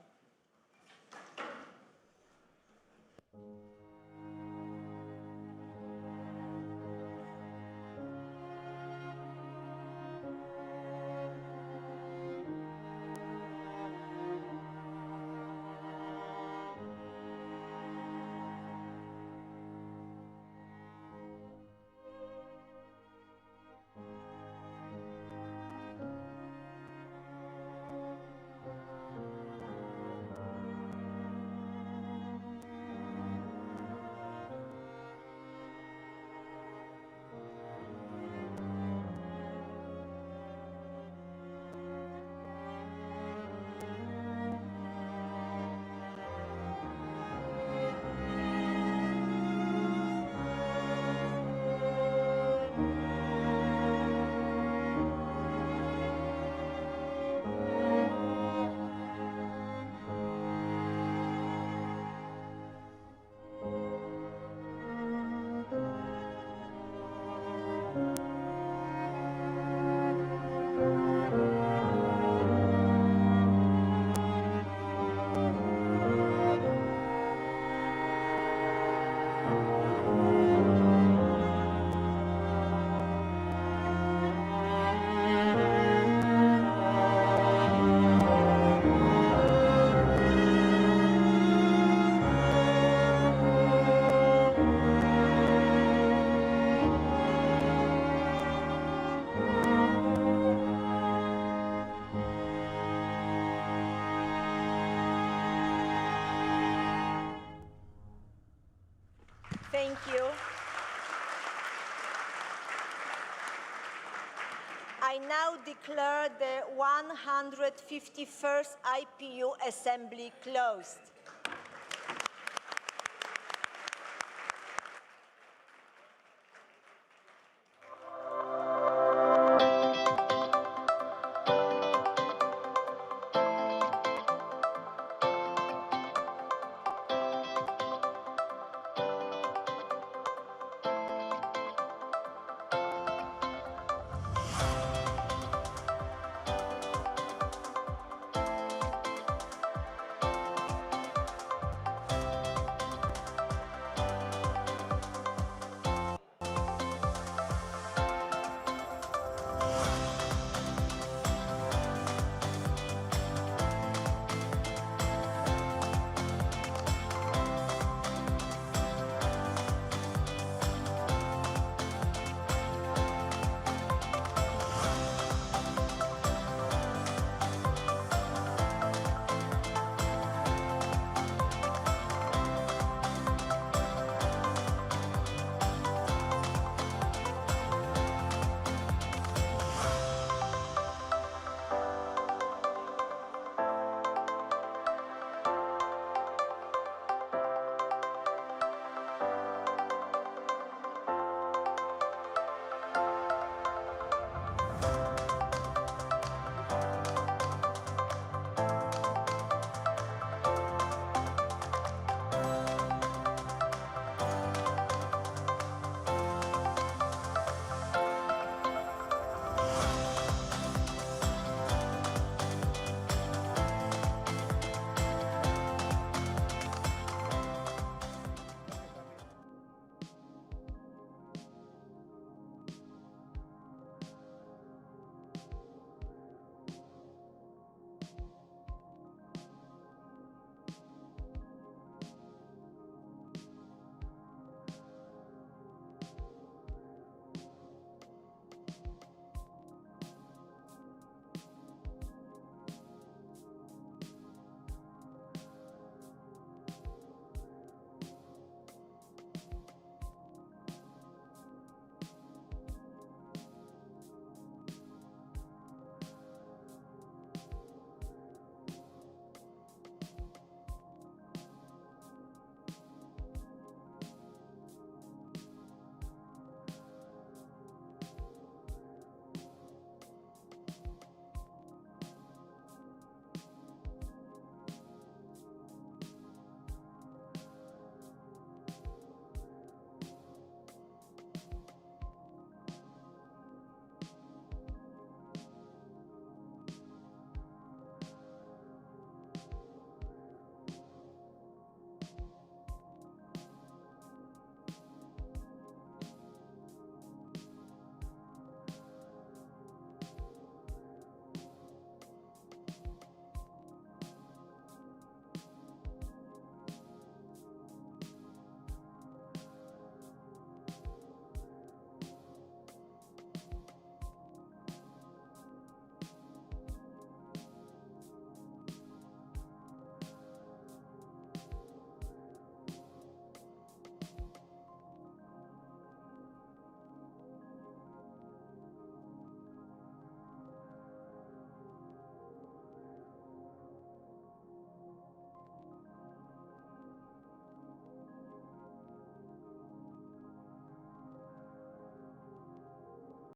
[SPEAKER 1] Thank you. I now declare the 151st IPU Assembly closed.